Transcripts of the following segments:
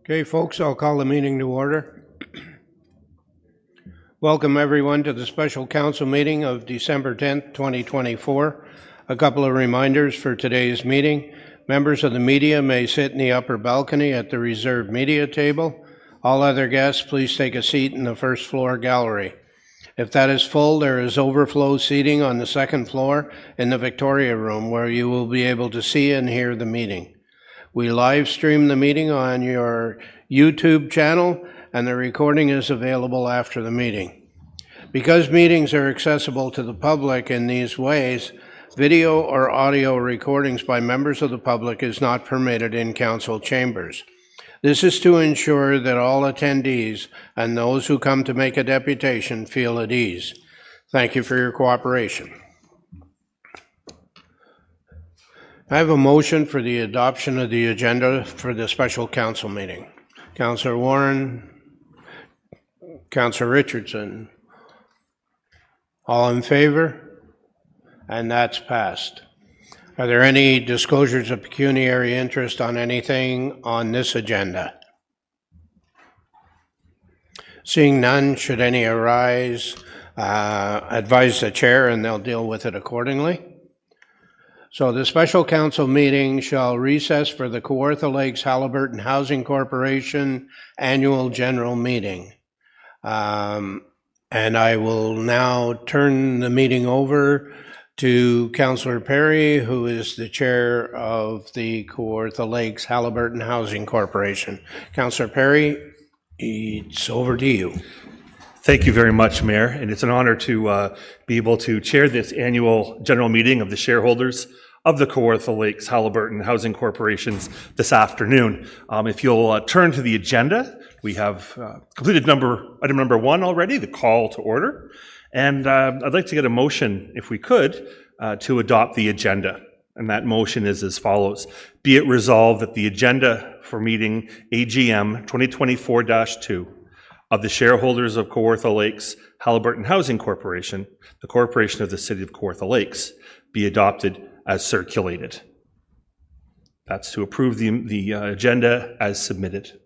Okay, folks, I'll call the meeting to order. Welcome, everyone, to the special council meeting of December 10th, 2024. A couple of reminders for today's meeting. Members of the media may sit in the upper balcony at the reserved media table. All other guests, please take a seat in the first floor gallery. If that is full, there is overflow seating on the second floor in the Victoria Room, where you will be able to see and hear the meeting. We live stream the meeting on your YouTube channel, and the recording is available after the meeting. Because meetings are accessible to the public in these ways, video or audio recordings by members of the public is not permitted in council chambers. This is to ensure that all attendees and those who come to make a deputation feel at ease. Thank you for your cooperation. I have a motion for the adoption of the agenda for the special council meeting. Councillor Warren, Councillor Richardson, all in favor? And that's passed. Are there any disclosures of pecuniary interest on anything on this agenda? Seeing none, should any arise, advise the chair and they'll deal with it accordingly. So the special council meeting shall recess for the Kawartha Lakes Halliburton Housing Corporation annual general meeting. And I will now turn the meeting over to Councillor Perry, who is the chair of the Kawartha Lakes Halliburton Housing Corporation. Councillor Perry, it's over to you. Thank you very much, Mayor, and it's an honor to be able to chair this annual general meeting of the shareholders of the Kawartha Lakes Halliburton Housing Corporations this afternoon. If you'll turn to the agenda, we have completed item number 1 already, the call to order, and I'd like to get a motion, if we could, to adopt the agenda. And that motion is as follows. Be it resolved that the agenda for meeting AGM 2024-2 of the shareholders of Kawartha Lakes Halliburton Housing Corporation, the corporation of the city of Kawartha Lakes, be adopted as circulated. That's to approve the agenda as submitted,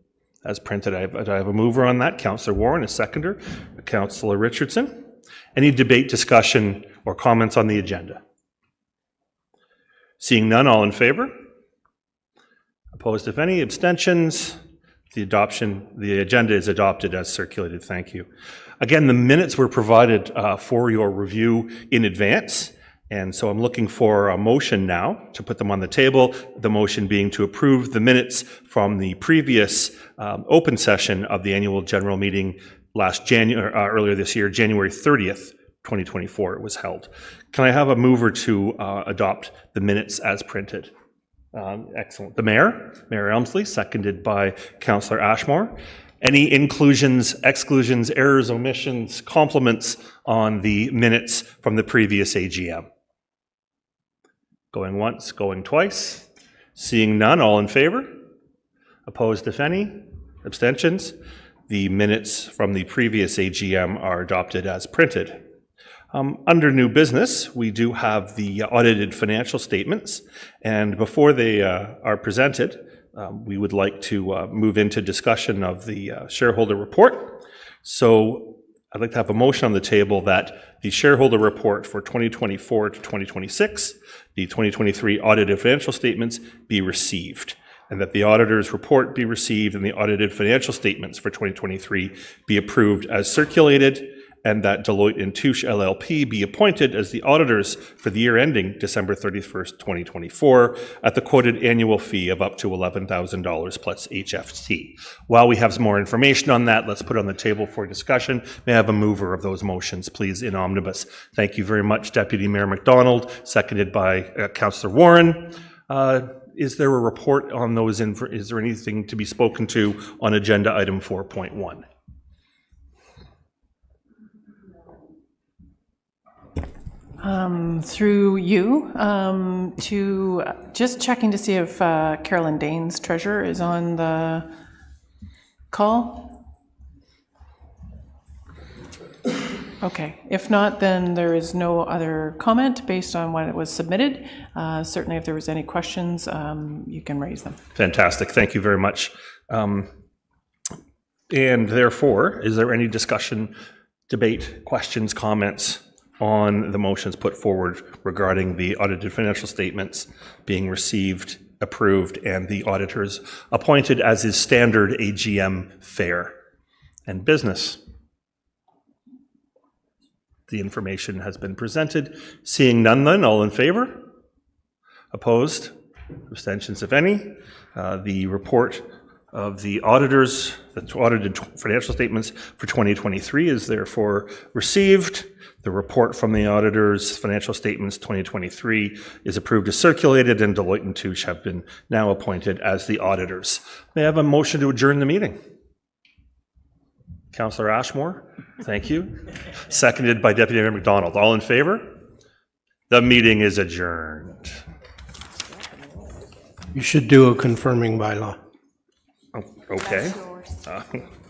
as printed. I have a mover on that, Councillor Warren, a seconder, Councillor Richardson. Any debate, discussion, or comments on the agenda? Seeing none, all in favor? Opposed, if any? Abstentions? The agenda is adopted as circulated. Thank you. Again, the minutes were provided for your review in advance, and so I'm looking for a motion now to put them on the table, the motion being to approve the minutes from the previous open session of the annual general meeting earlier this year, January 30th, 2024, it was held. Can I have a mover to adopt the minutes as printed? Excellent. The Mayor Elmsley, seconded by Councillor Ashmore. Any inclusions, exclusions, errors, omissions, compliments on the minutes from the previous AGM? Going once, going twice. Seeing none, all in favor? Opposed, if any? Abstentions? The minutes from the previous AGM are adopted as printed. Under new business, we do have the audited financial statements, and before they are presented, we would like to move into discussion of the shareholder report. So I'd like to have a motion on the table that the shareholder report for 2024 to 2026, the 2023 audited financial statements, be received, and that the auditor's report be received and the audited financial statements for 2023 be approved as circulated, and that Deloitte & Touche LLP be appointed as the auditors for the year ending December 31st, 2024, at the quoted annual fee of up to $11,000 plus HFT. While we have some more information on that, let's put it on the table for discussion. May I have a mover of those motions, please, in omnibus? Thank you very much, Deputy Mayor MacDonald, seconded by Councillor Warren. Is there a report on those? Is there anything to be spoken to on agenda item 4.1? Through you, to just checking to see if Carolyn Danes, treasurer, is on the call. Okay, if not, then there is no other comment based on what was submitted. Certainly if there was any questions, you can raise them. Fantastic, thank you very much. And therefore, is there any discussion, debate, questions, comments on the motions put forward regarding the audited financial statements being received, approved, and the auditors appointed as is standard AGM fare and business? The information has been presented. Seeing none then, all in favor? Opposed? Abstentions, if any? The report of the auditors, the audited financial statements for 2023 is therefore received. The report from the auditors' financial statements 2023 is approved as circulated, and Deloitte and Touche have been now appointed as the auditors. May I have a motion to adjourn the meeting? Councillor Ashmore, thank you. Seconded by Deputy Mayor McDonald. All in favor? The meeting is adjourned. You should do a confirming bylaw. Okay.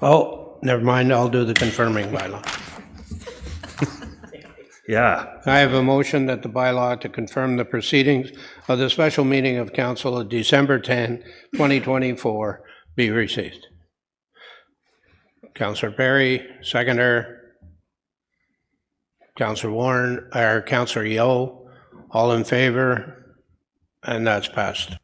Oh, never mind, I'll do the confirming bylaw. Yeah. I have a motion that the bylaw to confirm the proceedings of the special meeting of council of December 10, 2024 be received. Councillor Perry, seconder. Councillor Warren, or Councillor Yeo, all in favor, and that's passed.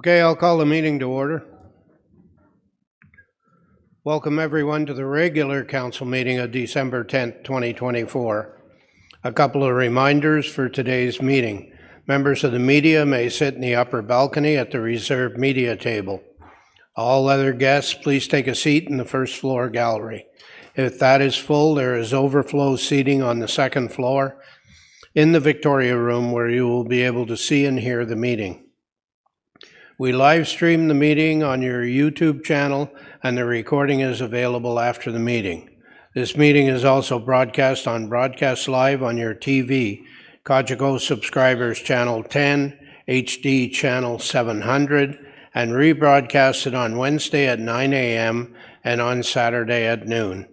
Okay, I'll call the meeting to order. Welcome everyone to the regular council meeting of December 10th, 2024. A couple of reminders for today's meeting. Members of the media may sit in the upper balcony at the reserved media table. All other guests, please take a seat in the first floor gallery. If that is full, there is overflow seating on the second floor in the Victoria Room where you will be able to see and hear the meeting. We live stream the meeting on your YouTube channel, and the recording is available after the meeting. This meeting is also broadcast on Broadcast Live on your TV, Cogeco Subscribers Channel 10, HD Channel 700, and rebroadcasted on Wednesday at 9 a.m. and on Saturday at noon.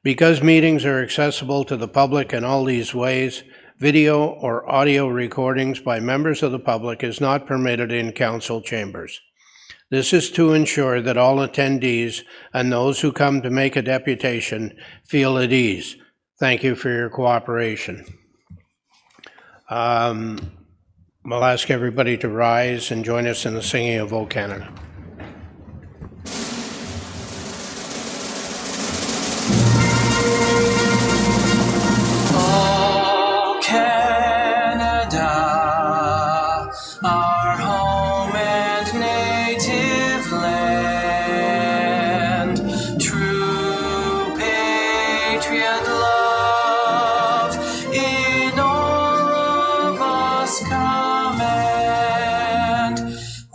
Because meetings are accessible to the public in all these ways, video or audio recordings by members of the public is not permitted in council chambers. This is to ensure that all attendees and those who come to make a deputation feel at ease. Thank you for your cooperation. I'll ask everybody to rise and join us in the singing of O Canada. Our home and native land, true patriot love in all of us command.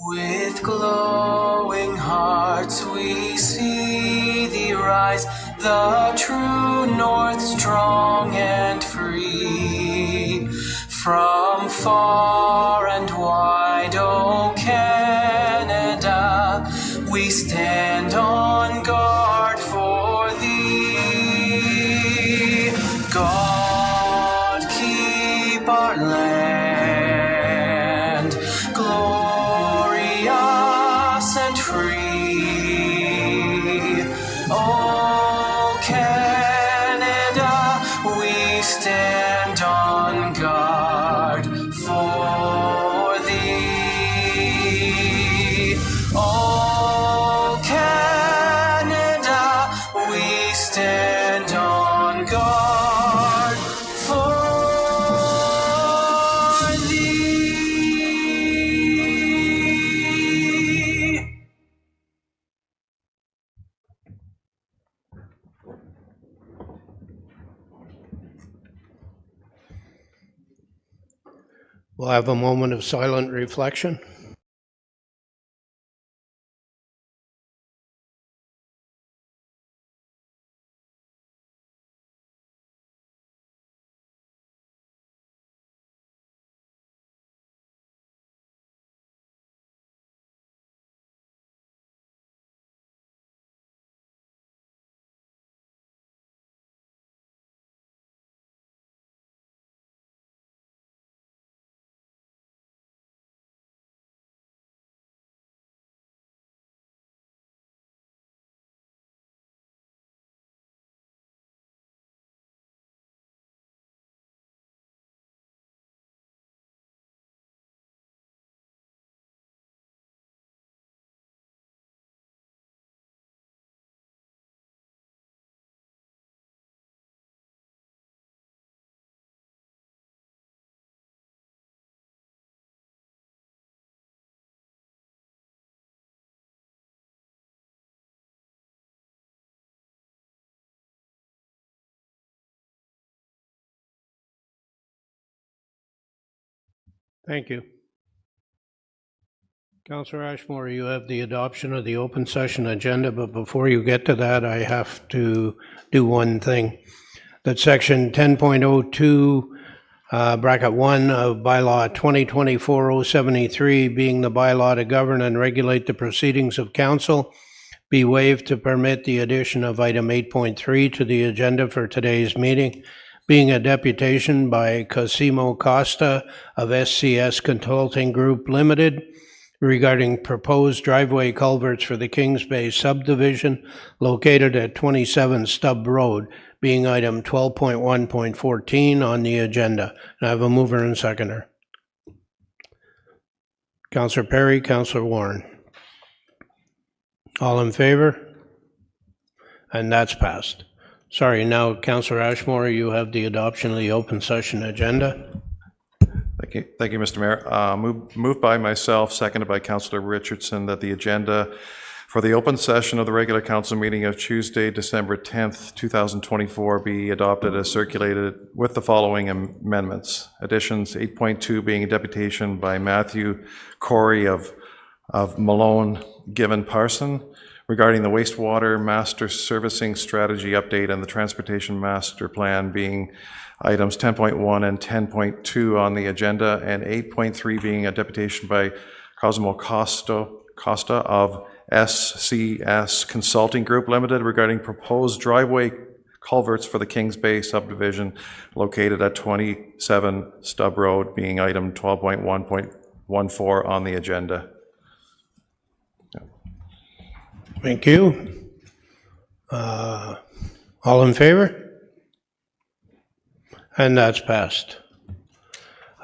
With glowing hearts we see thee rise, the true north strong and free. From far and wide, O Canada, we stand on guard for thee. God keep our land glorious and free. O Canada, we stand on guard for thee. Oh, Canada, we stand on guard for thee. We'll have a moment of silent reflection. Thank you. Councillor Ashmore, you have the adoption of the open session agenda, but before you get to that, I have to do one thing. That section 10.02 bracket 1 of bylaw 2024-073, being the bylaw to govern and regulate the proceedings of council, be waived to permit the addition of item 8.3 to the agenda for today's meeting, being a deputation by Cosimo Costa of SCS Consulting Group Limited regarding proposed driveway culverts for the Kings Bay subdivision located at 27 Stubb Road, being item 12.1.14 on the agenda. And I have a mover and seconder. Counselor Perry, Counselor Warren. All in favor? And that's passed. Sorry, now Counselor Ashmore, you have the adoption of the open session agenda. Thank you, Mr. Mayor. Moved by myself, seconded by Councillor Richardson, that the agenda for the open session of the regular council meeting of Tuesday, December 10th, 2024 be adopted as circulated with the following amendments. Additions, 8.2 being a deputation by Matthew Corey of Malone Given Parson regarding the wastewater master servicing strategy update and the transportation master plan being items 10.1 and 10.2 on the agenda, and 8.3 being a deputation by Cosmo Costa of SCS Consulting Group Limited regarding proposed driveway culverts for the Kings Bay subdivision located at 27 Stubb Road, being item 12.1.14 on the agenda. Thank you. All in favor? And that's passed.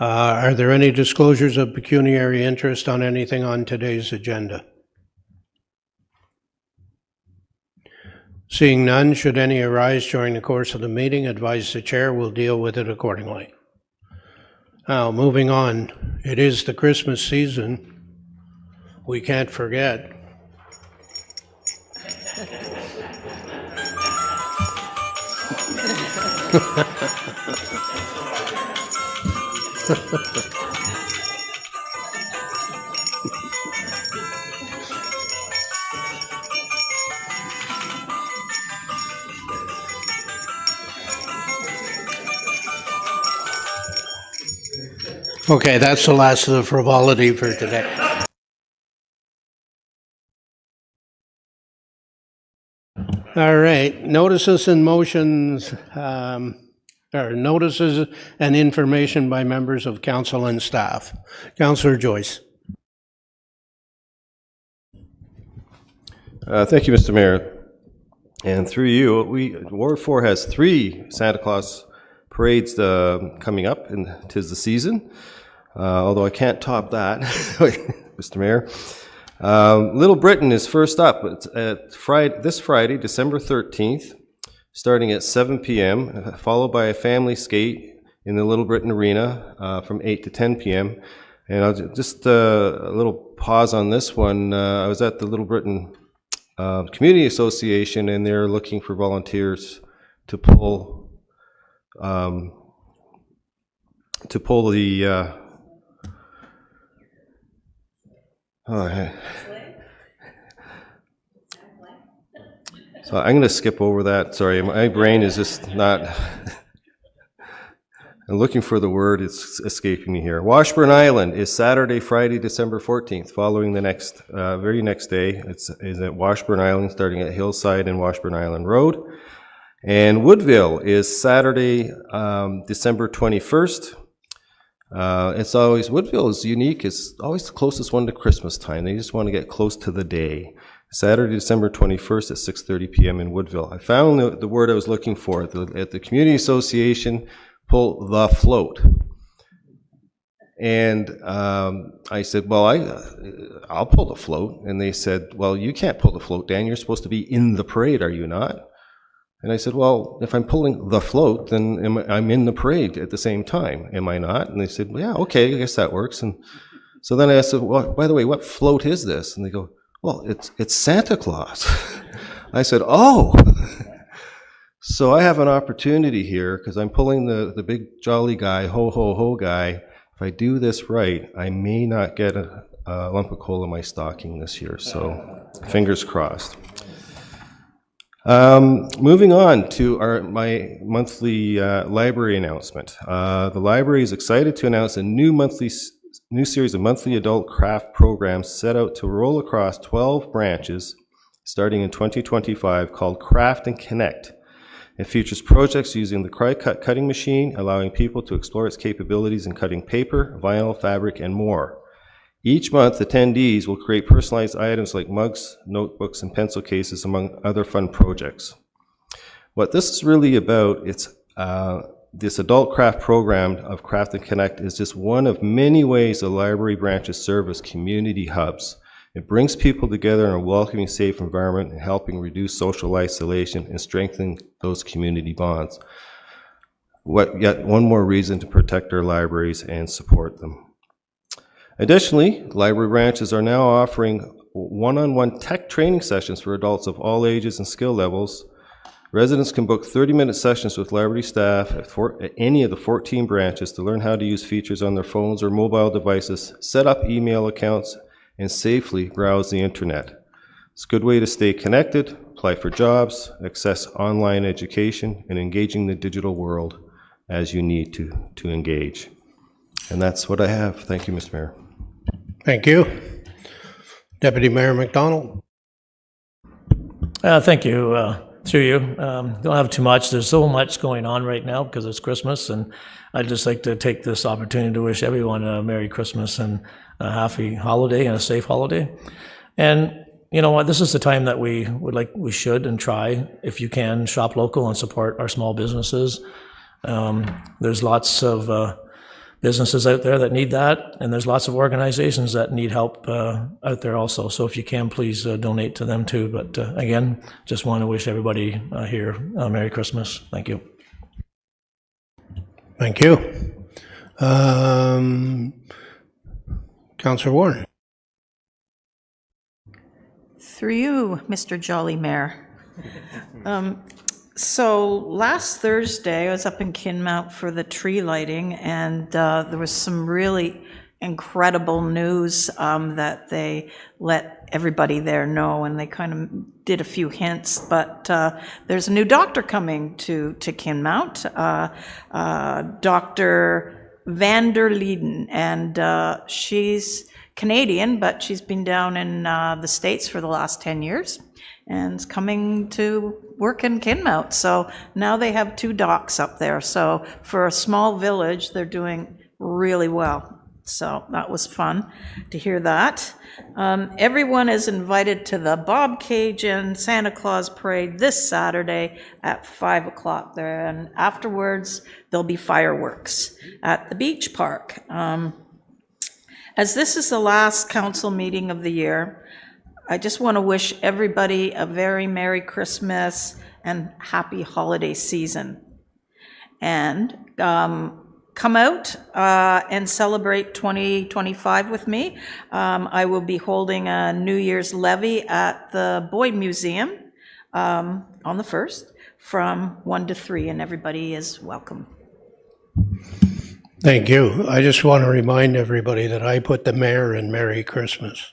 Are there any disclosures of pecuniary interest on anything on today's agenda? Seeing none, should any arise during the course of the meeting, advise the chair will deal with it accordingly. Now, moving on, it is the Christmas season. We can't forget. Okay, that's the last of the frivolity for today. All right, notices and motions, or notices and information by members of council and staff. Councillor Joyce. Thank you, Mr. Mayor. And through you, Ward 4 has 3 Santa Claus parades coming up, and 'tis the season. Although I can't top that, Mr. Mayor. Little Britain is first up. It's this Friday, December 13th, starting at 7 p.m., followed by a family skate in the Little Britain Arena from 8 to 10 p.m. And I'll just a little pause on this one. I was at the Little Britain Community Association, and they're looking for volunteers to pull the so I'm going to skip over that. Sorry, my brain is just not. I'm looking for the word, it's escaping me here. Washburn Island is Saturday, Friday, December 14th, following the next, very next day. It's at Washburn Island, starting at Hillside and Washburn Island Road. And Woodville is Saturday, December 21st. It's always, Woodville is unique. It's always the closest one to Christmas time. They just want to get close to the day. Saturday, December 21st at 6:30 p.m. in Woodville. I found the word I was looking for at the Community Association. Pull the float. And I said, well, I'll pull the float. And they said, well, you can't pull the float, Dan. You're supposed to be in the parade, are you not? And I said, well, if I'm pulling the float, then I'm in the parade at the same time, am I not? And they said, well, yeah, okay, I guess that works. And so then I said, well, by the way, what float is this? And they go, well, it's Santa Claus. I said, oh. So I have an opportunity here, because I'm pulling the big jolly guy, ho, ho, ho guy. If I do this right, I may not get a lump of coal in my stocking this year, so fingers crossed. Moving on to my monthly library announcement. The library is excited to announce a new series of monthly adult craft programs set out to roll across 12 branches starting in 2025 called Craft and Connect. It features projects using the Cry-Cut cutting machine, allowing people to explore its capabilities in cutting paper, vinyl, fabric, and more. Each month, attendees will create personalized items like mugs, notebooks, and pencil cases, among other fun projects. What this is really about, it's This adult craft program of Craft and Connect is just one of many ways the library branches serve as community hubs. It brings people together in a welcoming, safe environment, and helping reduce social isolation and strengthen those community bonds. Yet one more reason to protect our libraries and support them. Additionally, library branches are now offering one-on-one tech training sessions for adults of all ages and skill levels. Residents can book 30-minute sessions with library staff at any of the 14 branches to learn how to use features on their phones or mobile devices, set up email accounts, and safely browse the internet. It's a good way to stay connected, apply for jobs, access online education, and engaging the digital world as you need to engage. And that's what I have. Thank you, Mr. Mayor. Thank you. Deputy Mayor McDonald. Thank you. Through you. Don't have too much. There's so much going on right now because it's Christmas, and I'd just like to take this opportunity to wish everyone a Merry Christmas and a happy holiday and a safe holiday. And you know what? This is the time that we should and try, if you can, shop local and support our small businesses. There's lots of businesses out there that need that, and there's lots of organizations that need help out there also. So if you can, please donate to them too. But again, just want to wish everybody here a Merry Christmas. Thank you. Thank you. Councillor Warren. Through you, Mr. Jolly Mayor. So last Thursday, I was up in Kinmount for the tree lighting, and there was some really incredible news that they let everybody there know, and they kind of did a few hints. But there's a new doctor coming to Kinmount, Dr. van der Lieden, and she's Canadian, but she's been down in the States for the last 10 years. And is coming to work in Kinmount. So now they have 2 docs up there. So for a small village, they're doing really well. So that was fun to hear that. Everyone is invited to the Bobcaygeon Santa Claus Parade this Saturday at 5 o'clock there. And afterwards, there'll be fireworks at the beach park. As this is the last council meeting of the year, I just want to wish everybody a very Merry Christmas and happy holiday season. And come out and celebrate 2025 with me. I will be holding a New Year's levee at the Boyd Museum on the 1st from 1 to 3, and everybody is welcome. Thank you. I just want to remind everybody that I put the mayor in Merry Christmas.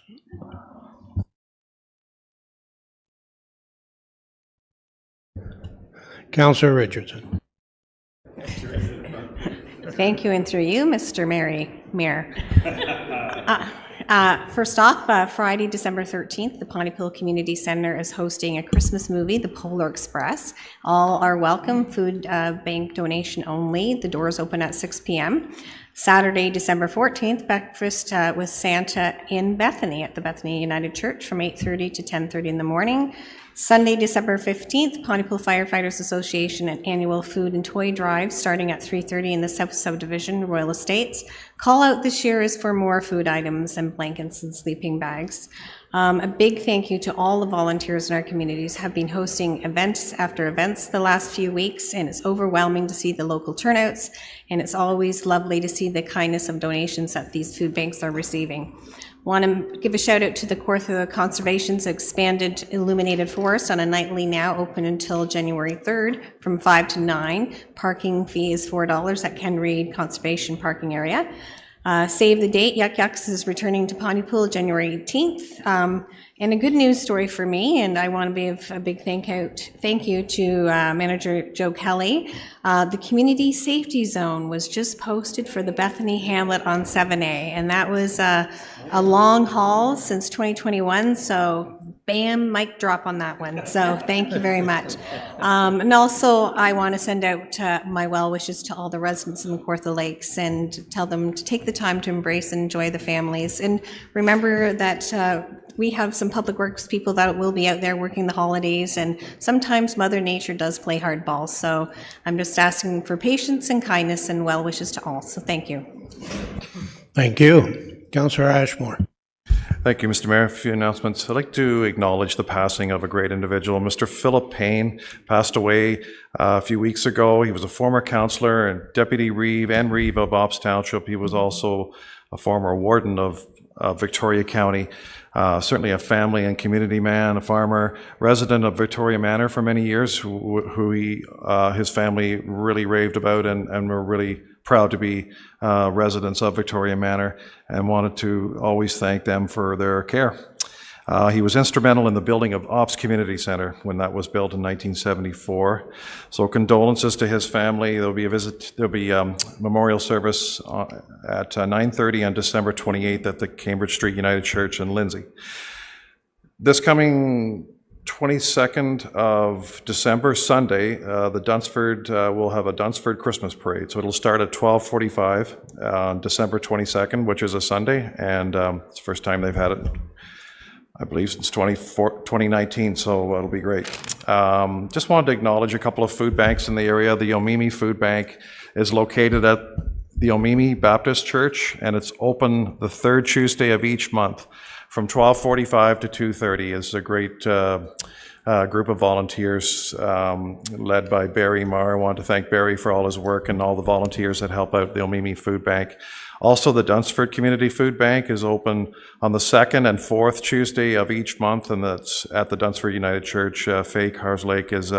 Councillor Richardson. Thank you, and through you, Mr. Mayor. First off, Friday, December 13th, the Pontypill Community Centre is hosting a Christmas movie, The Polar Express. All are welcome, food bank donation only. The doors open at 6 p.m. Saturday, December 14th, breakfast with Santa in Bethany at the Bethany United Church from 8:30 to 10:30 in the morning. Sunday, December 15th, Pontypill Firefighters Association an annual food and toy drive starting at 3:30 in the South Subdivision, Royal Estates. Call out this year is for more food items and blankets and sleeping bags. A big thank you to all the volunteers in our communities have been hosting events after events the last few weeks, and it's overwhelming to see the local turnouts, and it's always lovely to see the kindness of donations that these food banks are receiving. Want to give a shout out to the Kawartha Conservation's expanded illuminated forest on a nightly now open until January 3rd from 5 to 9. Parking fee is $4 at Ken Reid Conservation Parking Area. Save the date, Yuck Yucks is returning to Pontypool January 18th. And a good news story for me, and I want to give a big thank you to Manager Joe Kelly. The Community Safety Zone was just posted for the Bethany Hamlet on 7A, and that was a long haul since 2021, so Bam, mic drop on that one. So thank you very much. And also, I want to send out my well wishes to all the residents in the Kawartha Lakes and tell them to take the time to embrace and enjoy the families. And remember that we have some public works people that will be out there working the holidays, and sometimes Mother Nature does play hardball. So I'm just asking for patience and kindness and well wishes to all. So thank you. Thank you. Councillor Ashmore. Thank you, Mr. Mayor. A few announcements. I'd like to acknowledge the passing of a great individual. Mr. Philip Payne passed away a few weeks ago. He was a former councillor and deputy reeve of Ops Township. He was also a former warden of Victoria County. Certainly a family and community man, a farmer, resident of Victoria Manor for many years, his family really raved about and were really proud to be residents of Victoria Manor, and wanted to always thank them for their care. He was instrumental in the building of Ops Community Centre when that was built in 1974. So condolences to his family. There'll be a memorial service at 9:30 on December 28th at the Cambridge Street United Church in Lindsay. This coming 22nd of December, Sunday, the Dunsford will have a Dunsford Christmas parade. So it'll start at 12:45 on December 22nd, which is a Sunday, and it's the first time they've had it, I believe, since 2019, so it'll be great. Just wanted to acknowledge a couple of food banks in the area. The Omimi Food Bank is located at the Omimi Baptist Church, and it's open the third Tuesday of each month from 12:45 to 2:30. It's a great group of volunteers led by Barry Marr. I want to thank Barry for all his work and all the volunteers that help out the Omimi Food Bank. Also, the Dunsford Community Food Bank is open on the second and fourth Tuesday of each month, and that's at the Dunsford United Church. Faye Carslake is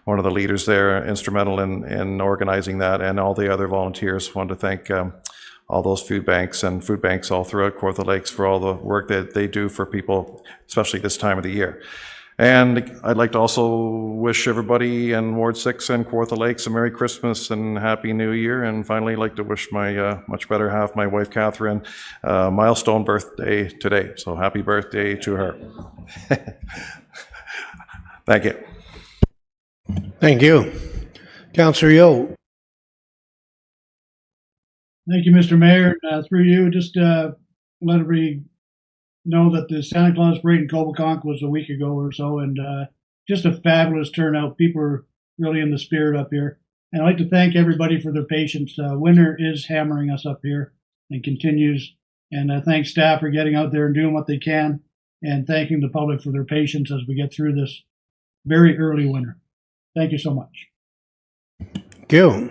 one of the leaders there, instrumental in organizing that, and all the other volunteers. Want to thank all those food banks and food banks all throughout Kawartha Lakes for all the work that they do for people, especially this time of the year. And I'd like to also wish everybody in Ward 6 and Kawartha Lakes a Merry Christmas and Happy New Year. And finally, I'd like to wish my much better half, my wife Catherine, milestone birthday today. So happy birthday to her. Thank you. Thank you. Councillor Yo. Thank you, Mr. Mayor. Through you, just let everybody know that the Santa Claus parade in Coboconk was a week ago or so, and just a fabulous turnout. People are really in the spirit up here. And I'd like to thank everybody for their patience. Winter is hammering us up here and continues. And I thank staff for getting out there and doing what they can, and thanking the public for their patience as we get through this very early winter. Thank you so much. Thank you.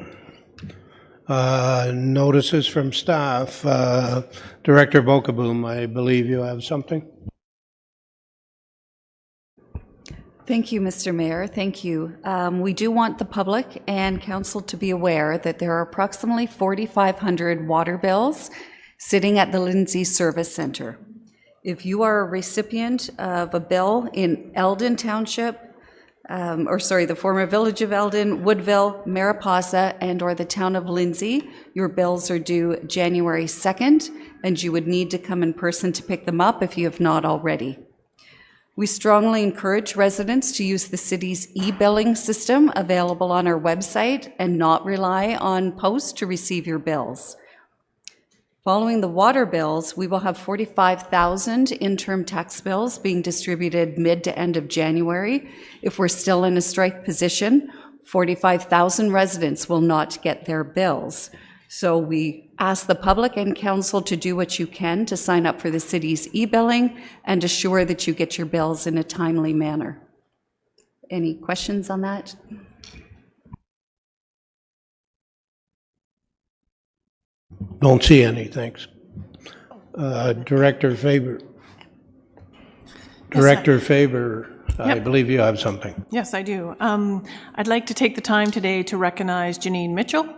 Notices from staff. Director Bokaboom, I believe you have something. Thank you, Mr. Mayor. Thank you. We do want the public and council to be aware that there are approximately 4,500 water bills sitting at the Lindsay Service Centre. If you are a recipient of a bill in Eldon Township, the former village of Eldon, Woodville, Mariposa, and or the town of Lindsay, your bills are due January 2nd, and you would need to come in person to pick them up if you have not already. We strongly encourage residents to use the city's e-billing system available on our website and not rely on post to receive your bills. Following the water bills, we will have 45,000 interim tax bills being distributed mid to end of January. If we're still in a strike position, 45,000 residents will not get their bills. So we ask the public and council to do what you can to sign up for the city's e-billing and assure that you get your bills in a timely manner. Any questions on that? Don't see any, thanks. Director Faber. Director Faber, I believe you have something. Yes, I do. I'd like to take the time today to recognize Janine Mitchell,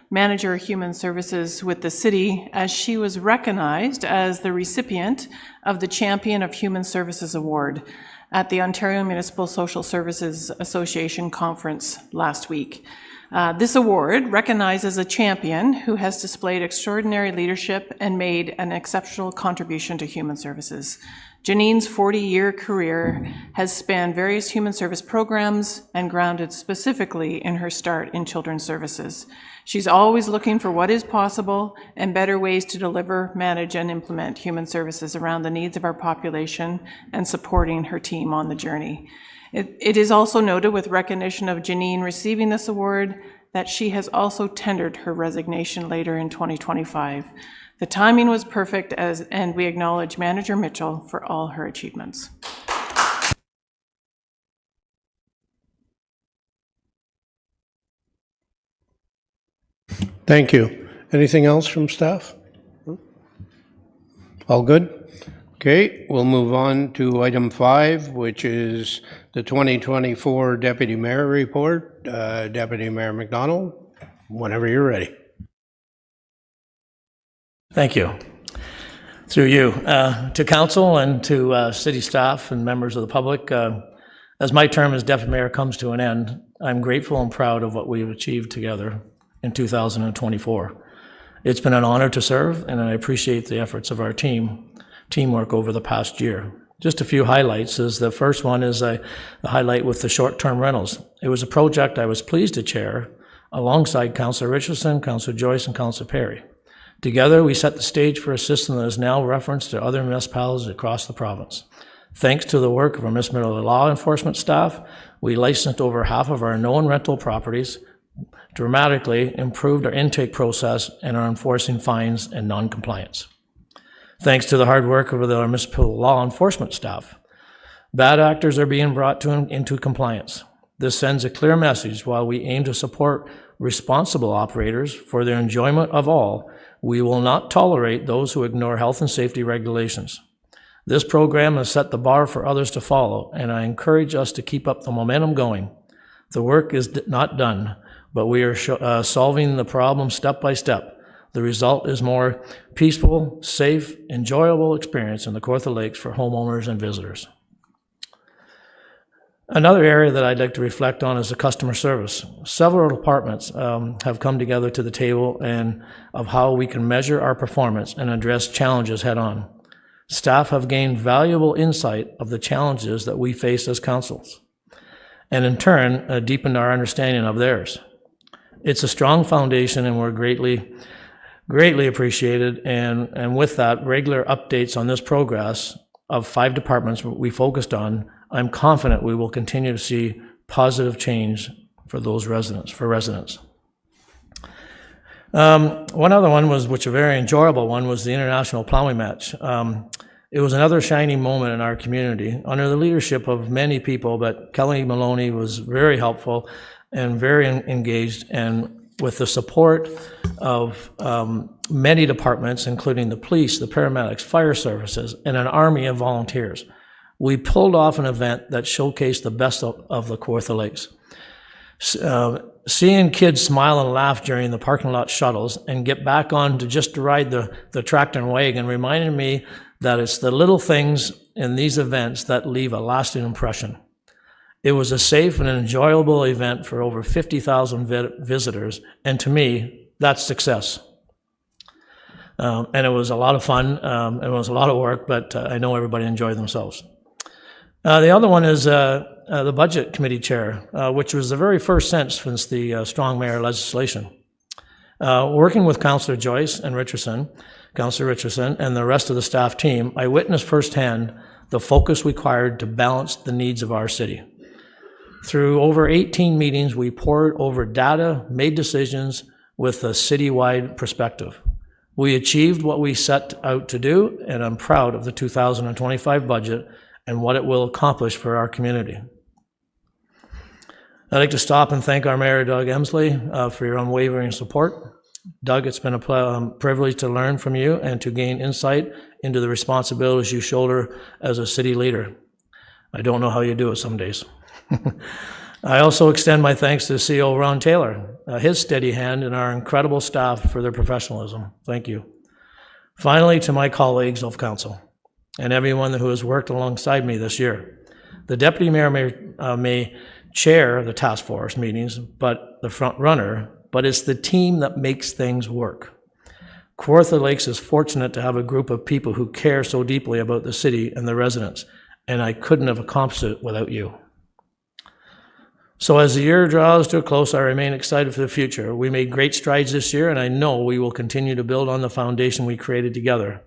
Manager of Human Services with the city, as she was recognized as the recipient of the Champion of Human Services Award at the Ontario Municipal Social Services Association conference last week. This award recognizes a champion who has displayed extraordinary leadership and made an exceptional contribution to human services. Janine's 40-year career has spanned various human service programs and grounded specifically in her start in children's services. She's always looking for what is possible and better ways to deliver, manage, and implement human services around the needs of our population and supporting her team on the journey. It is also noted with recognition of Janine receiving this award that she has also tendered her resignation later in 2025. The timing was perfect, and we acknowledge Manager Mitchell for all her achievements. Thank you. Anything else from staff? All good? Okay, we'll move on to item 5, which is the 2024 Deputy Mayor Report. Deputy Mayor McDonald, whenever you're ready. Thank you. Through you, to council and to city staff and members of the public, as my term as deputy mayor comes to an end, I'm grateful and proud of what we've achieved together in 2024. It's been an honor to serve, and I appreciate the efforts of our teamwork over the past year. Just a few highlights. The first one is the highlight with the short-term rentals. It was a project I was pleased to chair alongside Councillor Richardson, Councillor Joyce, and Councillor Perry. Together, we set the stage for a system that is now referenced to other municipalities across the province. Thanks to the work of our municipal law enforcement staff, we licensed over half of our known rental properties, dramatically improved our intake process, and are enforcing fines and non-compliance. Thanks to the hard work of our municipal law enforcement staff, bad actors are being brought into compliance. This sends a clear message. While we aim to support responsible operators for their enjoyment of all, we will not tolerate those who ignore health and safety regulations. This program has set the bar for others to follow, and I encourage us to keep up the momentum going. The work is not done, but we are solving the problem step by step. The result is more peaceful, safe, enjoyable experience in the Kawartha Lakes for homeowners and visitors. Another area that I'd like to reflect on is the customer service. Several departments have come together to the table and of how we can measure our performance and address challenges head on. Staff have gained valuable insight of the challenges that we face as councils, and in turn, deepened our understanding of theirs. It's a strong foundation, and we're greatly appreciated, and with that, regular updates on this progress of 5 departments we focused on, I'm confident we will continue to see positive change for those residents. One other one was, which a very enjoyable one, was the international plowing match. It was another shining moment in our community under the leadership of many people, but Kelly Maloney was very helpful and very engaged, and with the support of many departments, including the police, the paramedics, fire services, and an army of volunteers. We pulled off an event that showcased the best of the Kawartha Lakes. Seeing kids smile and laugh during the parking lot shuttles and get back on to just ride the tractor and wagon reminded me that it's the little things in these events that leave a lasting impression. It was a safe and enjoyable event for over 50,000 visitors, and to me, that's success. And it was a lot of fun, it was a lot of work, but I know everybody enjoyed themselves. The other one is the Budget Committee Chair, which was the very first since the Strong Mayor legislation. Working with Councillor Joyce and Councillor Richardson, and the rest of the staff team, I witnessed firsthand the focus required to balance the needs of our city. Through over 18 meetings, we pored over data, made decisions with a citywide perspective. We achieved what we set out to do, and I'm proud of the 2025 budget and what it will accomplish for our community. I'd like to stop and thank our Mayor, Doug Emsley, for your unwavering support. Doug, it's been a privilege to learn from you and to gain insight into the responsibilities you shoulder as a city leader. I don't know how you do it some days. I also extend my thanks to CEO Ron Taylor, his steady hand, and our incredible staff for their professionalism. Thank you. Finally, to my colleagues of council and everyone who has worked alongside me this year. The deputy mayor may chair the task force meetings, but the front runner, but it's the team that makes things work. Kawartha Lakes is fortunate to have a group of people who care so deeply about the city and the residents, and I couldn't have accomplished it without you. So as the year draws to a close, I remain excited for the future. We made great strides this year, and I know we will continue to build on the foundation we created together.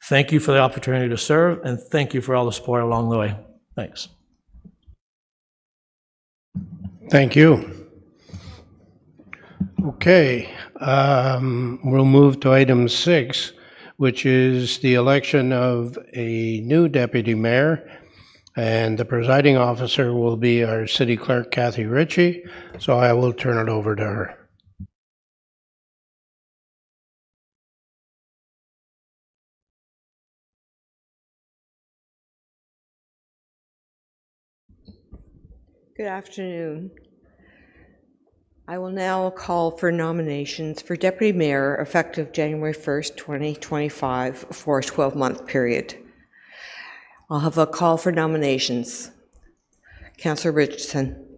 Thank you for the opportunity to serve, and thank you for all the support along the way. Thanks. Thank you. Okay, we'll move to item 6, which is the election of a new deputy mayor. And the presiding officer will be our city clerk, Kathy Ritchie. So I will turn it over to her. Good afternoon. I will now call for nominations for deputy mayor effective January 1st, 2025 for a 12-month period. I'll have a call for nominations. Councillor Richardson.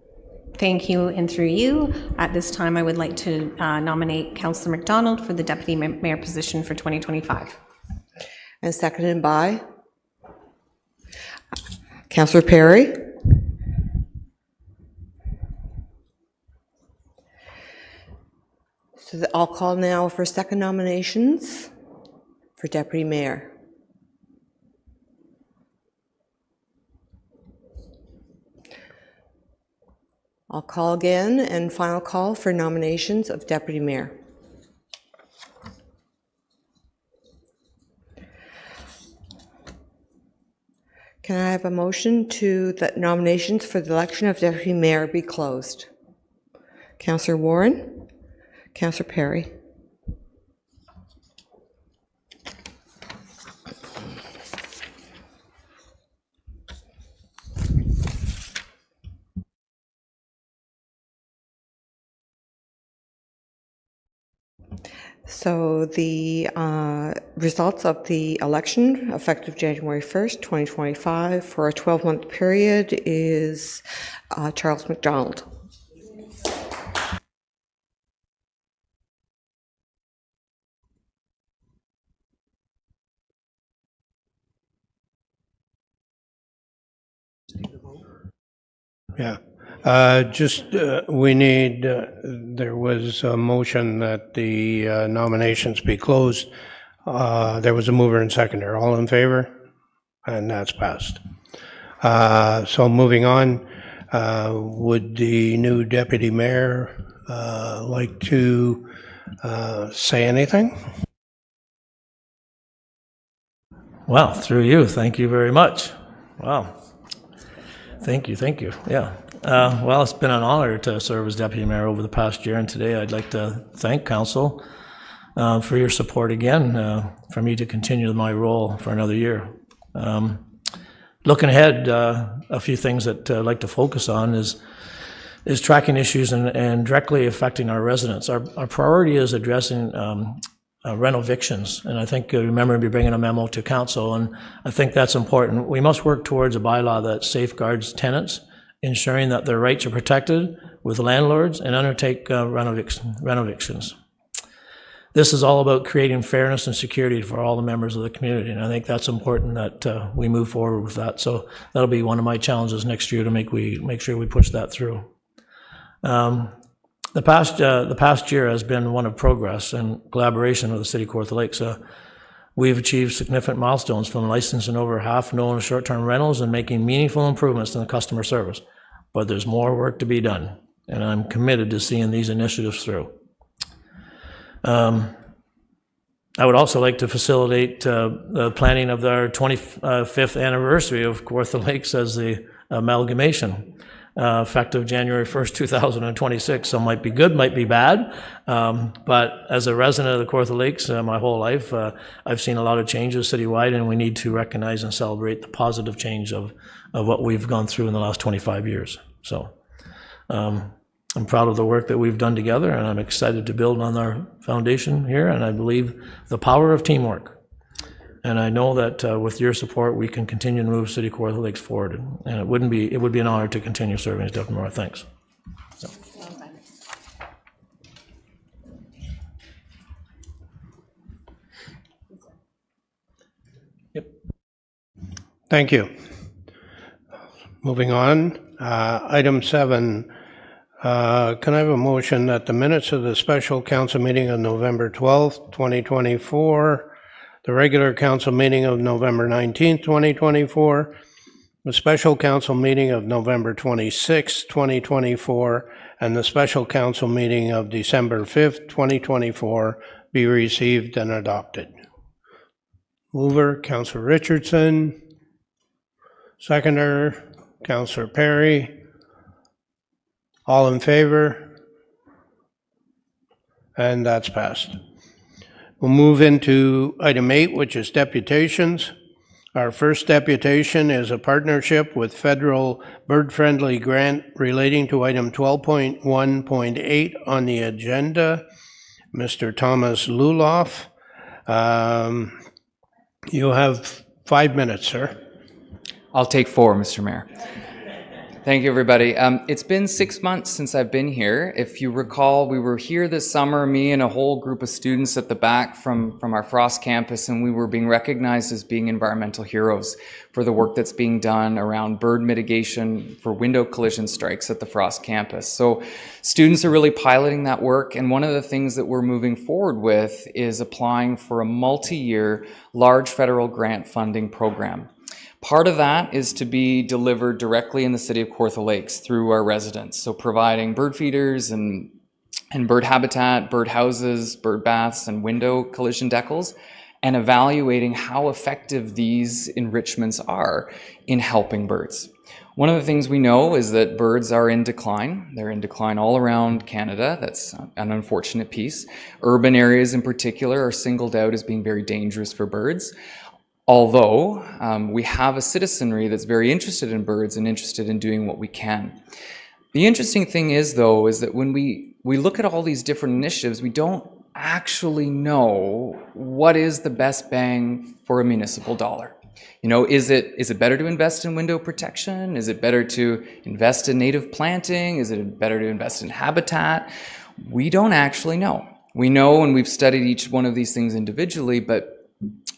Thank you, and through you, at this time I would like to nominate Councillor McDonald for the deputy mayor position for 2025. And seconded by Councillor Perry. So I'll call now for second nominations for deputy mayor. I'll call again and final call for nominations of deputy mayor. Can I have a motion to that nominations for the election of deputy mayor be closed? Councillor Warren, Councillor Perry. So the results of the election effective January 1st, 2025 for a 12-month period is Charles McDonald. Yeah. We need, there was a motion that the nominations be closed. There was a mover and seconder. All in favor? And that's passed. So moving on, would the new deputy mayor like to say anything? Well, through you, thank you very much. Wow. Thank you, yeah. Well, it's been an honor to serve as deputy mayor over the past year, and today I'd like to thank council for your support again, for me to continue my role for another year. Looking ahead, a few things that I'd like to focus on is tracking issues and directly affecting our residents. Our priority is addressing rental evictions, and I think you remember me bringing a memo to council, and I think that's important. We must work towards a bylaw that safeguards tenants, ensuring that their rights are protected with landlords, and undertake rent evictions. This is all about creating fairness and security for all the members of the community, and I think that's important that we move forward with that. So that'll be one of my challenges next year to make sure we push that through. The past year has been one of progress and collaboration with the City of Kawartha Lakes. We've achieved significant milestones from licensing over half known short-term rentals and making meaningful improvements in the customer service. But there's more work to be done, and I'm committed to seeing these initiatives through. I would also like to facilitate the planning of our 25th anniversary of Kawartha Lakes as the amalgamation. Effective January 1st, 2026. So might be good, might be bad. But as a resident of the Kawartha Lakes my whole life, I've seen a lot of changes citywide, and we need to recognize and celebrate the positive change of what we've gone through in the last 25 years. So I'm proud of the work that we've done together, and I'm excited to build on our foundation here, and I believe the power of teamwork. And I know that with your support, we can continue to move City of Kawartha Lakes forward. And it would be an honor to continue serving as Deputy Mayor. Thanks. Thank you. Moving on, item 7. Can I have a motion that the minutes of the special council meeting of November 12th, 2024, the regular council meeting of November 19th, 2024, the special council meeting of November 26th, 2024, and the special council meeting of December 5th, 2024 be received and adopted? Mover, Councillor Richardson. Seconder, Councillor Perry. All in favor? And that's passed. We'll move into item 8, which is deputations. Our first deputation is a partnership with federal bird-friendly grant relating to item 12.1.8 on the agenda. Mr. Thomas Luloff, you have 5 minutes, sir. I'll take 4, Mr. Mayor. Thank you, everybody. It's been 6 months since I've been here. If you recall, we were here this summer, me and a whole group of students at the back from our Frost campus, and we were being recognized as being environmental heroes for the work that's being done around bird mitigation for window collision strikes at the Frost campus. So students are really piloting that work, and one of the things that we're moving forward with is applying for a multi-year large federal grant funding program. Part of that is to be delivered directly in the City of Kawartha Lakes through our residents. So providing bird feeders and bird habitat, bird houses, bird baths, and window collision decals, and evaluating how effective these enrichments are in helping birds. One of the things we know is that birds are in decline. They're in decline all around Canada. That's an unfortunate piece. Urban areas in particular are singled out as being very dangerous for birds. Although we have a citizenry that's very interested in birds and interested in doing what we can. The interesting thing is, though, is that when we look at all these different initiatives, we don't actually know what is the best bang for a municipal dollar. You know, is it better to invest in window protection? Is it better to invest in native planting? Is it better to invest in habitat? We don't actually know. We know, and we've studied each one of these things individually, but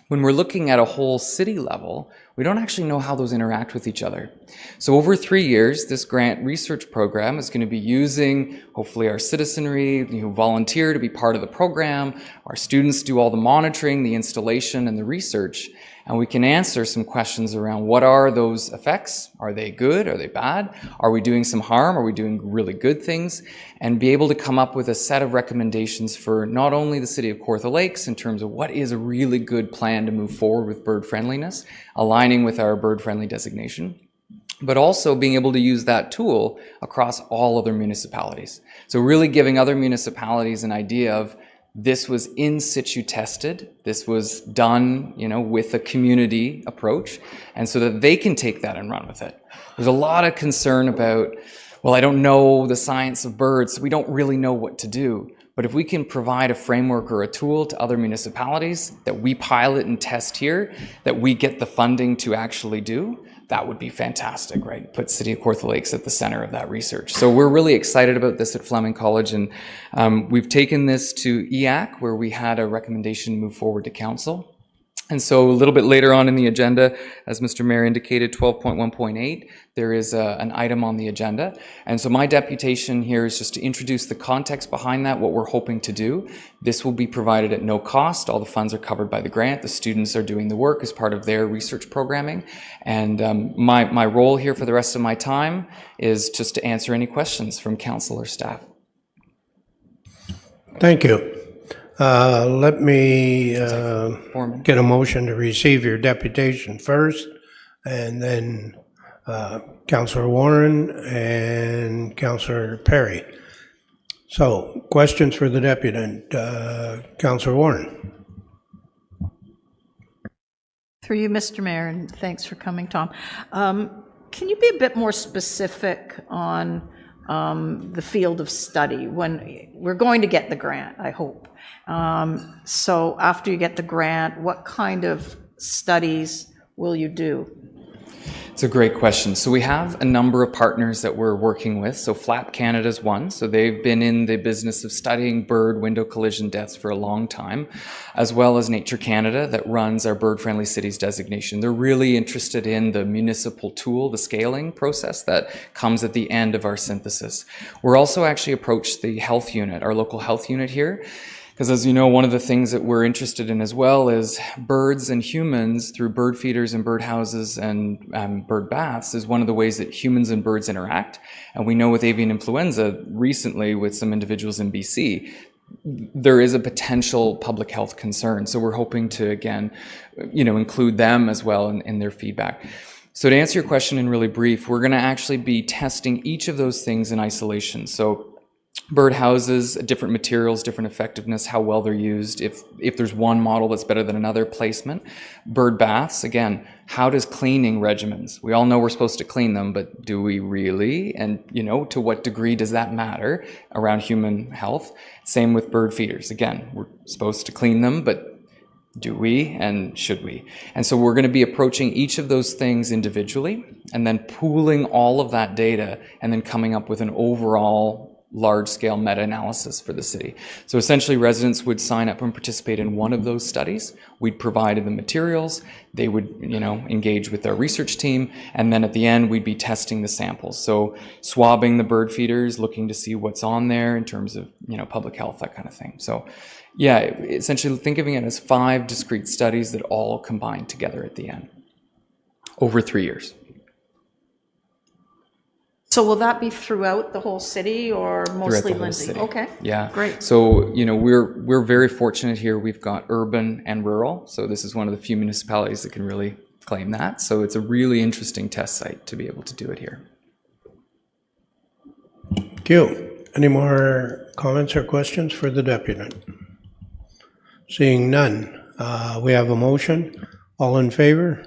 when we're looking at a whole city level, we don't actually know how those interact with each other. So over 3 years, this grant research program is going to be using, hopefully, our citizenry who volunteer to be part of the program. Our students do all the monitoring, the installation, and the research. And we can answer some questions around what are those effects? Are they good? Are they bad? Are we doing some harm? Are we doing really good things? And be able to come up with a set of recommendations for not only the City of Kawartha Lakes in terms of what is a really good plan to move forward with bird friendliness, aligning with our bird friendly designation, but also being able to use that tool across all other municipalities. So really giving other municipalities an idea of this was in situ tested, this was done, with a community approach, and so that they can take that and run with it. There's a lot of concern about, well, I don't know the science of birds, so we don't really know what to do. But if we can provide a framework or a tool to other municipalities that we pilot and test here, that we get the funding to actually do, that would be fantastic, right? Put City of Kawartha Lakes at the center of that research. So we're really excited about this at Fleming College, and we've taken this to EAC, where we had a recommendation to move forward to council. And so a little bit later on in the agenda, as Mr. Mayor indicated, 12.1.8, there is an item on the agenda. And so my deputation here is just to introduce the context behind that, what we're hoping to do. This will be provided at no cost. All the funds are covered by the grant. The students are doing the work as part of their research programming. And my role here for the rest of my time is just to answer any questions from council or staff. Thank you. Let me get a motion to receive your deputation first, and then Councillor Warren and Councillor Perry. So, questions for the deputant. Councillor Warren. Through you, Mr. Mayor, and thanks for coming, Tom. Can you be a bit more specific on the field of study when we're going to get the grant, I hope? So after you get the grant, what kind of studies will you do? It's a great question. So we have a number of partners that we're working with. So FLAP Canada is one. So they've been in the business of studying bird window collision deaths for a long time, as well as Nature Canada that runs our bird-friendly cities designation. They're really interested in the municipal tool, the scaling process that comes at the end of our synthesis. We're also actually approached the health unit, our local health unit here, because as you know, one of the things that we're interested in as well is birds and humans through bird feeders and bird houses and bird baths is one of the ways that humans and birds interact. And we know with avian influenza recently with some individuals in BC, there is a potential public health concern. So we're hoping to, again, include them as well in their feedback. So to answer your question in really brief, we're going to actually be testing each of those things in isolation. So bird houses, different materials, different effectiveness, how well they're used, if there's one model that's better than another, placement. Bird baths, again, how does cleaning regimens? We all know we're supposed to clean them, but do we really? And, to what degree does that matter around human health? Same with bird feeders. Again, we're supposed to clean them, but do we and should we? And so we're going to be approaching each of those things individually and then pooling all of that data and then coming up with an overall large-scale meta-analysis for the city. So essentially residents would sign up and participate in one of those studies. We'd provide the materials, they would engage with our research team, and then at the end we'd be testing the samples. So swabbing the bird feeders, looking to see what's on there in terms of public health, that kind of thing. So yeah, essentially think of it as 5 discrete studies that all combine together at the end over 3 years. So will that be throughout the whole city or mostly Lindsay? Okay. Yeah. Great. So, we're very fortunate here. We've got urban and rural. So this is one of the few municipalities that can really claim that. So it's a really interesting test site to be able to do it here. Thank you. Any more comments or questions for the deputant? Seeing none, we have a motion. All in favor?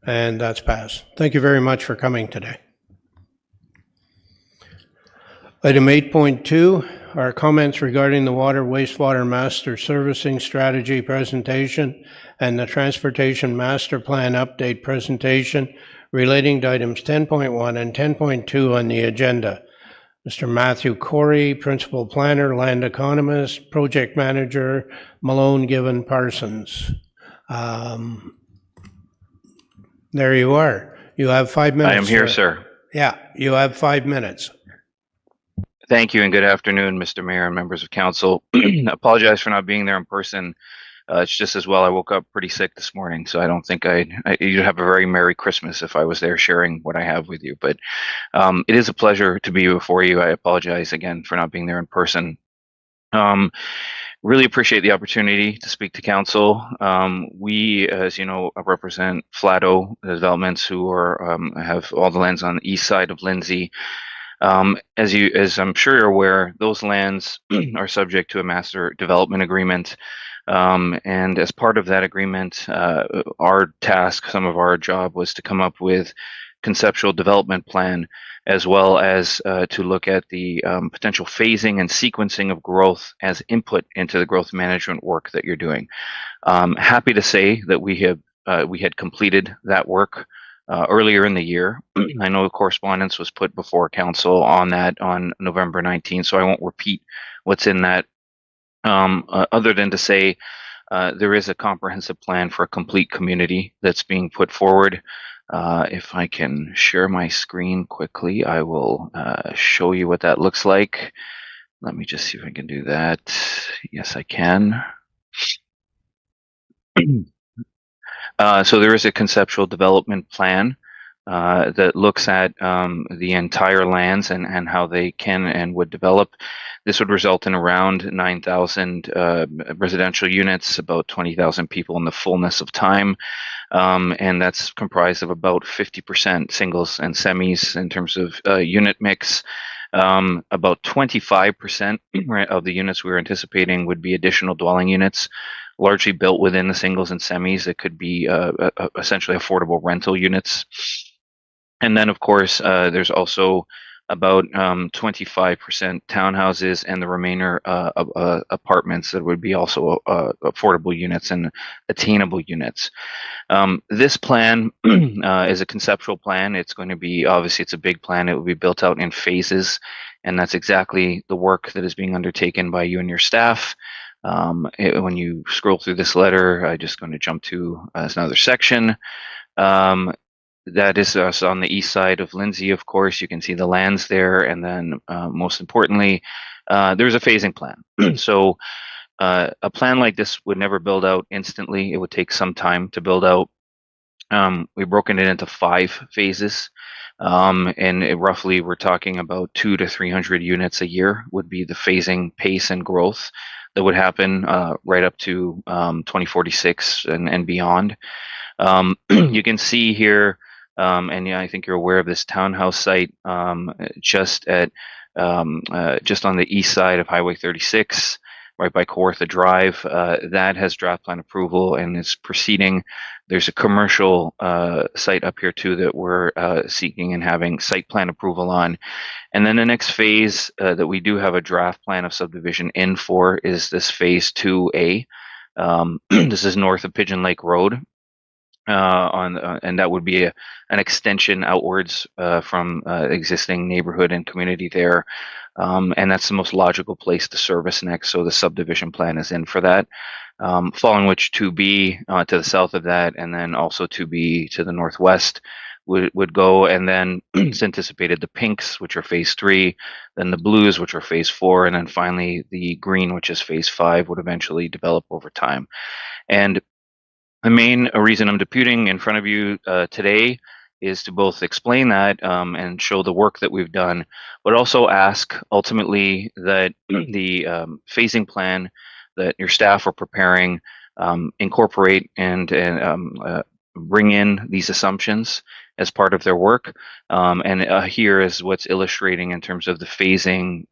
And that's passed. Thank you very much for coming today. Item 8.2 are comments regarding the Water Wastewater Master Servicing Strategy presentation and the Transportation Master Plan Update presentation relating to items 10.1 and 10.2 on the agenda. Mr. Matthew Corey, Principal Planner, Land Economist, Project Manager, Malone Given Parsons. There you are. You have 5 minutes. I am here, sir. Yeah, you have 5 minutes. Thank you and good afternoon, Mr. Mayor and members of council. Apologize for not being there in person. It's just as well I woke up pretty sick this morning, so I don't think you'd have a very Merry Christmas if I was there sharing what I have with you. But it is a pleasure to be before you. I apologize again for not being there in person. Really appreciate the opportunity to speak to council. We, as you know, represent Flato Developments, who have all the lands on the east side of Lindsay. As I'm sure you're aware, those lands are subject to a master development agreement. And as part of that agreement, our task, some of our job was to come up with conceptual development plan, as well as to look at the potential phasing and sequencing of growth as input into the growth management work that you're doing. Happy to say that we had completed that work earlier in the year. I know correspondence was put before council on that on November 19th, so I won't repeat what's in that, other than to say there is a comprehensive plan for a complete community that's being put forward. If I can share my screen quickly, I will show you what that looks like. Let me just see if I can do that. Yes, I can. So there is a conceptual development plan that looks at the entire lands and how they can and would develop. This would result in around 9,000 residential units, about 20,000 people in the fullness of time. And that's comprised of about 50% singles and semis in terms of unit mix. About 25% of the units we were anticipating would be additional dwelling units, largely built within the singles and semis. It could be essentially affordable rental units. And then, of course, there's also about 25% townhouses, and the remainder apartments that would be also affordable units and attainable units. This plan is a conceptual plan. It's going to be, obviously, it's a big plan. It will be built out in phases, and that's exactly the work that is being undertaken by you and your staff. When you scroll through this letter, I'm just going to jump to another section. That is us on the east side of Lindsay, of course. You can see the lands there, and then most importantly, there's a phasing plan. So a plan like this would never build out instantly. It would take some time to build out. We've broken it into 5 phases, and roughly we're talking about 200 to 300 units a year would be the phasing pace and growth that would happen right up to 2046 and beyond. You can see here, and yeah, I think you're aware of this townhouse site just on the east side of Highway 36, right by Kawartha Drive. That has draft plan approval and is proceeding. There's a commercial site up here too that we're seeking and having site plan approval on. And then the next phase that we do have a draft plan of subdivision in for is this phase 2A. This is north of Pigeon Lake Road. And that would be an extension outwards from existing neighborhood and community there. And that's the most logical place to service next. So the subdivision plan is in for that. Following which 2B to the south of that, and then also 2B to the northwest would go. And then it's anticipated the pinks, which are phase 3, then the blues, which are phase 4, and then finally the green, which is phase 5, would eventually develop over time. And the main reason I'm deputing in front of you today is to both explain that and show the work that we've done, but also ask ultimately that the phasing plan that your staff are preparing incorporate and bring in these assumptions as part of their work. And here is what's illustrating in terms of the phasing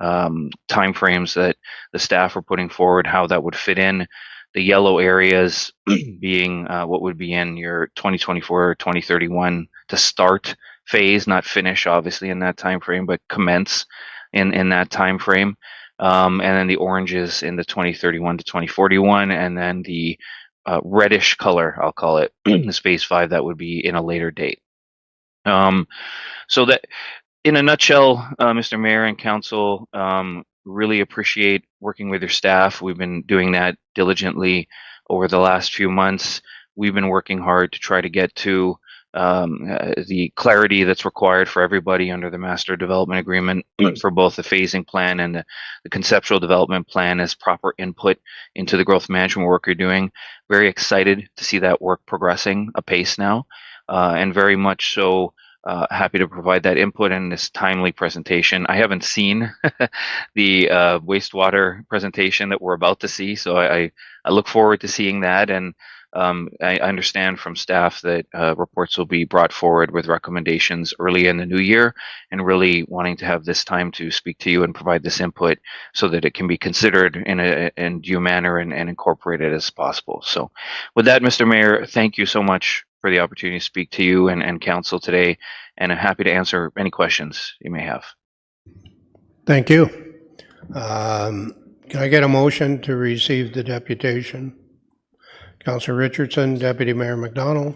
timeframes that the staff are putting forward, how that would fit in. The yellow areas being what would be in your 2024 or 2031 to start phase, not finish obviously in that time frame, but commence in that time frame. And then the oranges in the 2031 to 2041, and then the reddish color, I'll call it, this phase 5, that would be in a later date. So that, in a nutshell, Mr. Mayor and Council, really appreciate working with your staff. We've been doing that diligently over the last few months. We've been working hard to try to get to the clarity that's required for everybody under the Master Development Agreement for both the phasing plan and the conceptual development plan as proper input into the growth management work you're doing. Very excited to see that work progressing apace now, and very much so happy to provide that input in this timely presentation. I haven't seen the wastewater presentation that we're about to see, so I look forward to seeing that. And I understand from staff that reports will be brought forward with recommendations early in the new year, and really wanting to have this time to speak to you and provide this input so that it can be considered in due manner and incorporated as possible. So with that, Mr. Mayor, thank you so much for the opportunity to speak to you and council today, and I'm happy to answer any questions you may have. Thank you. Can I get a motion to receive the deputation? Councillor Richardson, Deputy Mayor McDonald.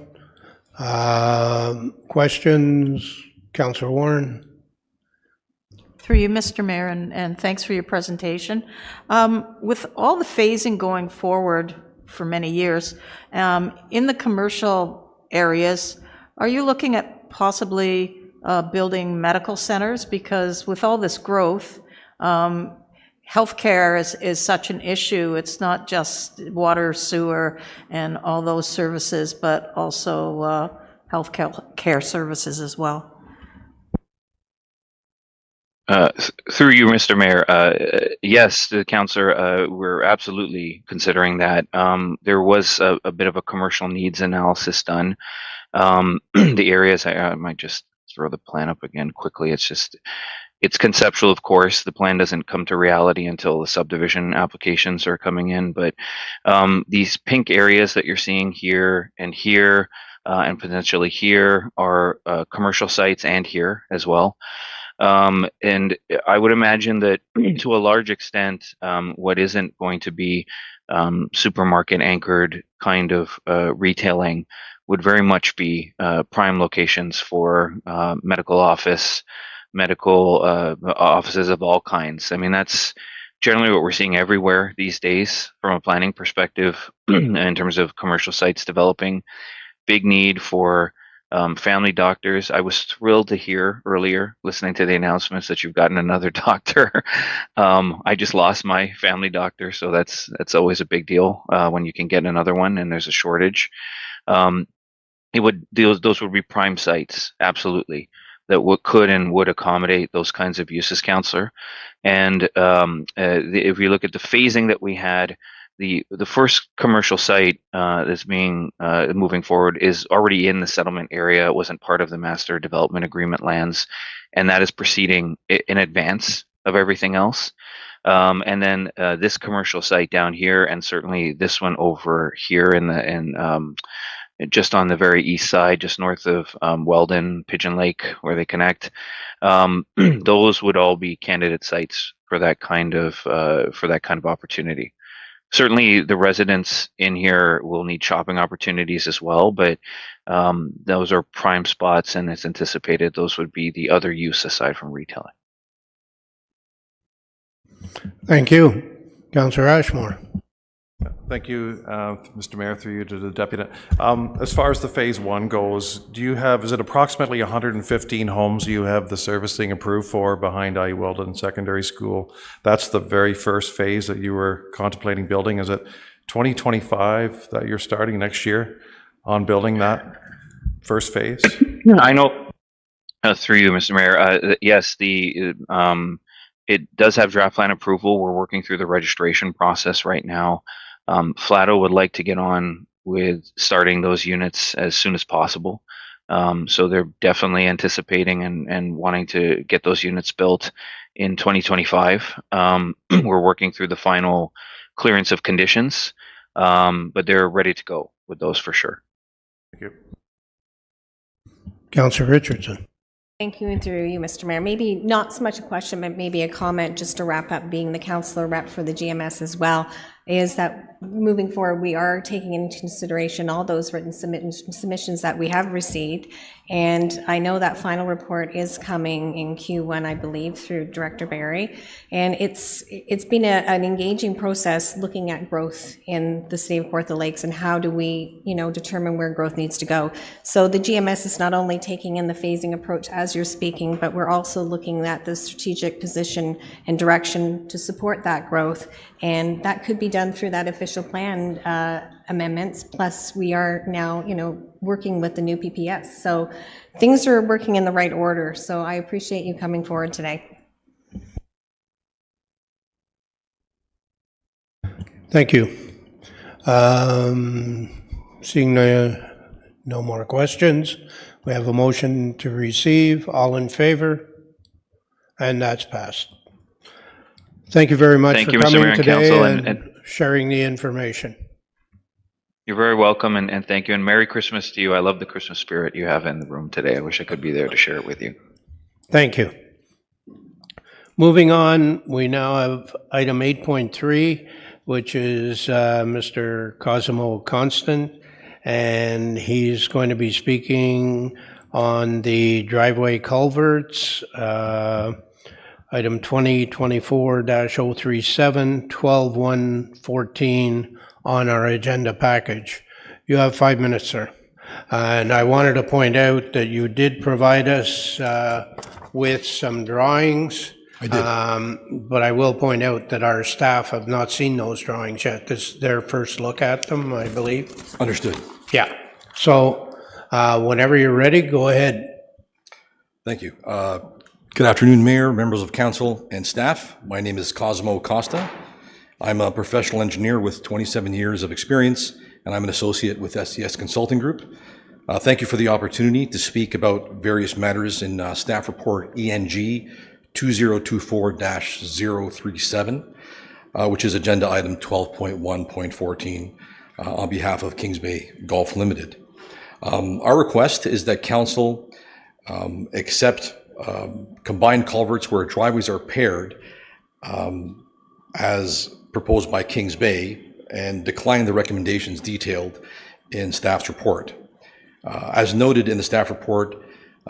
Questions? Councillor Warren. Through you, Mr. Mayor, and thanks for your presentation. With all the phasing going forward for many years, in the commercial areas, are you looking at possibly building medical centers? Because with all this growth, healthcare is such an issue. It's not just water, sewer, and all those services, but also health care services as well. Through you, Mr. Mayor, yes, the councillor, we're absolutely considering that. There was a bit of a commercial needs analysis done. The areas, I might just throw the plan up again quickly. It's conceptual, of course. The plan doesn't come to reality until the subdivision applications are coming in. But these pink areas that you're seeing here and here and potentially here are commercial sites, and here as well. And I would imagine that to a large extent, what isn't going to be supermarket anchored kind of retailing would very much be prime locations for medical offices of all kinds. I mean, that's generally what we're seeing everywhere these days from a planning perspective in terms of commercial sites developing. Big need for family doctors. I was thrilled to hear earlier, listening to the announcements, that you've gotten another doctor. I just lost my family doctor, so that's always a big deal when you can get another one and there's a shortage. Those would be prime sites, absolutely, that could and would accommodate those kinds of uses, Councillor. And if you look at the phasing that we had, the first commercial site that's being moving forward is already in the settlement area. It wasn't part of the master development agreement lands, and that is proceeding in advance of everything else. And then this commercial site down here, and certainly this one over here just on the very east side, just north of Weldon, Pigeon Lake, where they connect. Those would all be candidate sites for that kind of opportunity. Certainly, the residents in here will need shopping opportunities as well, but those are prime spots, and it's anticipated those would be the other use aside from retailing. Thank you. Councillor Ashmore. Thank you, Mr. Mayor, through you to the deputy. As far as the phase one goes, is it approximately 115 homes you have the servicing approved for behind I. Weldon Secondary School? That's the very first phase that you were contemplating building. Is it 2025 that you're starting next year on building that first phase? I know, through you, Mr. Mayor, yes, it does have draft plan approval. We're working through the registration process right now. Flato would like to get on with starting those units as soon as possible. So they're definitely anticipating and wanting to get those units built in 2025. We're working through the final clearance of conditions, but they're ready to go with those for sure. Thank you. Councillor Richardson. Thank you, and through you, Mr. Mayor. Maybe not so much a question, but maybe a comment just to wrap up, being the councillor rep for the GMS as well, is that moving forward, we are taking into consideration all those written submissions that we have received. And I know that final report is coming in Q1, I believe, through Director Barry. And it's been an engaging process looking at growth in the city of Kawartha Lakes and how do we, determine where growth needs to go. So the GMS is not only taking in the phasing approach as you're speaking, but we're also looking at the strategic position and direction to support that growth. And that could be done through that official plan amendments. Plus, we are now, working with the new PPS. So things are working in the right order. So I appreciate you coming forward today. Thank you. Seeing no more questions, we have a motion to receive. All in favor? And that's passed. Thank you very much for coming today and sharing the information. You're very welcome, and thank you, and Merry Christmas to you. I love the Christmas spirit you have in the room today. I wish I could be there to share it with you. Thank you. Moving on, we now have item 8.3, which is Mr. Cosimo Constant, and he's going to be speaking on the driveway culverts, item 2024-037, 12-114 on our agenda package. You have 5 minutes, sir. And I wanted to point out that you did provide us with some drawings. I did. But I will point out that our staff have not seen those drawings yet. This is their first look at them, I believe. Understood. Yeah. So whenever you're ready, go ahead. Thank you. Good afternoon, Mayor, members of council, and staff. My name is Cosimo Costa. I'm a professional engineer with 27 years of experience, and I'm an associate with SCS Consulting Group. Thank you for the opportunity to speak about various matters in staff report ENG 2024-037, which is agenda item 12.1.14 on behalf of Kings Bay Golf Limited. Our request is that council accept combined culverts where driveways are paired as proposed by Kings Bay, and declined the recommendations detailed in staff's report. As noted in the staff report,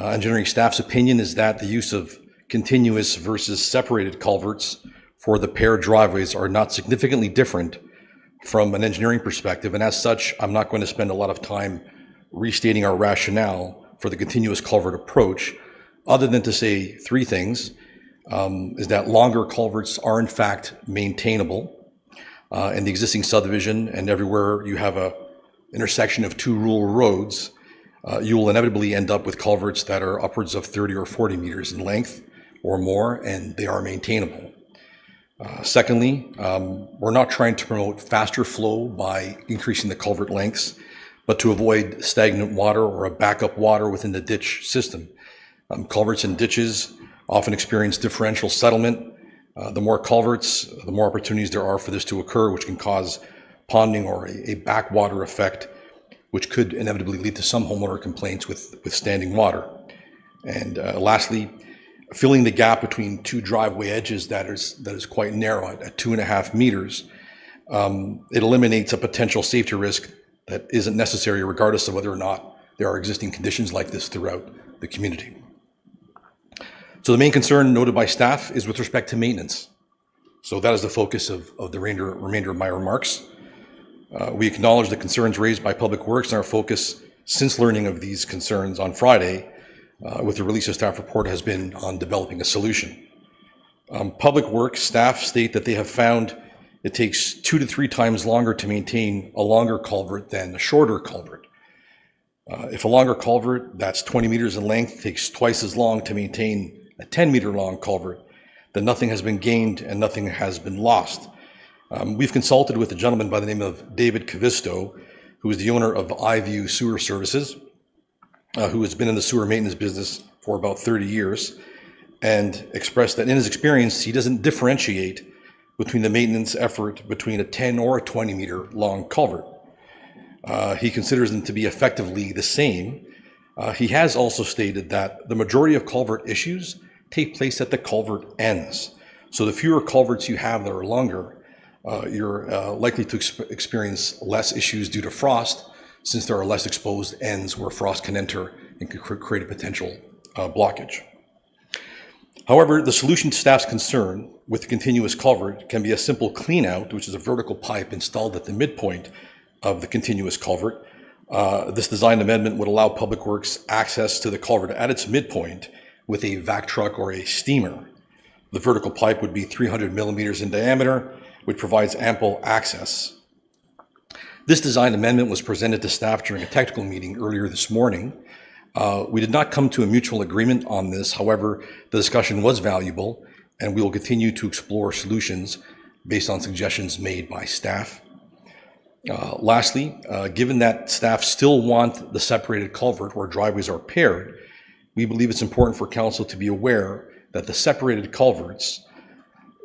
engineering staff's opinion is that the use of continuous versus separated culverts for the paired driveways are not significantly different from an engineering perspective, and as such, I'm not going to spend a lot of time restating our rationale for the continuous culvert approach, other than to say three things. Is that longer culverts are in fact maintainable in the existing subdivision, and everywhere you have a intersection of two rural roads, you will inevitably end up with culverts that are upwards of 30 or 40 meters in length or more, and they are maintainable. Secondly, we're not trying to promote faster flow by increasing the culvert lengths, but to avoid stagnant water or a backup water within the ditch system. Culverts and ditches often experience differential settlement. The more culverts, the more opportunities there are for this to occur, which can cause ponding or a backwater effect, which could inevitably lead to some homeowner complaints with standing water. And lastly, filling the gap between two driveway edges that is quite narrow at 2.5 meters, it eliminates a potential safety risk that isn't necessary regardless of whether or not there are existing conditions like this throughout the community. So the main concern noted by staff is with respect to maintenance. So that is the focus of the remainder of my remarks. We acknowledge the concerns raised by Public Works, and our focus since learning of these concerns on Friday with the release of staff report has been on developing a solution. Public Works staff state that they have found it takes 2 to 3 times longer to maintain a longer culvert than a shorter culvert. If a longer culvert that's 20 meters in length takes twice as long to maintain a 10-meter long culvert, then nothing has been gained and nothing has been lost. We've consulted with a gentleman by the name of David Cavisto, who is the owner of iView Sewer Services, who has been in the sewer maintenance business for about 30 years, and expressed that in his experience, he doesn't differentiate between the maintenance effort between a 10 or a 20 meter long culvert. He considers them to be effectively the same. He has also stated that the majority of culvert issues take place at the culvert ends. So the fewer culverts you have that are longer, you're likely to experience less issues due to frost, since there are less exposed ends where frost can enter and could create a potential blockage. However, the solution to staff's concern with the continuous culvert can be a simple clean out, which is a vertical pipe installed at the midpoint of the continuous culvert. This design amendment would allow Public Works access to the culvert at its midpoint with a vac truck or a steamer. The vertical pipe would be 300 millimeters in diameter, which provides ample access. This design amendment was presented to staff during a technical meeting earlier this morning. We did not come to a mutual agreement on this. However, the discussion was valuable, and we will continue to explore solutions based on suggestions made by staff. Lastly, given that staff still want the separated culvert where driveways are paired, we believe it's important for council to be aware that the separated culverts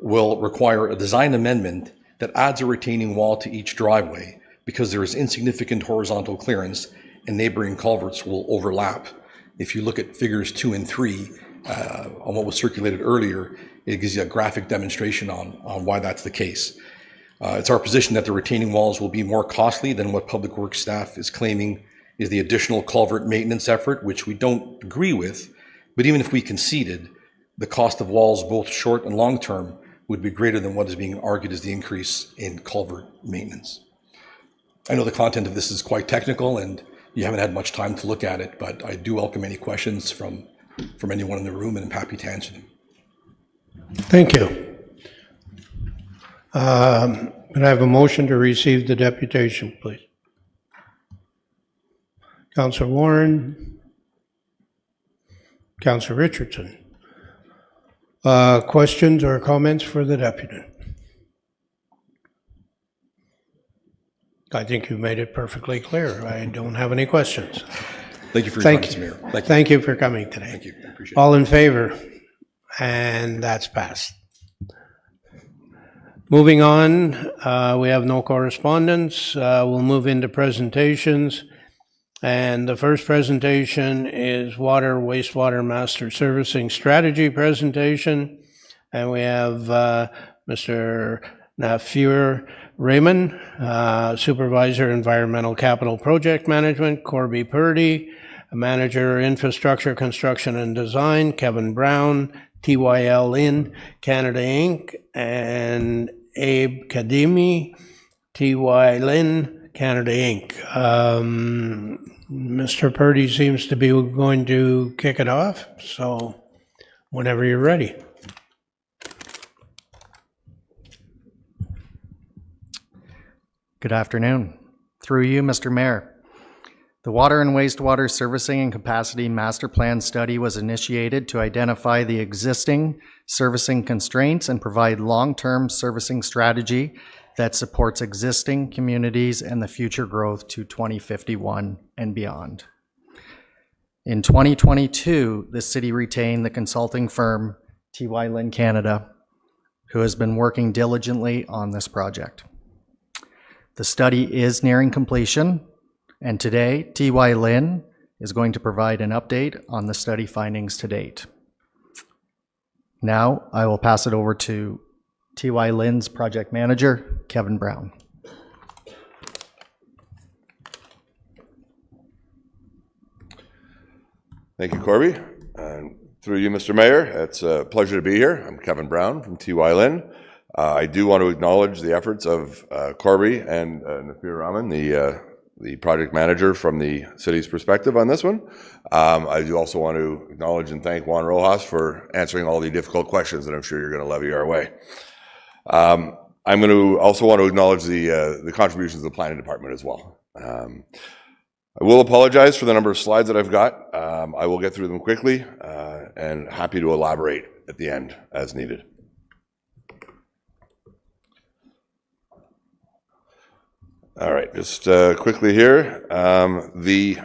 will require a design amendment that adds a retaining wall to each driveway, because there is insignificant horizontal clearance and neighboring culverts will overlap. If you look at figures 2 and 3 on what was circulated earlier, it gives you a graphic demonstration on why that's the case. It's our position that the retaining walls will be more costly than what Public Works staff is claiming is the additional culvert maintenance effort, which we don't agree with. But even if we conceded, the cost of walls, both short and long term, would be greater than what is being argued as the increase in culvert maintenance. I know the content of this is quite technical and you haven't had much time to look at it, but I do welcome any questions from anyone in the room, and I'm happy to answer them. Thank you. Could I have a motion to receive the deputation, please? Councillor Warren, Councillor Richardson. Questions or comments for the deputy? I think you've made it perfectly clear. I don't have any questions. Thank you for your time, Mr. Mayor. Thank you for coming today. Thank you. I appreciate it. All in favor? And that's passed. Moving on, we have no correspondence. We'll move into presentations. And the first presentation is Water Wastewater Master Servicing Strategy presentation. And we have Mr. Nafir Raymond, Supervisor Environmental Capital Project Management, Corby Purdy, Manager Infrastructure Construction and Design, Kevin Brown, TYL in Canada Inc., and Abe Kadimi, TY Lin, Canada Inc. Mr. Purdy seems to be going to kick it off, so whenever you're ready. Good afternoon. Through you, Mr. Mayor. The Water and Wastewater Servicing and Capacity Master Plan Study was initiated to identify the existing servicing constraints and provide long-term servicing strategy that supports existing communities and the future growth to 2051 and beyond. In 2022, the city retained the consulting firm TY Lin Canada, who has been working diligently on this project. The study is nearing completion, and today, TY Lin is going to provide an update on the study findings to date. Now, I will pass it over to TY Lin's project manager, Kevin Brown. Thank you, Corby. And through you, Mr. Mayor, it's a pleasure to be here. I'm Kevin Brown from TY Lin. I do want to acknowledge the efforts of Corby and Nafir Rahman, the project manager from the city's perspective on this one. I do also want to acknowledge and thank Juan Rojas for answering all the difficult questions that I'm sure you're going to levy our way. I'm going to also want to acknowledge the contributions of the planning department as well. I will apologize for the number of slides that I've got. I will get through them quickly and happy to elaborate at the end as needed. All right, just quickly here. The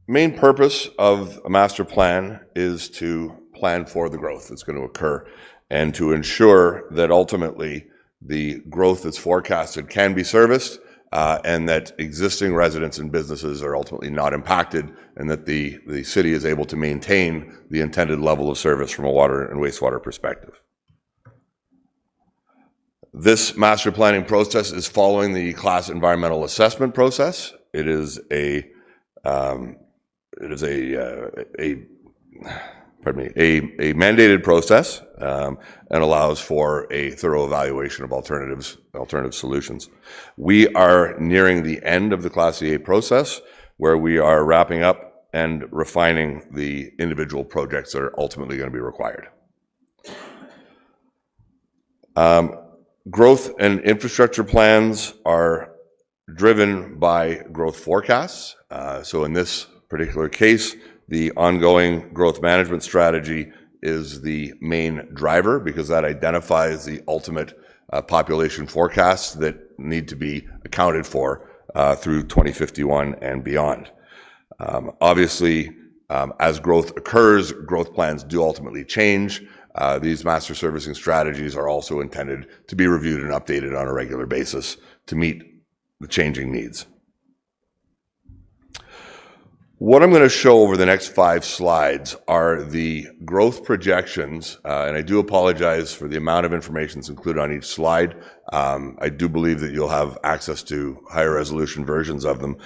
main purpose of a master plan is to plan for the growth that's going to occur and to ensure that ultimately the growth that's forecasted can be serviced and that existing residents and businesses are ultimately not impacted and that the city is able to maintain the intended level of service from a water and wastewater perspective. This master planning process is following the class environmental assessment process. It is a mandated process and allows for a thorough evaluation of alternative solutions. We are nearing the end of the Class EA process, where we are wrapping up and refining the individual projects that are ultimately going to be required. Growth and infrastructure plans are driven by growth forecasts. So in this particular case, the ongoing growth management strategy is the main driver because that identifies the ultimate population forecasts that need to be accounted for through 2051 and beyond. Obviously, as growth occurs, growth plans do ultimately change. These master servicing strategies are also intended to be reviewed and updated on a regular basis to meet the changing needs. What I'm going to show over the next 5 slides are the growth projections, and I do apologize for the amount of information that's included on each slide. I do believe that you'll have access to higher resolution versions of them.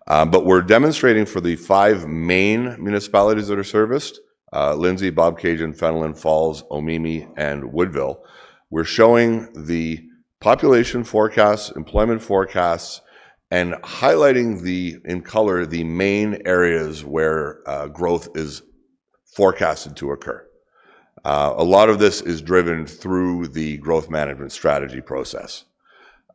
But we're demonstrating for the 5 main municipalities that are serviced, Lindsay, Bobcaygeon, Fenelon Falls, Omemee, and Woodville. We're showing the population forecasts, employment forecasts, and highlighting in color the main areas where growth is forecasted to occur. A lot of this is driven through the growth management strategy process.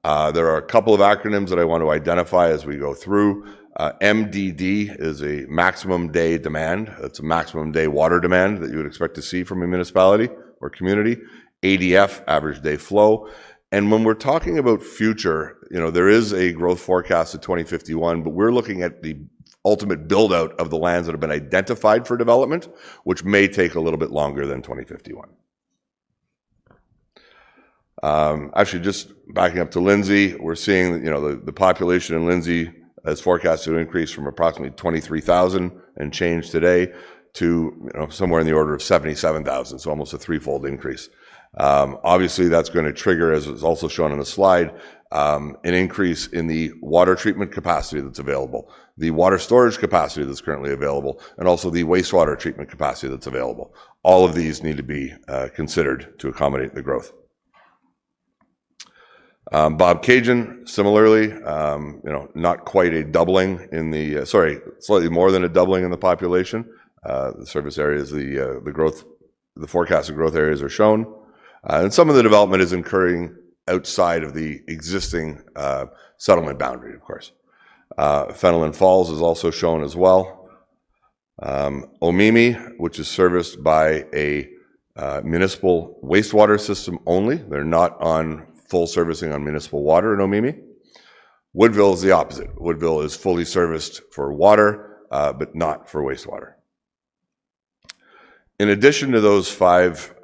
There are a couple of acronyms that I want to identify as we go through. MDD is a maximum day demand. That's a maximum day water demand that you would expect to see from a municipality or community. ADF, average day flow. And when we're talking about future, there is a growth forecast of 2051, but we're looking at the ultimate build out of the lands that have been identified for development, which may take a little bit longer than 2051. Actually, just backing up to Lindsay, we're seeing the population in Lindsay is forecasted to increase from approximately 23,000 and change today to somewhere in the order of 77,000, so almost a threefold increase. Obviously, that's going to trigger, as is also shown on the slide, an increase in the water treatment capacity that's available, the water storage capacity that's currently available, and also the wastewater treatment capacity that's available. All of these need to be considered to accommodate the growth. Bob Cajun, similarly, not quite a doubling in the, slightly more than a doubling in the population. The service areas, the growth, the forecasted growth areas are shown. And some of the development is occurring outside of the existing settlement boundary, of course. Fenelon Falls is also shown as well. Omimi, which is serviced by a municipal wastewater system only. They're not on full servicing on municipal water in Omimi. Woodville is the opposite. Woodville is fully serviced for water, but not for wastewater. In addition to those 5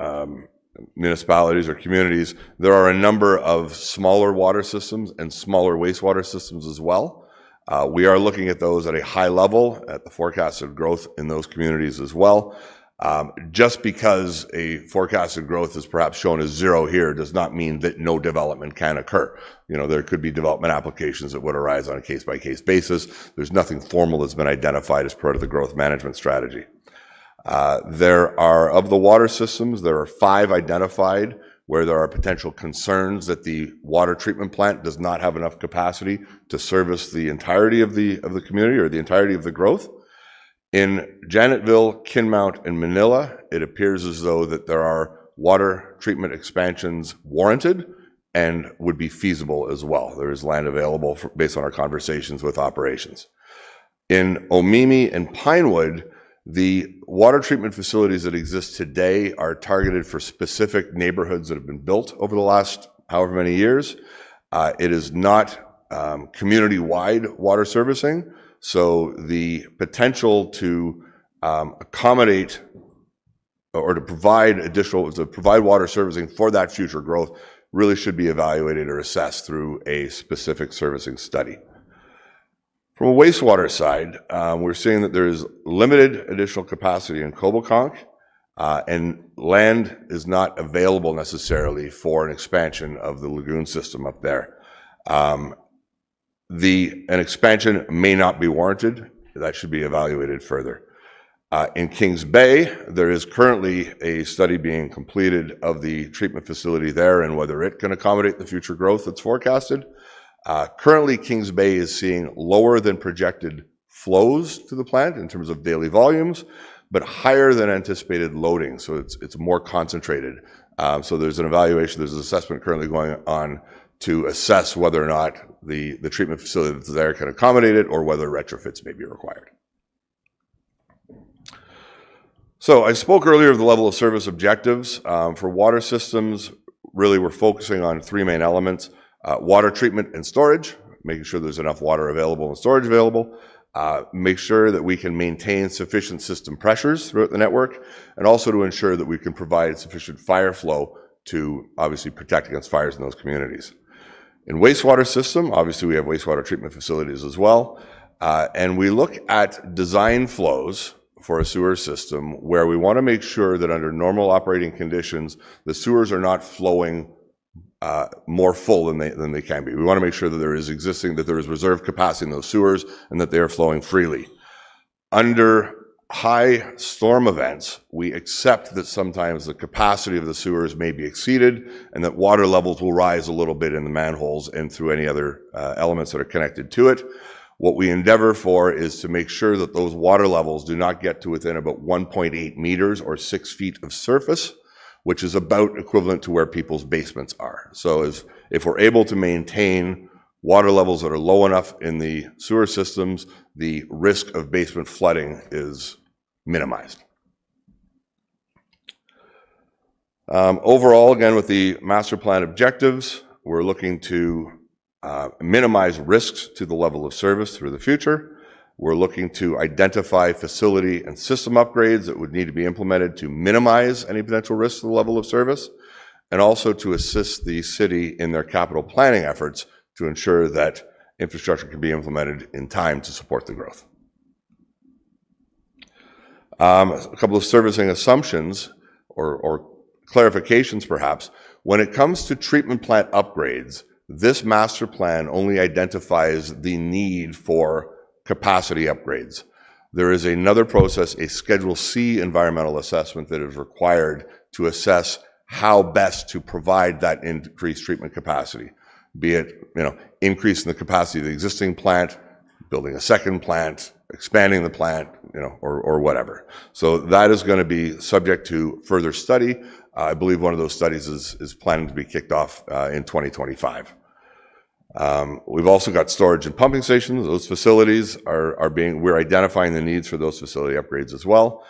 municipalities or communities, there are a number of smaller water systems and smaller wastewater systems as well. We are looking at those at a high level, at the forecasted growth in those communities as well. Just because a forecasted growth is perhaps shown as 0 here does not mean that no development can occur. There could be development applications that would arise on a case-by-case basis. There's nothing formal that's been identified as part of the growth management strategy. There are, of the water systems, there are 5 identified where there are potential concerns that the water treatment plant does not have enough capacity to service the entirety of the community or the entirety of the growth. In Janetville, Kinmount, and Manila, it appears as though that there are water treatment expansions warranted and would be feasible as well. There is land available based on our conversations with operations. In Omimi and Pinewood, the water treatment facilities that exist today are targeted for specific neighborhoods that have been built over the last however many years. It is not community-wide water servicing, so the potential to accommodate or to provide water servicing for that future growth really should be evaluated or assessed through a specific servicing study. From a wastewater side, we're seeing that there is limited additional capacity in Coboconk, and land is not available necessarily for an expansion of the lagoon system up there. An expansion may not be warranted. That should be evaluated further. In Kings Bay, there is currently a study being completed of the treatment facility there and whether it can accommodate the future growth that's forecasted. Currently, Kings Bay is seeing lower than projected flows to the plant in terms of daily volumes, but higher than anticipated loading, so it's more concentrated. So there's an evaluation, there's an assessment currently going on to assess whether or not the treatment facility that's there can accommodate it or whether retrofits may be required. So I spoke earlier of the level of service objectives. For water systems, really we're focusing on 3 main elements. Water treatment and storage, making sure there's enough water available and storage available. Make sure that we can maintain sufficient system pressures throughout the network, and also to ensure that we can provide sufficient fire flow to obviously protect against fires in those communities. In wastewater system, obviously we have wastewater treatment facilities as well, and we look at design flows for a sewer system where we want to make sure that under normal operating conditions, the sewers are not flowing more full than they can be. We want to make sure that there is reserve capacity in those sewers and that they are flowing freely. Under high storm events, we accept that sometimes the capacity of the sewers may be exceeded and that water levels will rise a little bit in the manholes and through any other elements that are connected to it. What we endeavor for is to make sure that those water levels do not get to within about 1.8 meters or 6 feet of surface, which is about equivalent to where people's basements are. So if we're able to maintain water levels that are low enough in the sewer systems, the risk of basement flooding is minimized. Overall, again, with the master plan objectives, we're looking to minimize risks to the level of service through the future. We're looking to identify facility and system upgrades that would need to be implemented to minimize any potential risks to the level of service, and also to assist the city in their capital planning efforts to ensure that infrastructure can be implemented in time to support the growth. A couple of servicing assumptions or clarifications perhaps. When it comes to treatment plant upgrades, this master plan only identifies the need for capacity upgrades. There is another process, a Schedule C environmental assessment, that is required to assess how best to provide that increased treatment capacity, be it, increasing the capacity of the existing plant, building a second plant, expanding the plant, or whatever. So that is going to be subject to further study. I believe one of those studies is planning to be kicked off in 2025. We've also got storage and pumping stations. Those facilities we're identifying the needs for those facility upgrades as well.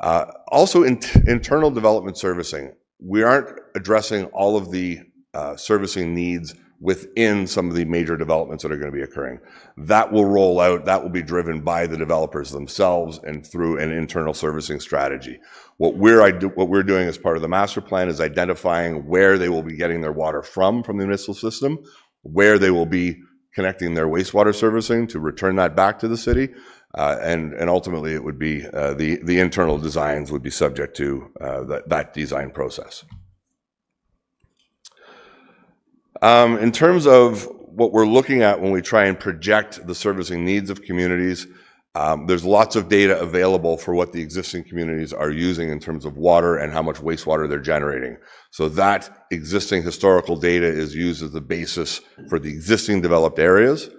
Also, internal development servicing. We aren't addressing all of the servicing needs within some of the major developments that are going to be occurring. That will roll out, that will be driven by the developers themselves and through an internal servicing strategy. What we're doing as part of the master plan is identifying where they will be getting their water from the municipal system, where they will be connecting their wastewater servicing to return that back to the city, and ultimately it would be the internal designs would be subject to that design process. In terms of what we're looking at when we try and project the servicing needs of communities, there's lots of data available for what the existing communities are using in terms of water and how much wastewater they're generating. So that existing historical data is used as the basis for the existing developed areas.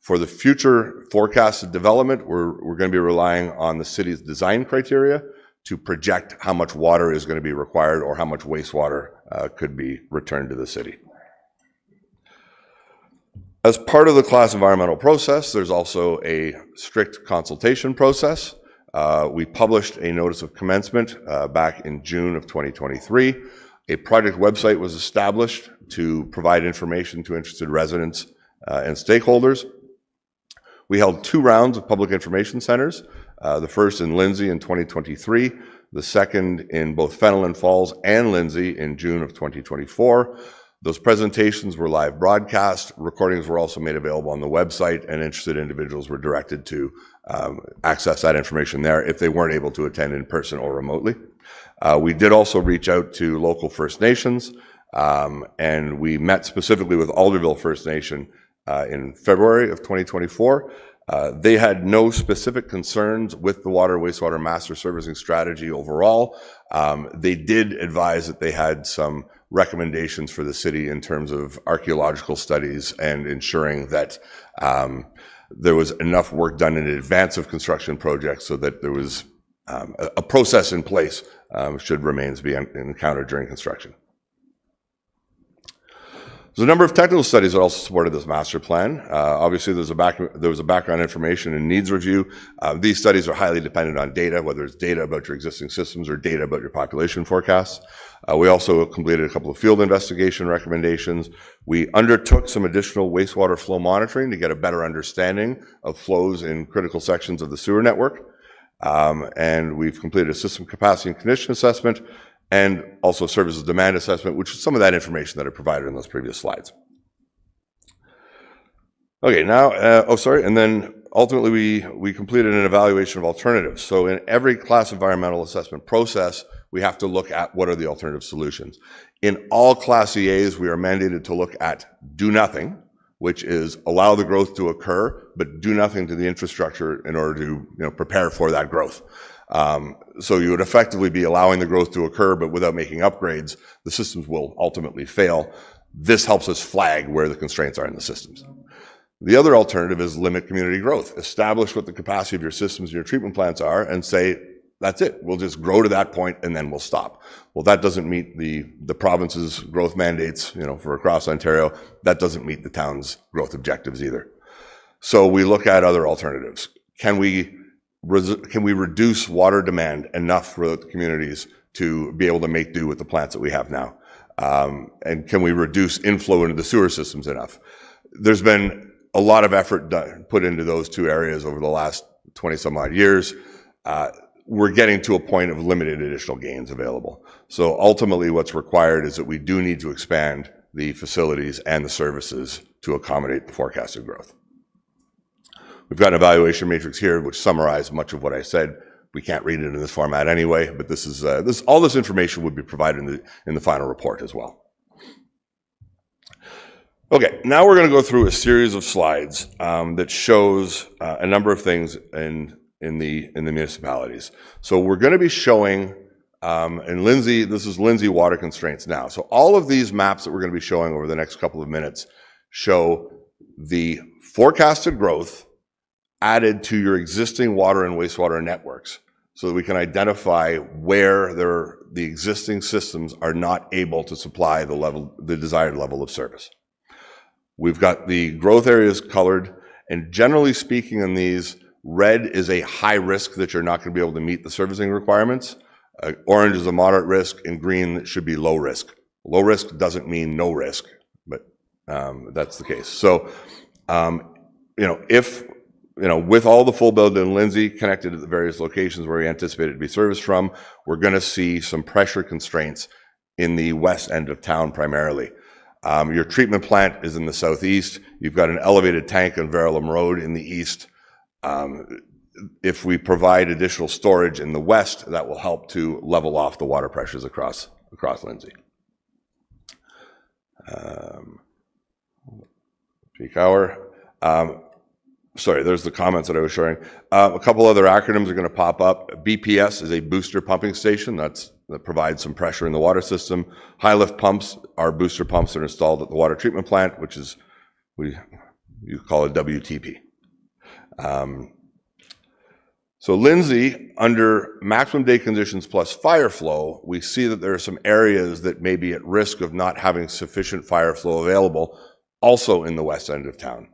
For the future forecasted development, we're going to be relying on the city's design criteria to project how much water is going to be required or how much wastewater could be returned to the city. As part of the class environmental process, there's also a strict consultation process. We published a notice of commencement back in June of 2023. A project website was established to provide information to interested residents and stakeholders. We held 2 rounds of public information centers, the first in Lindsay in 2023, the second in both Fenelon Falls and Lindsay in June of 2024. Those presentations were live broadcast. Recordings were also made available on the website, and interested individuals were directed to access that information there if they weren't able to attend in person or remotely. We did also reach out to local First Nations, and we met specifically with Alderville First Nation in February of 2024. They had no specific concerns with the water wastewater master servicing strategy overall. They did advise that they had some recommendations for the city in terms of archaeological studies and ensuring that there was enough work done in advance of construction projects so that there was a process in place should remains be encountered during construction. There's a number of technical studies that also supported this master plan. Obviously, there was a background information and needs review. These studies are highly dependent on data, whether it's data about your existing systems or data about your population forecasts. We also completed a couple of field investigation recommendations. We undertook some additional wastewater flow monitoring to get a better understanding of flows in critical sections of the sewer network. And we've completed a system capacity and condition assessment, and also services demand assessment, which is some of that information that I provided in those previous slides. Okay, now, and then ultimately we completed an evaluation of alternatives. So in every class environmental assessment process, we have to look at what are the alternative solutions. In all Class EAs, we are mandated to look at do nothing, which is allow the growth to occur, but do nothing to the infrastructure in order to prepare for that growth. So you would effectively be allowing the growth to occur, but without making upgrades, the systems will ultimately fail. This helps us flag where the constraints are in the systems. The other alternative is limit community growth. Establish what the capacity of your systems and your treatment plants are and say, that's it. We'll just grow to that point and then we'll stop. Well, that doesn't meet the province's growth mandates, for across Ontario. That doesn't meet the town's growth objectives either. So we look at other alternatives. Can we reduce water demand enough for the communities to be able to make do with the plants that we have now? And can we reduce inflow into the sewer systems enough? There's been a lot of effort put into those 2 areas over the last 20 some odd years. We're getting to a point of limited additional gains available. So ultimately what's required is that we do need to expand the facilities and the services to accommodate the forecasted growth. We've got an evaluation matrix here which summarizes much of what I said. We can't read it in this format anyway, but this is all this information would be provided in the final report as well. Okay, now we're going to go through a series of slides that shows a number of things in the municipalities. So we're going to be showing in Lindsay, this is Lindsay water constraints now. So all of these maps that we're going to be showing over the next couple of minutes show the forecasted growth added to your existing water and wastewater networks, so that we can identify where the existing systems are not able to supply the desired level of service. We've got the growth areas colored, and generally speaking in these, red is a high risk that you're not going to be able to meet the servicing requirements. Orange is a moderate risk, and green should be low risk. Low risk doesn't mean no risk, but that's the case. So, with all the full build in Lindsay connected at the various locations where we anticipate it to be serviced from, we're going to see some pressure constraints in the west end of town primarily. Your treatment plant is in the southeast. You've got an elevated tank on Verulam Road in the east. If we provide additional storage in the west, that will help to level off the water pressures across Lindsay. Peak hour. Sorry, there's the comments that I was showing. A couple other acronyms are going to pop up. BPS is a booster pumping station that provides some pressure in the water system. High lift pumps are booster pumps that are installed at the water treatment plant, which is, you call it WTP. So Lindsay, under maximum day conditions plus fire flow, we see that there are some areas that may be at risk of not having sufficient fire flow available, also in the west end of town.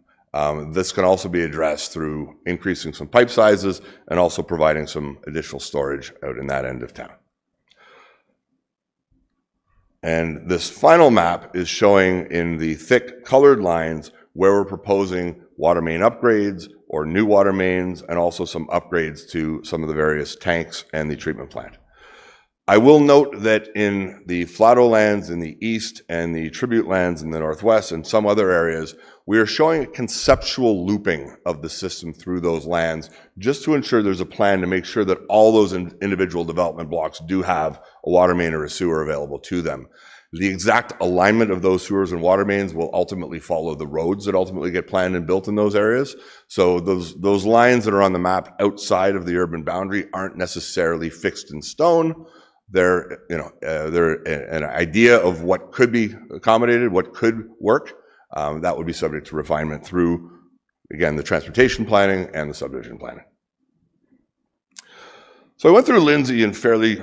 This can also be addressed through increasing some pipe sizes and also providing some additional storage out in that end of town. And this final map is showing in the thick colored lines where we're proposing water main upgrades or new water mains, and also some upgrades to some of the various tanks and the treatment plant. I will note that in the Flato lands in the east and the tribute lands in the northwest and some other areas, we are showing a conceptual looping of the system through those lands, just to ensure there's a plan to make sure that all those individual development blocks do have a water main or a sewer available to them. The exact alignment of those sewers and water mains will ultimately follow the roads that ultimately get planned and built in those areas. So those lines that are on the map outside of the urban boundary aren't necessarily fixed in stone. They're an idea of what could be accommodated, what could work. That would be subject to refinement through, again, the transportation planning and the subdivision planning. So I went through Lindsay in fairly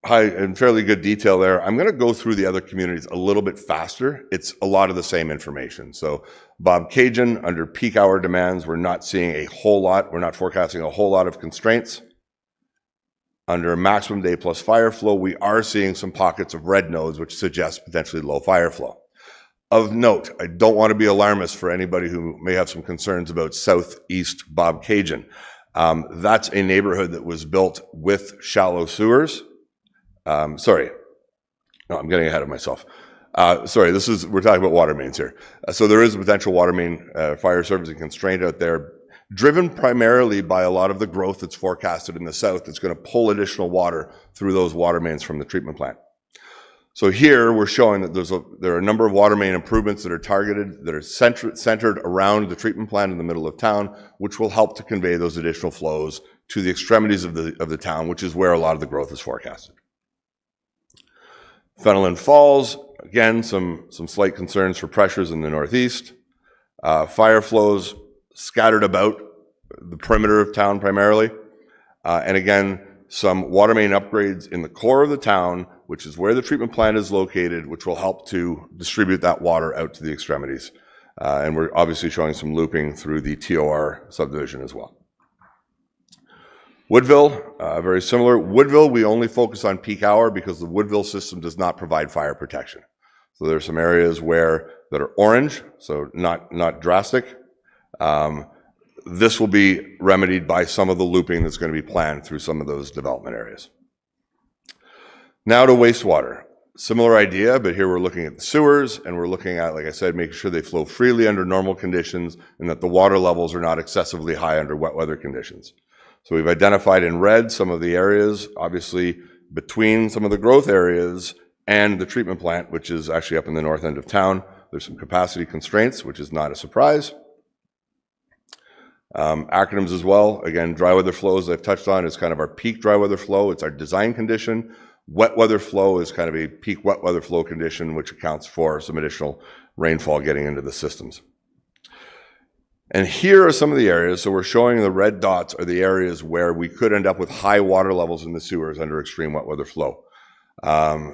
good detail there. I'm going to go through the other communities a little bit faster. It's a lot of the same information. So Bob Cajun, under peak hour demands, we're not seeing a whole lot. We're not forecasting a whole lot of constraints. Under maximum day plus fire flow, we are seeing some pockets of red nodes, which suggest potentially low fire flow. Of note, I don't want to be alarmist for anybody who may have some concerns about southeast Bob Cajun. That's a neighborhood that was built with shallow sewers. Sorry, no, I'm getting ahead of myself. Sorry, we're talking about water mains here. So there is a potential water main fire servicing constraint out there, driven primarily by a lot of the growth that's forecasted in the south that's going to pull additional water through those water mains from the treatment plant. So here we're showing that there are a number of water main improvements that are targeted, that are centered around the treatment plant in the middle of town, which will help to convey those additional flows to the extremities of the town, which is where a lot of the growth is forecasted. Fenelon Falls, again, some slight concerns for pressures in the northeast. Fire flows scattered about the perimeter of town primarily. And again, some water main upgrades in the core of the town, which is where the treatment plant is located, which will help to distribute that water out to the extremities. And we're obviously showing some looping through the TOR subdivision as well. Woodville, very similar. Woodville, we only focus on peak hour because the Woodville system does not provide fire protection. So there are some areas that are orange, so not drastic. This will be remedied by some of the looping that's going to be planned through some of those development areas. Now to wastewater. Similar idea, but here we're looking at the sewers, and we're looking at, like I said, making sure they flow freely under normal conditions and that the water levels are not excessively high under wet weather conditions. So we've identified in red some of the areas, obviously between some of the growth areas and the treatment plant, which is actually up in the north end of town. There's some capacity constraints, which is not a surprise. Acronyms as well. Again, dry weather flows I've touched on is kind of our peak dry weather flow. It's our design condition. Wet weather flow is kind of a peak wet weather flow condition, which accounts for some additional rainfall getting into the systems. And here are some of the areas. So we're showing the red dots are the areas where we could end up with high water levels in the sewers under extreme wet weather flow.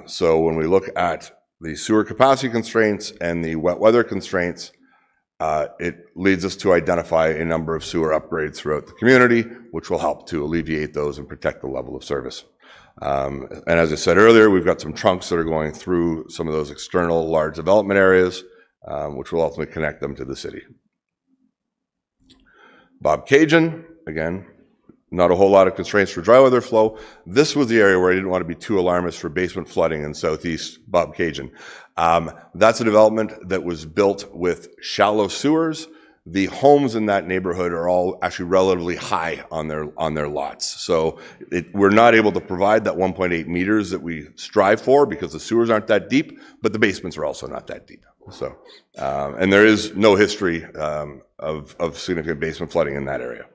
So when we look at the sewer capacity constraints and the wet weather constraints, it leads us to identify a number of sewer upgrades throughout the community, which will help to alleviate those and protect the level of service. And as I said earlier, we've got some trunks that are going through some of those external large development areas, which will ultimately connect them to the city. Bob Cajun, again, not a whole lot of constraints for dry weather flow. This was the area where I didn't want to be too alarmist for basement flooding in southeast Bob Cajun. That's a development that was built with shallow sewers. The homes in that neighborhood are all actually relatively high on their lots. So we're not able to provide that 1.8 meters that we strive for because the sewers aren't that deep, but the basements are also not that deep. So, and there is no history of significant basement flooding in that area.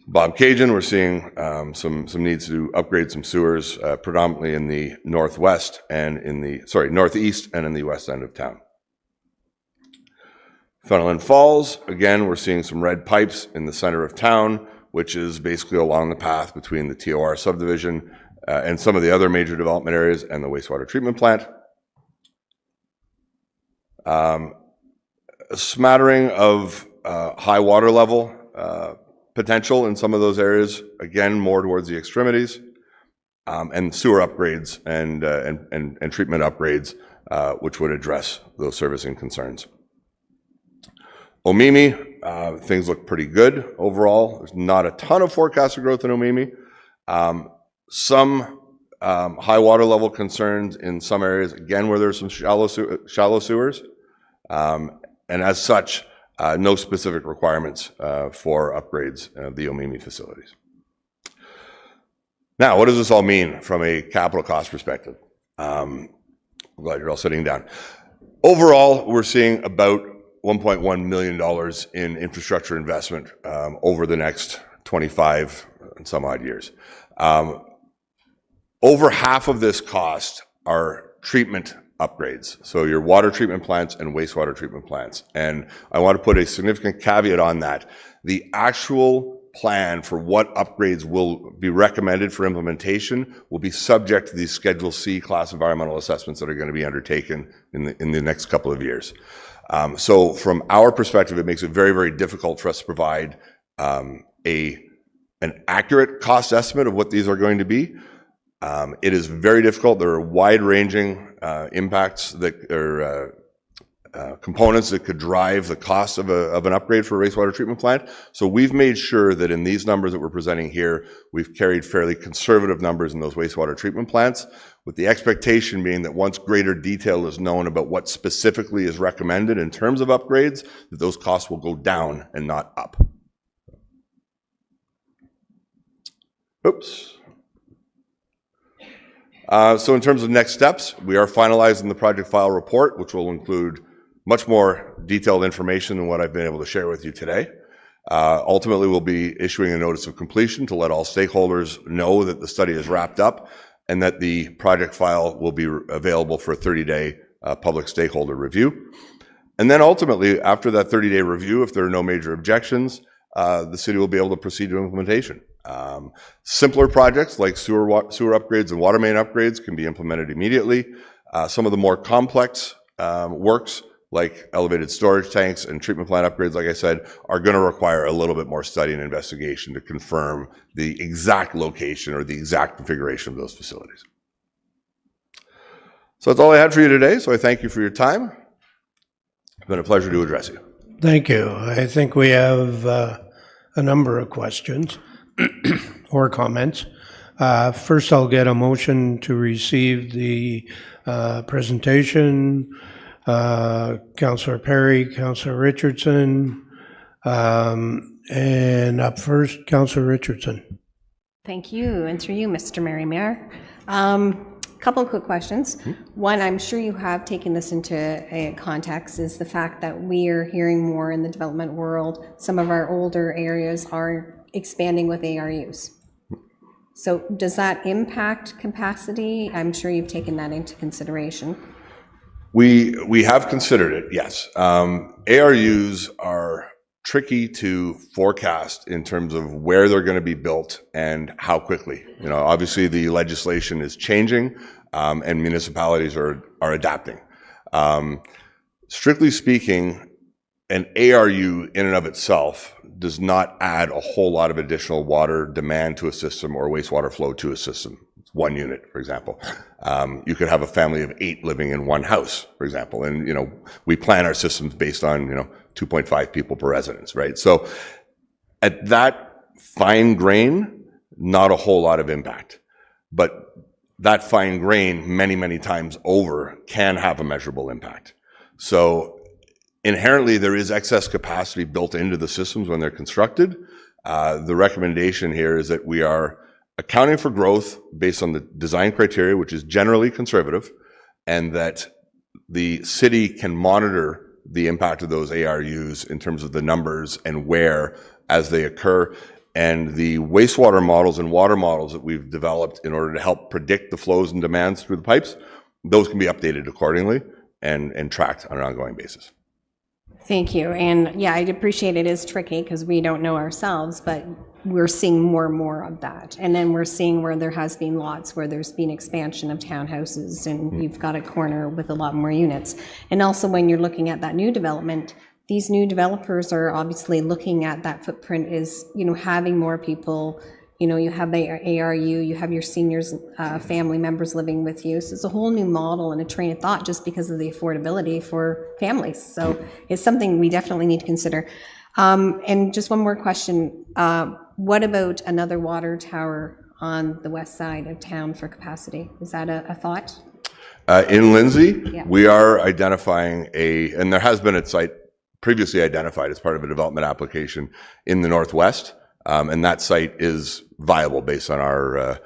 Bob Cajun, we're seeing some needs to upgrade some sewers, predominantly in the northwest and in the, northeast and in the west end of town. Fenelon Falls, again, we're seeing some red pipes in the center of town, which is basically along the path between the TOR subdivision and some of the other major development areas and the wastewater treatment plant. A smattering of high water level potential in some of those areas, again, more towards the extremities, and sewer upgrades and treatment upgrades, which would address those servicing concerns. Omimi, things look pretty good overall. There's not a ton of forecasted growth in Omimi. Some high water level concerns in some areas, again, where there's some shallow sewers. And as such, no specific requirements for upgrades of the Omimi facilities. Now, what does this all mean from a capital cost perspective? I'm glad you're all sitting down. Overall, we're seeing about $1.1 million in infrastructure investment over the next 25 and some odd years. Over half of this cost are treatment upgrades. So your water treatment plants and wastewater treatment plants. And I want to put a significant caveat on that. The actual plan for what upgrades will be recommended for implementation will be subject to these Schedule C class environmental assessments that are going to be undertaken in the next couple of years. So from our perspective, it makes it very, very difficult for us to provide an accurate cost estimate of what these are going to be. It is very difficult. There are wide-ranging impacts that are components that could drive the cost of an upgrade for a wastewater treatment plant. So we've made sure that in these numbers that we're presenting here, we've carried fairly conservative numbers in those wastewater treatment plants, with the expectation being that once greater detail is known about what specifically is recommended in terms of upgrades, that those costs will go down and not up. Oops. So in terms of next steps, we are finalizing the project file report, which will include much more detailed information than what I've been able to share with you today. Ultimately, we'll be issuing a notice of completion to let all stakeholders know that the study is wrapped up and that the project file will be available for a 30-day public stakeholder review. And then ultimately, after that 30-day review, if there are no major objections, the city will be able to proceed to implementation. Simpler projects like sewer upgrades and water main upgrades can be implemented immediately. Some of the more complex works, like elevated storage tanks and treatment plant upgrades, like I said, are going to require a little bit more study and investigation to confirm the exact location or the exact configuration of those facilities. So that's all I had for you today, so I thank you for your time. It's been a pleasure to address you. Thank you. I think we have a number of questions or comments. First, I'll get a motion to receive the presentation. Councillor Perry, Councillor Richardson, and up first, Councillor Richardson. Thank you, and through you, Mr. Mayor. Couple of quick questions. One, I'm sure you have taken this into a context, is the fact that we are hearing more in the development world. Some of our older areas are expanding with ARUs. So does that impact capacity? I'm sure you've taken that into consideration. We have considered it, yes. ARUs are tricky to forecast in terms of where they're going to be built and how quickly. You know, obviously the legislation is changing, and municipalities are adapting. Strictly speaking, an ARU in and of itself does not add a whole lot of additional water demand to a system or wastewater flow to a system. It's one unit, for example. You could have a family of 8 living in one house, for example, and you know, we plan our systems based on 2.5 people per residence, right? So at that fine grain, not a whole lot of impact, but that fine grain many times over can have a measurable impact. So inherently there is excess capacity built into the systems when they're constructed. The recommendation here is that we are accounting for growth based on the design criteria, which is generally conservative, and that the city can monitor the impact of those ARUs in terms of the numbers and where as they occur. And the wastewater models and water models that we've developed in order to help predict the flows and demands through the pipes, those can be updated accordingly and tracked on an ongoing basis. Thank you. And yeah, I'd appreciate it is tricky because we don't know ourselves, but we're seeing more and more of that. And then we're seeing where there has been lots where there's been expansion of townhouses and you've got a corner with a lot more units. And also when you're looking at that new development, these new developers are obviously looking at that footprint is, having more people, you have the ARU, you have your seniors, family members living with you. So it's a whole new model and a train of thought just because of the affordability for families. So it's something we definitely need to consider. And just one more question. What about another water tower on the west side of town for capacity? Is that a thought? In Lindsay, Yeah. we are identifying and there has been a site previously identified as part of a development application in the northwest. And that site is viable based on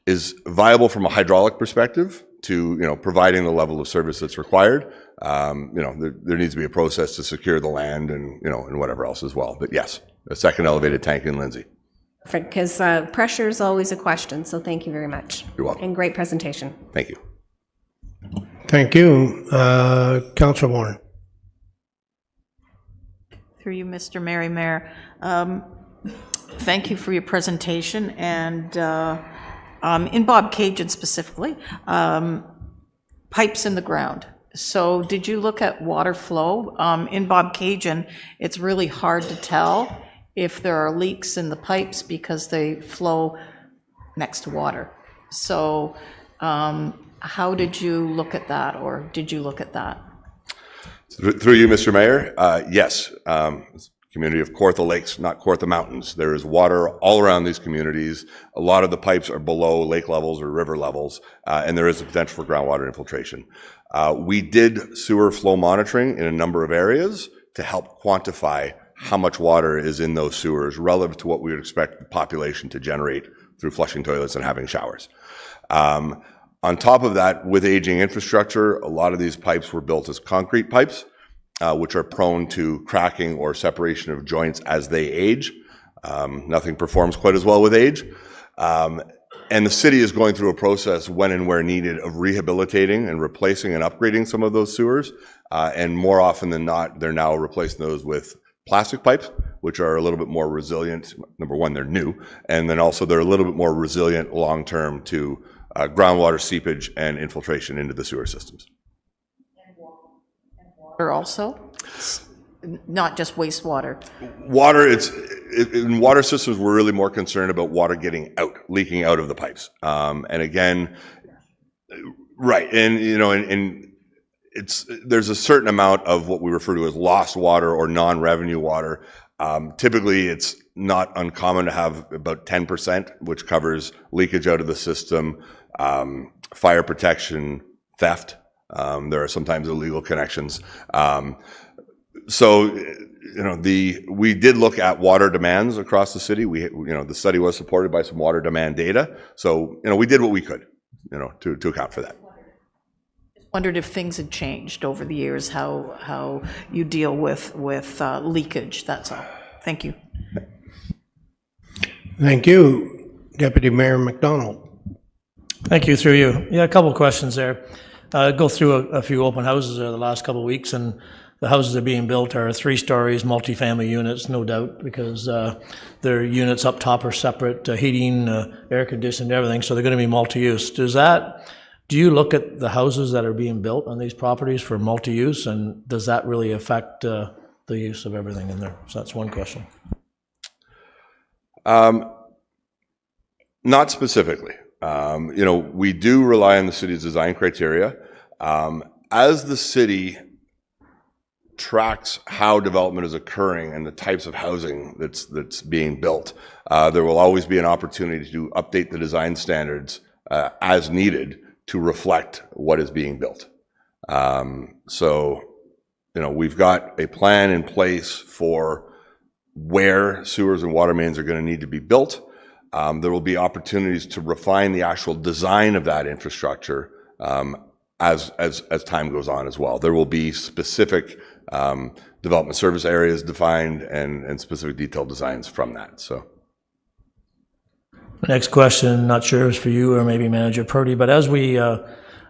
is viable from a hydraulic perspective to, providing the level of service that's required. There needs to be a process to secure the land and, and whatever else as well. But yes, a second elevated tank in Lindsay. Perfect, because pressure is always a question, so thank you very much. You're welcome. And great presentation. Thank you. Thank you. Councillor Warren. Through you, Mr. Mayor. Thank you for your presentation, and in Bob Cajun specifically, pipes in the ground. So did you look at water flow? In Bob Cajun, it's really hard to tell if there are leaks in the pipes because they flow next to water. So how did you look at that, or did you look at that? Through you, Mr. Mayor, yes. Community of Kawartha Lakes, not Kawartha Mountains. There is water all around these communities. A lot of the pipes are below lake levels or river levels, and there is a potential for groundwater infiltration. We did sewer flow monitoring in a number of areas to help quantify how much water is in those sewers relative to what we would expect the population to generate through flushing toilets and having showers. On top of that, with aging infrastructure, a lot of these pipes were built as concrete pipes, which are prone to cracking or separation of joints as they age. Nothing performs quite as well with age. And the city is going through a process when and where needed of rehabilitating and replacing and upgrading some of those sewers. And more often than not, they're now replacing those with plastic pipes, which are a little bit more resilient. Number one, they're new. And then also they're a little bit more resilient long-term to groundwater seepage and infiltration into the sewer systems. Water also? Not just wastewater? Water, in water systems, we're really more concerned about water getting out, leaking out of the pipes. And again, right, and there's a certain amount of what we refer to as lost water or non-revenue water. Typically, it's not uncommon to have about 10%, which covers leakage out of the system, fire protection, theft. There are sometimes illegal connections. So, we did look at water demands across the city. The study was supported by some water demand data. So, we did what we could, to account for that. Wondered if things had changed over the years, how you deal with leakage, that's all. Thank you. Thank you. Deputy Mayor McDonald. Thank you, through you. Yeah, a couple of questions there. Go through a few open houses the last couple of weeks, and the houses that are being built are 3 stories, multifamily units, no doubt, because their units up top are separate, heating, air conditioning, everything, so they're going to be multi-use. Do you look at the houses that are being built on these properties for multi-use, and does that really affect the use of everything in there? So that's one question. Not specifically. We do rely on the city's design criteria. As the city tracks how development is occurring and the types of housing that's being built, there will always be an opportunity to update the design standards as needed to reflect what is being built. We've got a plan in place for where sewers and water mains are going to need to be built. There will be opportunities to refine the actual design of that infrastructure as time goes on as well. There will be specific development service areas defined and specific detailed designs from that. So. Next question, not sure if it's for you or maybe Manager Purdy, but as we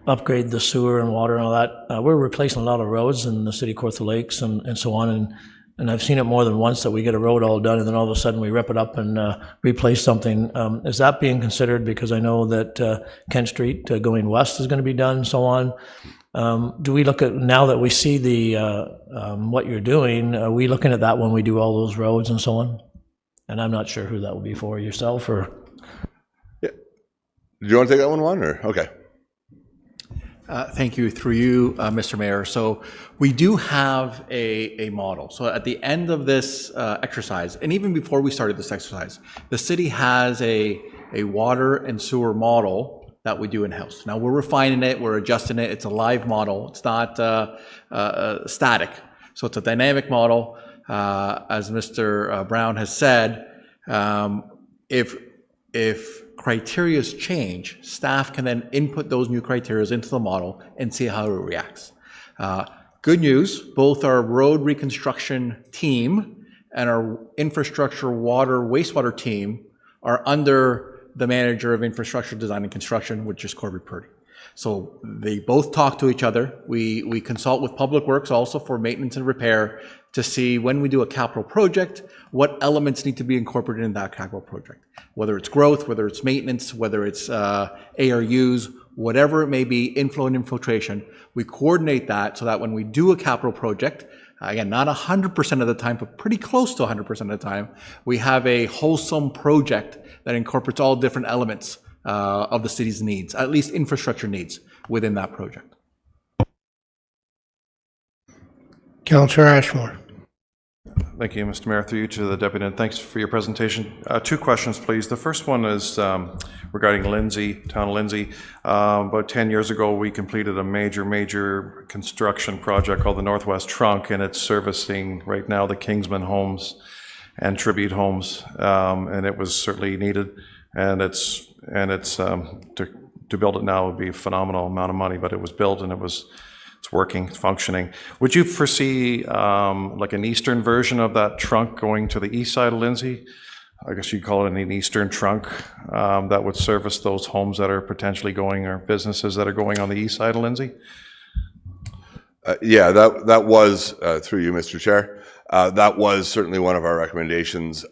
upgrade the sewer and water and all that, we're replacing a lot of roads in the city, Kawartha Lakes and so on, and I've seen it more than once that we get a road all done and then all of a sudden we rip it up and replace something. Is that being considered? Because I know that Kent Street going west is going to be done and so on. Do we look at, now that we see what you're doing, are we looking at that when we do all those roads and so on? And I'm not sure who that will be for, yourself or? Yeah. Do you want to take that one, Juan, or? Okay. Thank you. Through you, Mr. Mayor. So we do have a model. So at the end of this exercise, and even before we started this exercise, the city has a water and sewer model that we do in-house. Now we're refining it, we're adjusting it. It's a live model. It's not static. So it's a dynamic model. As Mr. Brown has said, if criterias change, staff can then input those new criterias into the model and see how it reacts. Good news, both our road reconstruction team and our infrastructure water wastewater team are under the manager of infrastructure design and construction, which is Corby Purdy. So they both talk to each other. We consult with Public Works also for maintenance and repair to see when we do a capital project, what elements need to be incorporated in that capital project. Whether it's growth, whether it's maintenance, whether it's ARUs, whatever it may be, inflow and infiltration, we coordinate that so that when we do a capital project, again, not 100% of the time, but pretty close to 100% of the time, we have a wholesome project that incorporates all different elements of the city's needs, at least infrastructure needs within that project. Councillor Ashmore. Thank you, Mr. Mayor. Through you to the Deputy, and thanks for your presentation. 2 questions, please. The first one is regarding Lindsay, town of Lindsay. About 10 years ago, we completed a major construction project called the Northwest Trunk, and it's servicing right now the Kingsman homes and Tribute homes, and it was certainly needed. And it's to build it now would be a phenomenal amount of money, but it was built and it's working, it's functioning. Would you foresee like an eastern version of that trunk going to the east side of Lindsay? I guess you'd call it an eastern trunk that would service those homes that are potentially going, or businesses that are going on the east side of Lindsay? Yeah, that was, through you, Mr. Chair, that was certainly one of our recommendations.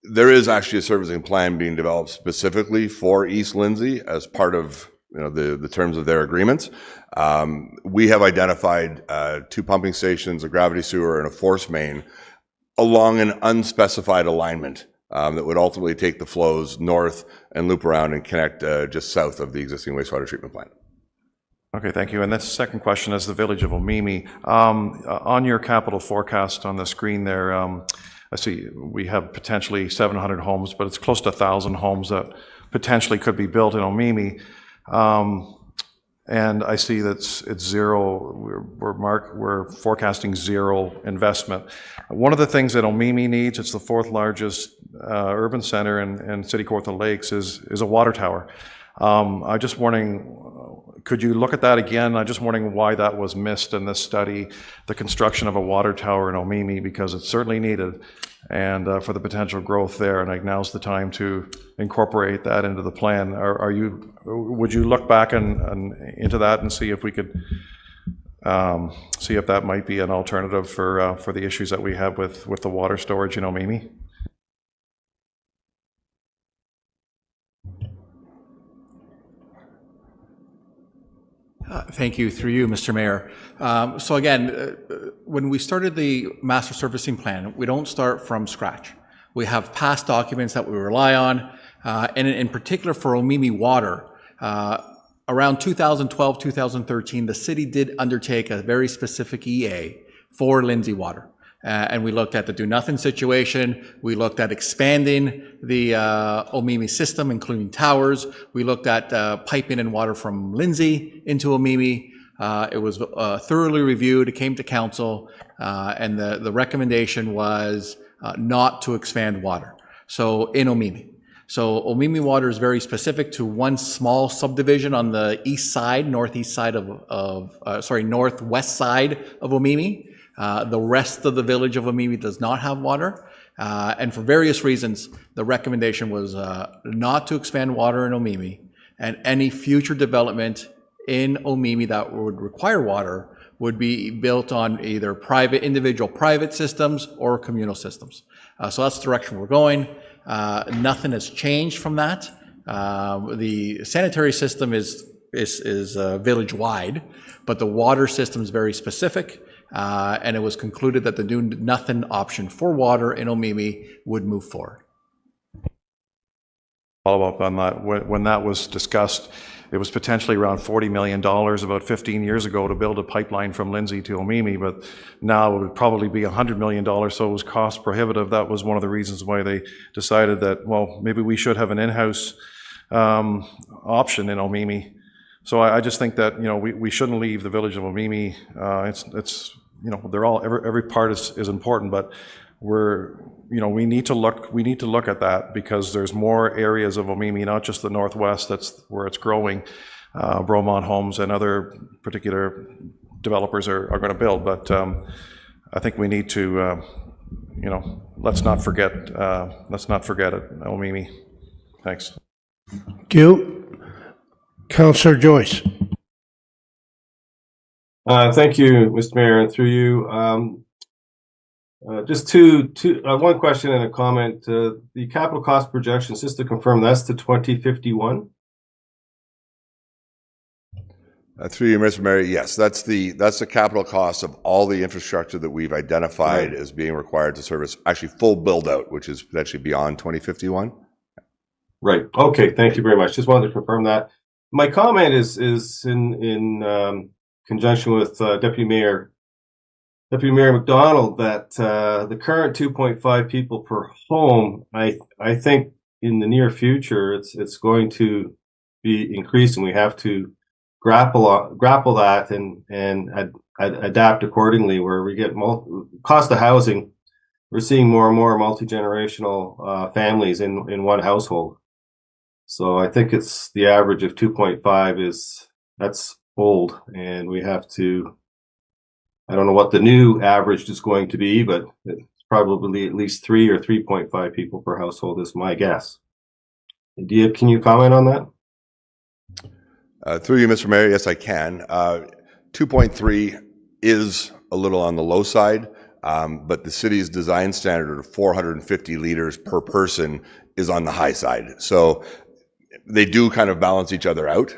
There is actually a servicing plan being developed specifically for East Lindsay as part of the terms of their agreements. We have identified 2 pumping stations, a gravity sewer, and a force main along an unspecified alignment that would ultimately take the flows north and loop around and connect just south of the existing wastewater treatment plant. Okay, thank you. And this second question is the village of Omemee. On your capital forecast on the screen there, I see we have potentially 700 homes, but it's close to 1,000 homes that potentially could be built in Omemee. And I see that it's zero, we're forecasting zero investment. One of the things that Omemee needs, it's the 4th largest urban center in City Kawartha Lakes, is a water tower. I'm just wondering, could you look at that again? I'm just wondering why that was missed in this study, the construction of a water tower in Omemee, because it's certainly needed, and for the potential growth there, and like now's the time to incorporate that into the plan. Would you look back and into that and see if we could see if that might be an alternative for the issues that we have with the water storage in Omemee? Thank you, through you, Mr. Mayor. So again, when we started the master servicing plan, we don't start from scratch. We have past documents that we rely on, and in particular for Omemee Water, around 2012, 2013, the city did undertake a very specific EA for Lindsay Water. And we looked at the do-nothing situation. We looked at expanding the Omemee system, including towers. We looked at piping in water from Lindsay into Omemee. It was thoroughly reviewed. It came to council, and the recommendation was not to expand water. So in Omemee. So Omemee Water is very specific to one small subdivision on the east side, northwest side of Omemee. The rest of the village of Omemee does not have water, and for various reasons, the recommendation was not to expand water in Omemee, and any future development in Omemee that would require water would be built on either individual private systems or communal systems. So that's the direction we're going. Nothing has changed from that. The sanitary system is village-wide, but the water system is very specific. And it was concluded that the do-nothing option for water in Omemee would move forward. Follow up on that. When that was discussed, it was potentially around $40 million about 15 years ago to build a pipeline from Lindsay to Omemee, but now it would probably be $100 million, so it was cost prohibitive. That was one of the reasons why they decided that, well, maybe we should have an in-house option in Omemee. So I just think that, we shouldn't leave the village of Omemee. It's they're all, every part is important, but we need to look at that, because there's more areas of Omemee, not just the northwest, that's where it's growing. Bromont Homes and other particular developers are going to build, but I think we need to, let's not forget it, Omemee. Thanks. Thank you. Councillor Joyce. Thank you, Mr. Mayor, and through you. Just one question and a comment. The capital cost projections, just to confirm, that's to 2051? Through you, Mr. Mayor, yes, that's the capital cost of all the infrastructure that we've identified as being required to service actually full build out, which is potentially beyond 2051. Right. Okay. Thank you very much. Just wanted to confirm that. My comment is in conjunction with Deputy Mayor McDonald, that the current 2.5 people per home, I think in the near future it's going to be increased, and we have to grapple that and adapt accordingly. Where we get cost of housing, we're seeing more and more multi-generational families in one household. So I think it's the average of 2.5 that's old, and we have to, I don't know what the new average is going to be, but it's probably at least 3 or 3.5 people per household is my guess. Can you comment on that? Through you, Mr. Mayor, yes, I can. 2.3 is a little on the low side, but the city's design standard of 450 liters per person is on the high side. So they do kind of balance each other out.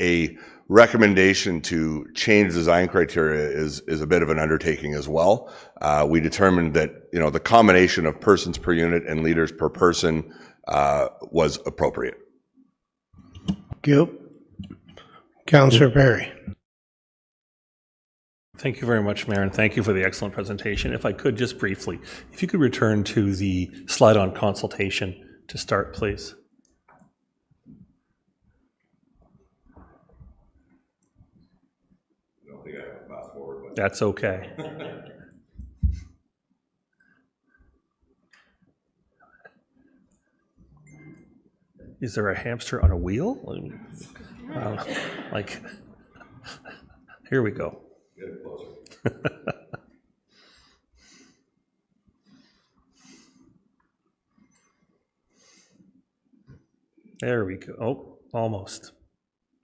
A recommendation to change design criteria is a bit of an undertaking as well. We determined that the combination of persons per unit and liters per person was appropriate. Thank you. Councillor Perry. Thank you very much, Mayor, and thank you for the excellent presentation. If I could just briefly, if you could return to the slide on consultation to start, please. I don't think I have to fast forward, but That's okay. Is there a hamster on a wheel? Like, here we go. get it closer. There we go. Oh, almost.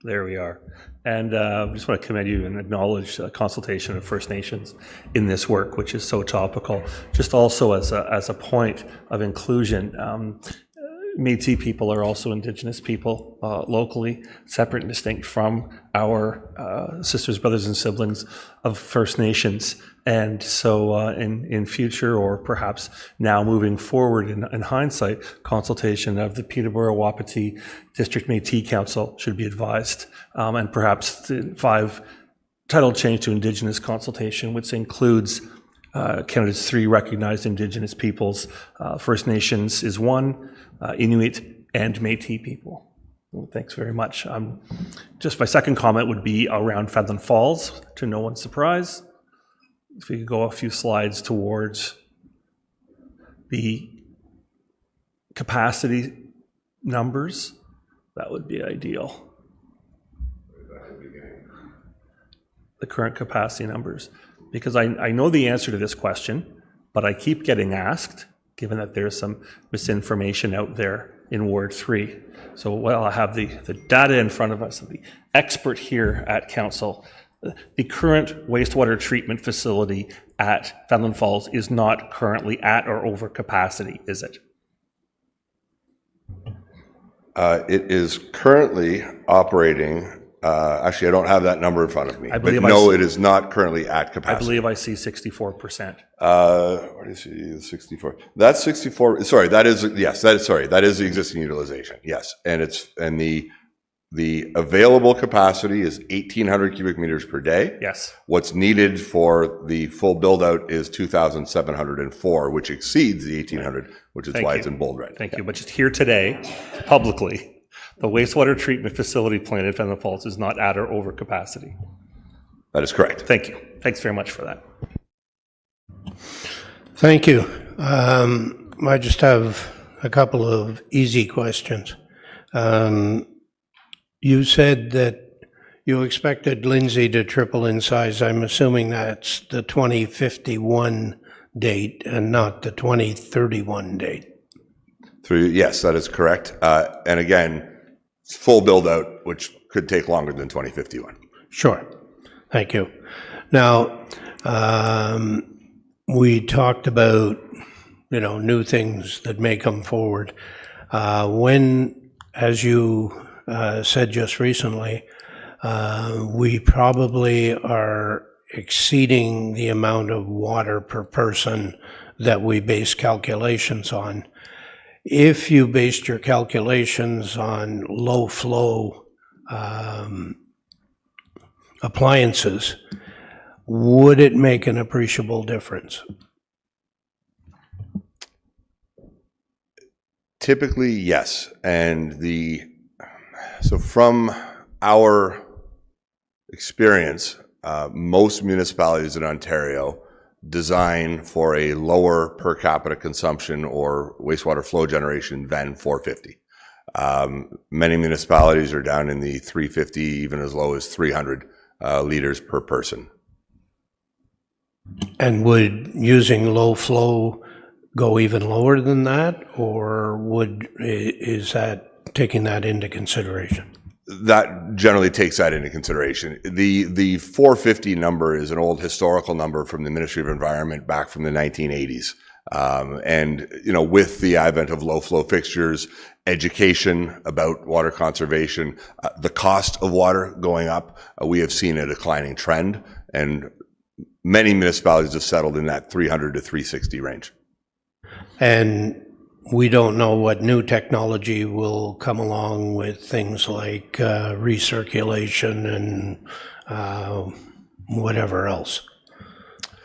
There we are. And I just want to commend you and acknowledge consultation of First Nations in this work, which is so topical. Just also as a point of inclusion, Métis people are also Indigenous people locally, separate and distinct from our sisters, brothers, and siblings of First Nations. And so in future, or perhaps now moving forward in hindsight, consultation of the Peterborough Wapiti District Métis Council should be advised. And perhaps the 5 title change to Indigenous consultation, which includes Canada's 3 recognized Indigenous peoples. First Nations is 1, Inuit and Métis people. Well, thanks very much. Just my second comment would be around Fenelon Falls, to no one's surprise. If we could go a few slides towards the capacity numbers, that would be ideal. The current capacity numbers. Because I know the answer to this question, but I keep getting asked, given that there's some misinformation out there in Ward 3. So while I have the data in front of us, the expert here at Council, the current wastewater treatment facility at Fenelon Falls is not currently at or over capacity, is it? It is currently operating. Actually, I don't have that number in front of me. I believe it is not currently at capacity. I believe I see 64%. What do you see? 64. That's 64. Sorry, that is yes. That is the existing utilization. Yes, and the available capacity is 1,800 cubic meters per day. Yes. What's needed for the full build out is 2,704, which exceeds the 1,800, which is why it's in bold red. Thank you. But just here today, publicly, the wastewater treatment facility plan at Fenelon Falls is not at or over capacity. That is correct. Thank you. Thanks very much for that. Thank you. I just have a couple of easy questions. You said that you expected Lindsay to triple in size. I'm assuming that's the 2051 date and not the 2031 date. Yes, that is correct. And again, full build out, which could take longer than 2051. Sure. Thank you. Now, we talked about, new things that may come forward. When, as you said just recently, we probably are exceeding the amount of water per person that we base calculations on. If you based your calculations on low flow appliances, would it make an appreciable difference? Typically, yes. And so from our experience, most municipalities in Ontario design for a lower per capita consumption or wastewater flow generation than 450. Many municipalities are down in the 350, even as low as 300 liters per person. And would using low flow go even lower than that, or is that taking that into consideration? That generally takes that into consideration. The 450 number is an old historical number from the Ministry of Environment back from the 1980s. And, with the advent of low flow fixtures, education about water conservation, the cost of water going up, we have seen a declining trend, and many municipalities have settled in that 300 to 360 range. And we don't know what new technology will come along with things like recirculation and whatever else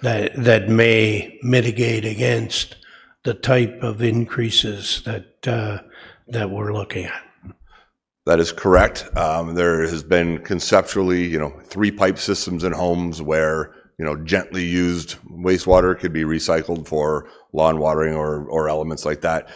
that may mitigate against the type of increases that we're looking at. That is correct. There has been conceptually, 3 pipe systems in homes where, gently used wastewater could be recycled for lawn watering or elements like that.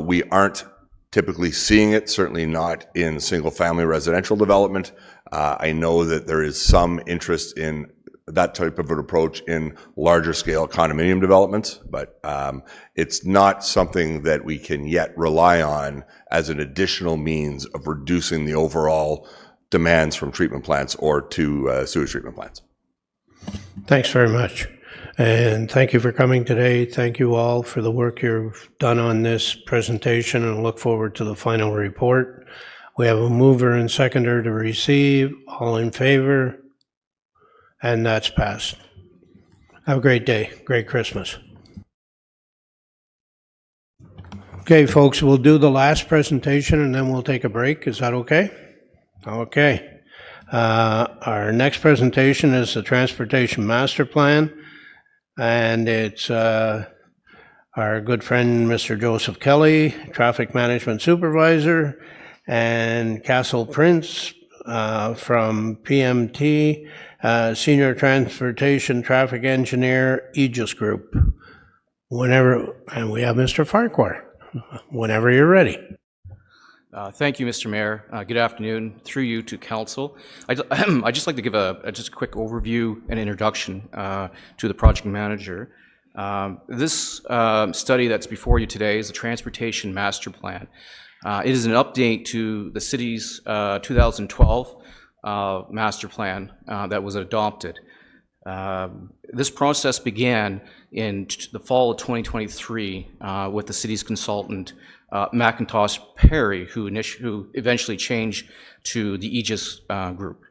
We aren't typically seeing it, certainly not in single-family residential development. I know that there is some interest in that type of an approach in larger scale condominium developments, but it's not something that we can yet rely on as an additional means of reducing the overall demands from treatment plants or to sewage treatment plants. Thanks very much. And thank you for coming today. Thank you all for the work you've done on this presentation, and look forward to the final report. We have a mover and seconder to receive. All in favor? And that's passed. Have a great day. Great Christmas. Okay, folks, we'll do the last presentation and then we'll take a break. Is that okay? Okay. Our next presentation is the Transportation Master Plan, and it's our good friend, Mr. Joseph Kelly, Traffic Management Supervisor, and Castle Prince from PMT, Senior Transportation Traffic Engineer, Aegis Group. And we have Mr. Farquhar, whenever you're ready. Thank you, Mr. Mayor. Good afternoon. Through you to council. I'd just like to give just a quick overview and introduction to the project manager. This study that's before you today is the Transportation Master Plan. It is an update to the city's 2012 master plan that was adopted. This process began in the fall of 2023 with the city's consultant, McIntosh Perry, who eventually changed to the Aegis Group.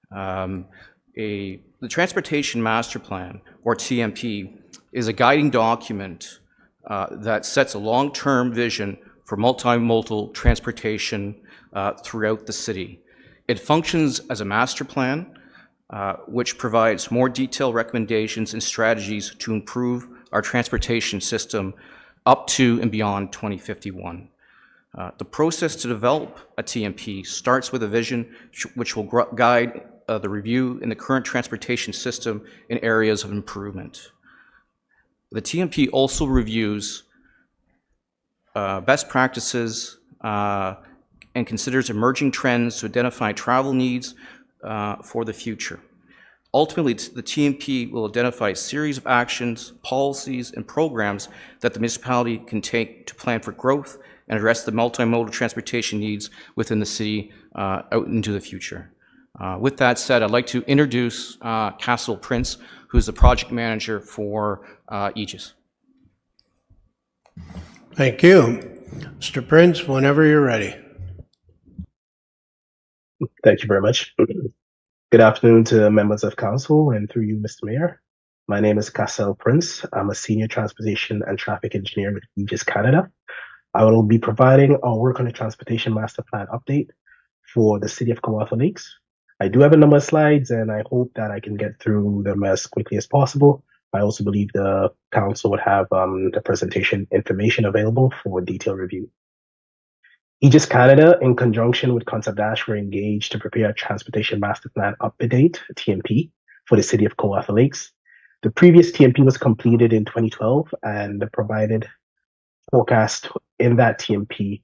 The Transportation Master Plan, or TMP, is a guiding document that sets a long-term vision for multimodal transportation throughout the city. It functions as a master plan, which provides more detailed recommendations and strategies to improve our transportation system up to and beyond 2051. The process to develop a TMP starts with a vision which will guide the review in the current transportation system in areas of improvement. The TMP also reviews best practices and considers emerging trends to identify travel needs for the future. Ultimately, the TMP will identify a series of actions, policies, and programs that the municipality can take to plan for growth and address the multimodal transportation needs within the city out into the future. With that said, I'd like to introduce Castle Prince, who's the project manager for Aegis. Thank you. Mr. Prince, whenever you're ready. Thank you very much. Good afternoon to members of council and through you, Mr. Mayor. My name is Castle Prince. I'm a senior transportation and traffic engineer with Aegis Canada. I will be providing our work on the Transportation Master Plan update for the city of Kawartha Lakes. I do have a number of slides and I hope that I can get through them as quickly as possible. I also believe the council would have the presentation information available for detailed review. Aegis Canada, in conjunction with Concept Dash, were engaged to prepare a Transportation Master Plan update, TMP, for the city of Kawartha Lakes. The previous TMP was completed in 2012, and the provided forecast in that TMP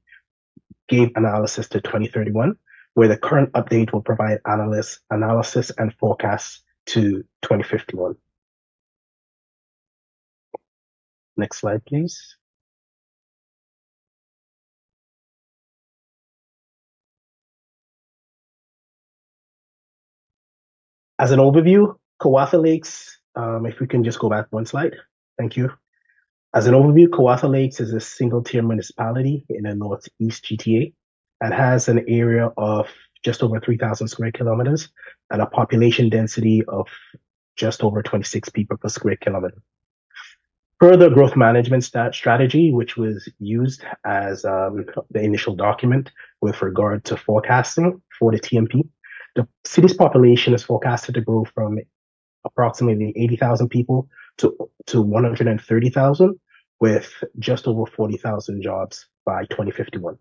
gave analysis to 2031, where the current update will provide analysis and forecasts to 2051. Next slide, please. As an overview, Kawartha Lakes, if we can just go back one slide, thank you. As an overview, Kawartha Lakes is a single-tier municipality in the Northeast GTA and has an area of just over 3,000 square kilometers and a population density of just over 26 people per square kilometer. Further growth management strategy, which was used as the initial document with regard to forecasting for the TMP. The city's population is forecasted to grow from approximately 80,000 people to 130,000, with just over 40,000 jobs by 2051.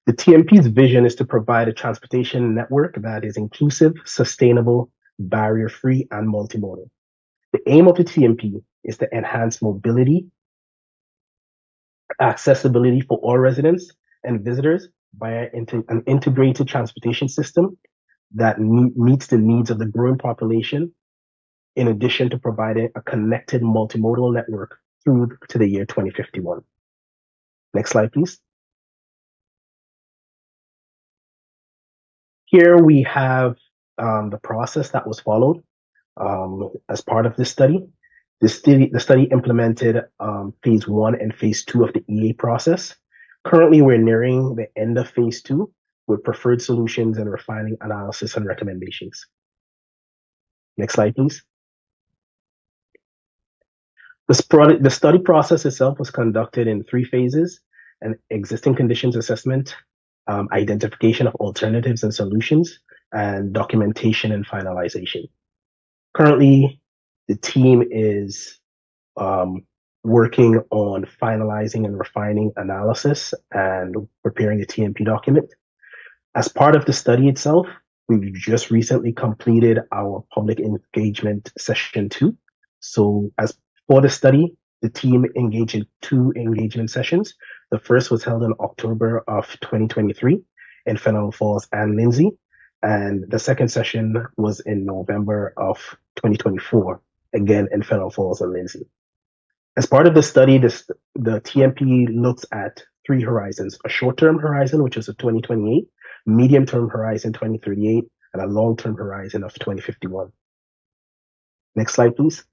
The TMP's vision is to provide a transportation network that is inclusive, sustainable, barrier-free, and multimodal. The aim of the TMP is to enhance mobility, accessibility for all residents and visitors via an integrated transportation system that meets the needs of the growing population, in addition to providing a connected multimodal network through to the year 2051. Next slide, please. Here we have the process that was followed as part of this study. The study implemented phase 1 and phase 2 of the EA process. Currently, we're nearing the end of phase 2 with preferred solutions and refining analysis and recommendations. Next slide, please. The study process itself was conducted in 3 phases: an existing conditions assessment, identification of alternatives and solutions, and documentation and finalization. Currently, the team is working on finalizing and refining analysis and preparing the TMP document. As part of the study itself, we've just recently completed our public engagement session 2. So as for the study, the team engaged in 2 engagement sessions. The first was held in October of 2023 in Fennel Falls and Lindsay, and the second session was in November of 2024, again in Fennel Falls and Lindsay. As part of the study, the TMP looks at 3 horizons: a short-term horizon, which is a 2028, medium-term horizon 2038, and a long-term horizon of 2051. Next slide, please.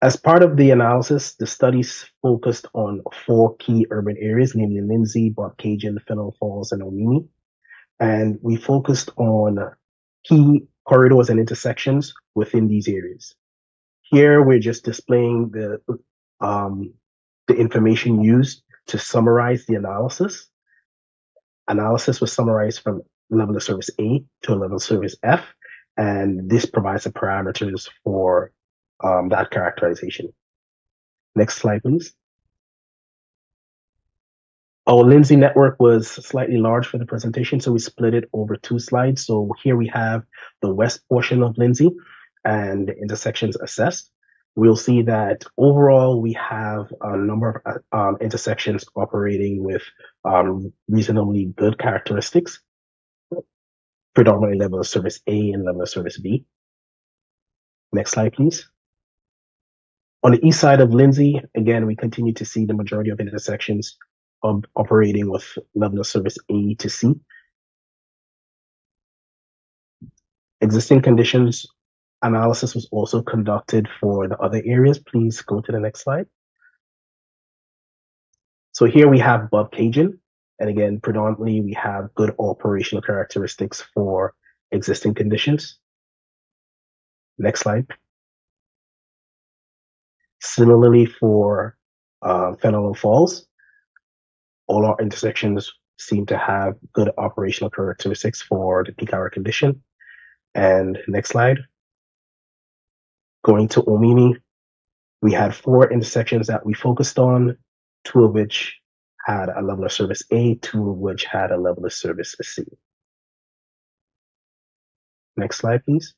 As part of the analysis, the studies focused on 4 key urban areas, namely Lindsay, Botcajan, Fennel Falls, and Omini. And we focused on key corridors and intersections within these areas. Here, we're just displaying the information used to summarize the analysis. Analysis was summarized from level of service A to a level of service F, and this provides the parameters for that characterization. Next slide, please. Our Lindsay network was slightly large for the presentation, so we split it over 2 slides. So here we have the west portion of Lindsay and the intersections assessed. We'll see that overall we have a number of intersections operating with reasonably good characteristics, predominantly level of service A and level of service B. Next slide, please. On the east side of Lindsay, again, we continue to see the majority of intersections operating with level of service A to C. Existing conditions analysis was also conducted for the other areas. Please go to the next slide. So here we have Botcajan, and again, predominantly we have good operational characteristics for existing conditions. Next slide. Similarly for Fennel Falls, all our intersections seem to have good operational characteristics for the peak hour condition. And next slide. Going to Omini, we had 4 intersections that we focused on, 2 of which had a level of service A, 2 of which had a level of service C. Next slide, please.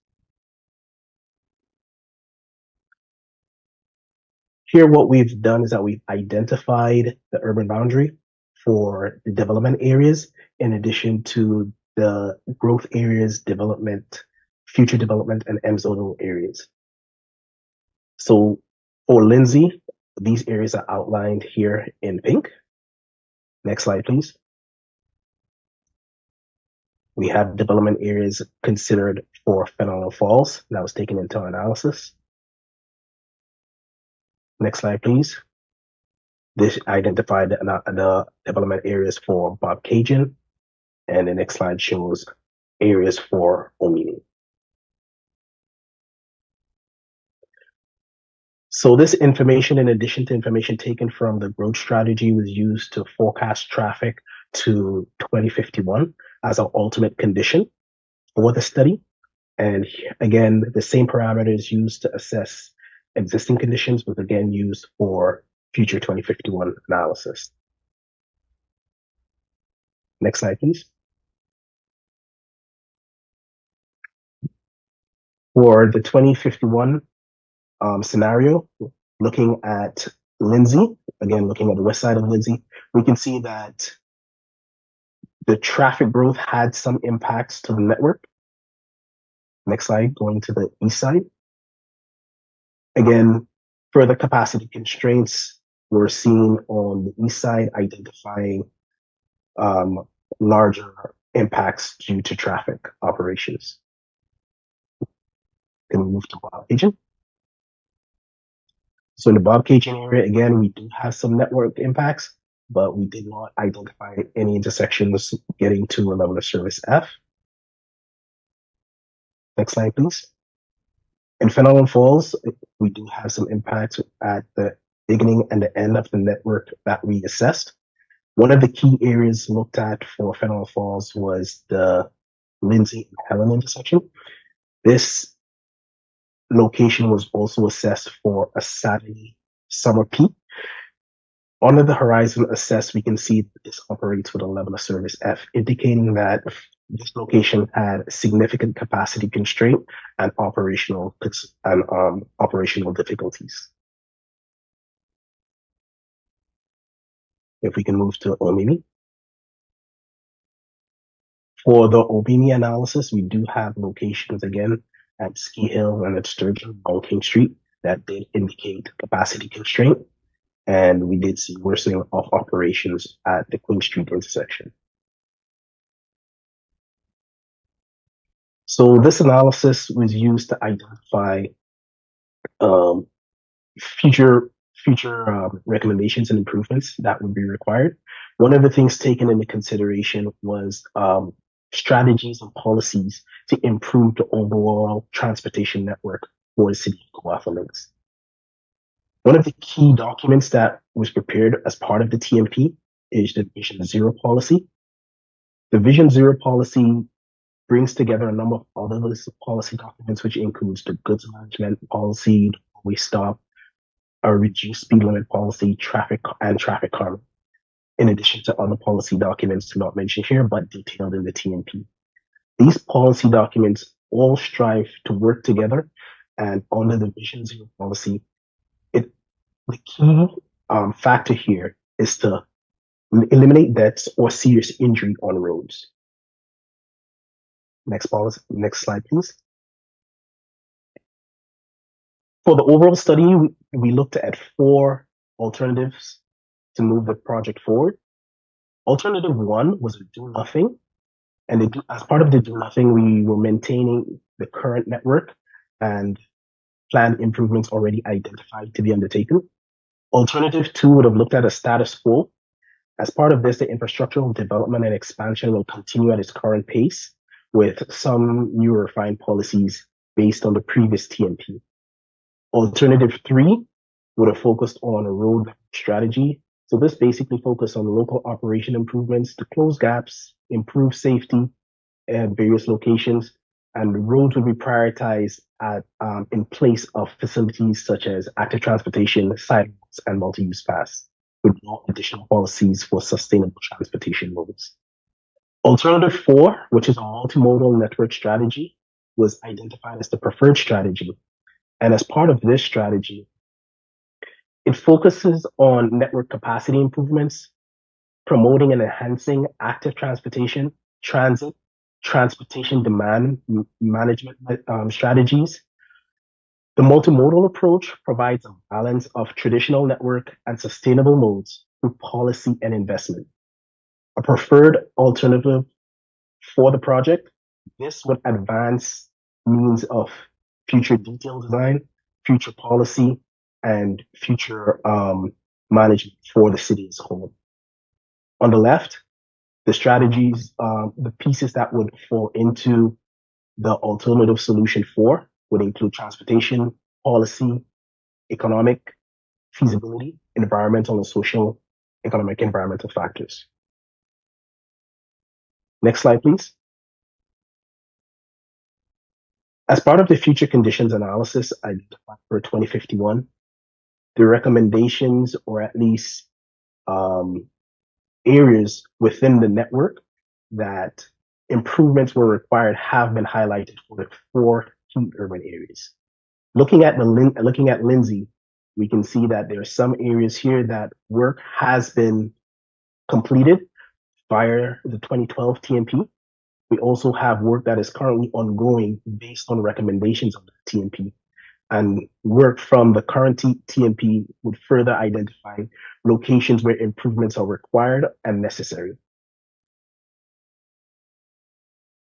Here, what we've done is that we've identified the urban boundary for the development areas, in addition to the growth areas, development, future development, and M-zonal areas. So for Lindsay, these areas are outlined here in pink. Next slide, please. We have development areas considered for Fennel Falls that was taken into analysis. Next slide, please. This identified the development areas for Botcajan, and the next slide shows areas for Omini. So this information, in addition to information taken from the growth strategy, was used to forecast traffic to 2051 as our ultimate condition for the study. And again, the same parameters used to assess existing conditions was again used for future 2051 analysis. Next slide, please. For the 2051 scenario, looking at Lindsay, again, looking at the west side of Lindsay, we can see that the traffic growth had some impacts to the network. Next slide, going to the east side. Again, further capacity constraints were seen on the east side, identifying larger impacts due to traffic operations. Can we move to Bob Cajun? So in the Bob Cajun area, again, we do have some network impacts, but we did not identify any intersections getting to a level of service F. Next slide, please. In Fenelon Falls, we do have some impacts at the beginning and the end of the network that we assessed. One of the key areas looked at for Fenelon Falls was the Lindsay and Helen intersection. This location was also assessed for a Saturday summer peak. Under the horizon assessed, we can see that this operates with a level of service F, indicating that this location had significant capacity constraint and operational difficulties. If we can move to Omini. For the Omini analysis, we do have locations again at Ski Hill and at Sturgeon on King Street that did indicate capacity constraint. And we did see worsening of operations at the Queen Street intersection. So this analysis was used to identify future recommendations and improvements that would be required. One of the things taken into consideration was strategies and policies to improve the overall transportation network for the city of Kawartha Lakes. One of the key documents that was prepared as part of the TMP is the Vision Zero policy. The Vision Zero policy brings together a number of other policy documents, which includes the goods management policy, waste stop, a reduced speed limit policy, traffic calming, in addition to other policy documents to not mention here, but detailed in the TMP. These policy documents all strive to work together, and under the Vision Zero policy, the key factor here is to eliminate deaths or serious injury on roads. Next slide, please. For the overall study, we looked at 4 alternatives to move the project forward. Alternative 1 was a do nothing. And as part of the do nothing, we were maintaining the current network and planned improvements already identified to be undertaken. Alternative 2 would have looked at a status quo. As part of this, the infrastructural development and expansion will continue at its current pace with some new refined policies based on the previous TMP. Alternative 3 would have focused on a road strategy. So this basically focused on local operation improvements to close gaps, improve safety at various locations, and roads would be prioritized in place of facilities such as active transportation, sidewalks, and multi-use paths, with no additional policies for sustainable transportation modes. Alternative 4, which is a multimodal network strategy, was identified as the preferred strategy. And as part of this strategy, it focuses on network capacity improvements, promoting and enhancing active transportation, transit, transportation demand management strategies. The multimodal approach provides a balance of traditional network and sustainable modes through policy and investment. A preferred alternative for the project, this would advance means of future detailed design, future policy, and future management for the city as a whole. On the left, the strategies, the pieces that would fall into the alternative solution 4 would include transportation, policy, economic, feasibility, environmental and social, economic, environmental factors. Next slide, please. As part of the future conditions analysis identified for 2051, the recommendations, or at least areas within the network that improvements were required, have been highlighted for the 4 key urban areas. Looking at Lindsay, we can see that there are some areas here that work has been completed via the 2012 TMP. We also have work that is currently ongoing based on recommendations of the TMP. And work from the current TMP would further identify locations where improvements are required and necessary.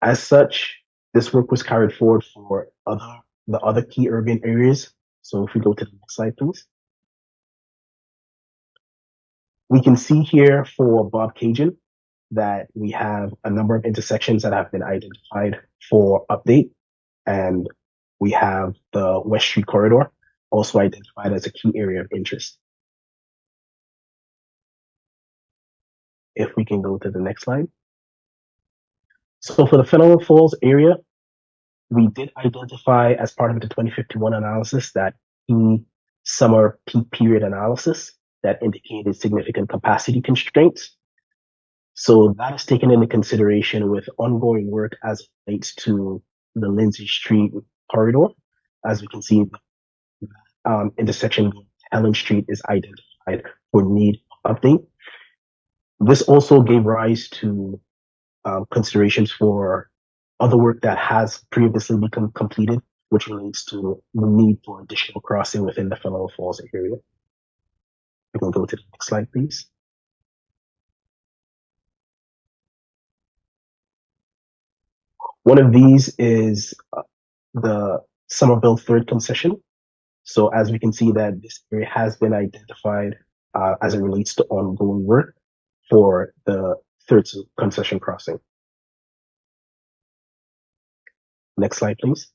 As such, this work was carried forward for the other key urban areas. So if we go to the next slide, please. We can see here for Bob Cajun that we have a number of intersections that have been identified for update. And we have the West Street corridor also identified as a key area of interest. If we can go to the next slide. So for the Fennel Falls area, we did identify as part of the 2051 analysis that summer peak period analysis that indicated significant capacity constraints. So that is taken into consideration with ongoing work as it relates to the Lindsay Street corridor. As we can see, intersection with Helen Street is identified for need update. This also gave rise to considerations for other work that has previously been completed, which relates to the need for additional crossing within the Fennel Falls area. We can go to the next slide, please. One of these is the Somerville third concession. So as we can see that this area has been identified as it relates to ongoing work for the third concession crossing. Next slide, please.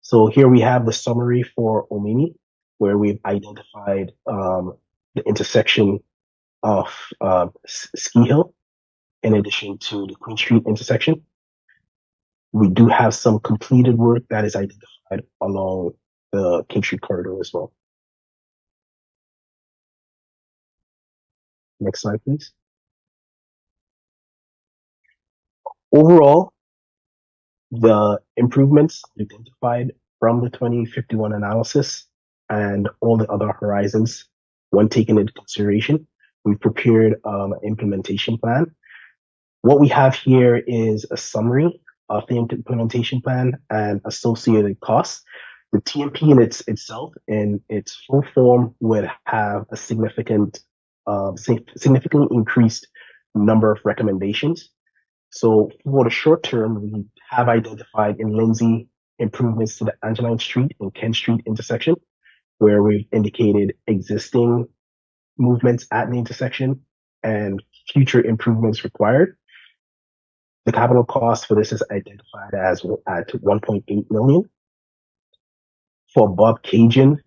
So here we have the summary for Omini, where we've identified the intersection of Ski Hill in addition to the Queen Street intersection. We do have some completed work that is identified along the King Street corridor as well. Next slide, please. Overall, the improvements identified from the 2051 analysis and all the other horizons, when taken into consideration, we've prepared an implementation plan. What we have here is a summary of the implementation plan and associated costs. The TMP in itself, in its full form, would have a significantly increased number of recommendations. So for the short term, we have identified in Lindsay improvements to the Angeline Street and Kent Street intersection, where we've indicated existing movements at the intersection and future improvements required. The capital cost for this is identified as at $1.8 million. For Bob Cajun,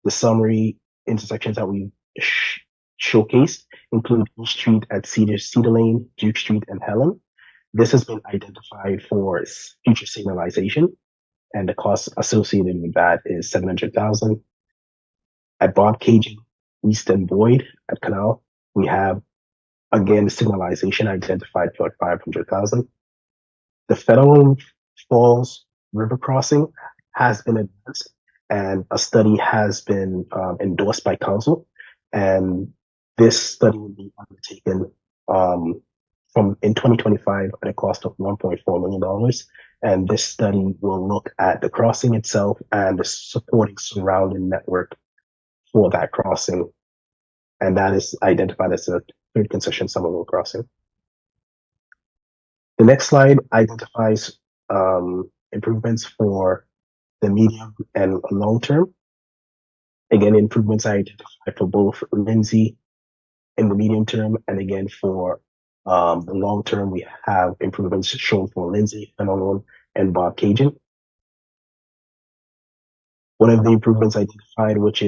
the summary intersections that we showcased include East Street at Cedar Lane, Duke Street, and Helen. This has been identified for future signalization, and the cost associated with that is $700,000. At Bob Cajun, East and Boyd at Canal, we have again signalization identified for $500,000. The Fennel Falls River crossing has been advanced, and a study has been endorsed by council, and this study will be undertaken in 2025 at a cost of $1.4 million. And this study will look at the crossing itself and the supporting surrounding network for that crossing. And that is identified as a third concession Somerville crossing. The next slide identifies improvements for the medium and long term. Again, improvements are identified for both Lindsay in the medium term, and again for the long term, we have improvements shown for Lindsay, Fennel, and Bob Cajun. One of the improvements identified, which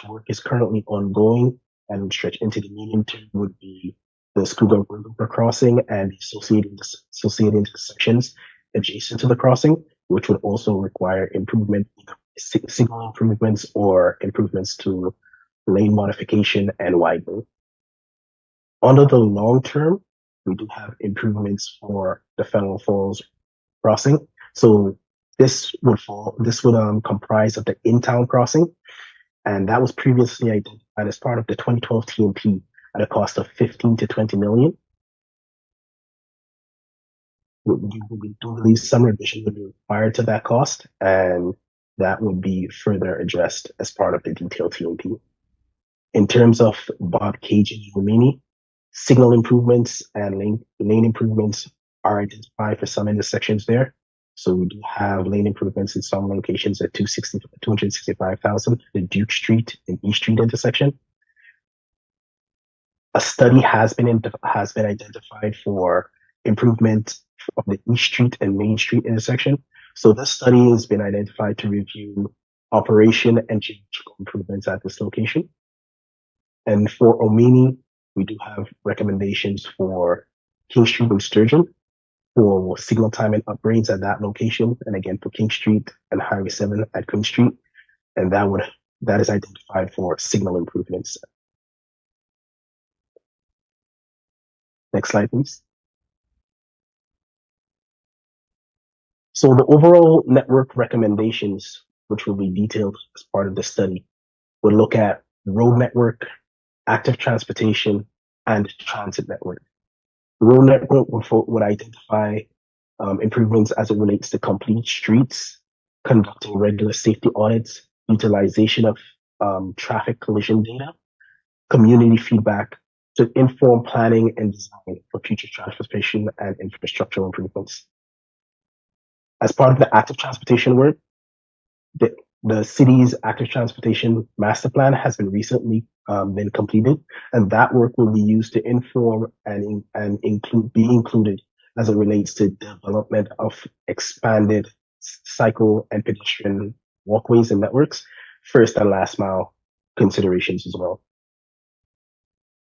work is currently ongoing and would stretch into the medium term, would be the Scooga River crossing and associated intersections adjacent to the crossing, which would also require improvement, signal improvements or improvements to lane modification and widening. Under the long term, we do have improvements for the Fennel Falls crossing. So this would comprise of the in-town crossing, and that was previously identified as part of the 2012 TMP at a cost of 15 to 20 million. We do believe some revision would be required to that cost, and that would be further addressed as part of the detailed TMP. In terms of Bob Cage and Romini, signal improvements and lane improvements are identified for some intersections there. So we do have lane improvements in some locations at 265,000, the Duke Street and East Street intersection. A study has been identified for improvement of the East Street and Main Street intersection. So this study has been identified to review operation and geological improvements at this location. And for Omini, we do have recommendations for King Street and Sturgeon for signal timing upgrades at that location, and again for King Street and Highway 7 at Queen Street, and that is identified for signal improvements. Next slide, please. So the overall network recommendations, which will be detailed as part of the study, will look at road network, active transportation, and transit network. The road network would identify improvements as it relates to complete streets, conducting regular safety audits, utilization of traffic collision data, community feedback to inform planning and design for future transportation and infrastructural improvements. As part of the active transportation work, the city's active transportation master plan has been recently been completed, and that work will be used to inform and be included as it relates to development of expanded cycle and pedestrian walkways and networks, first and last mile considerations as well.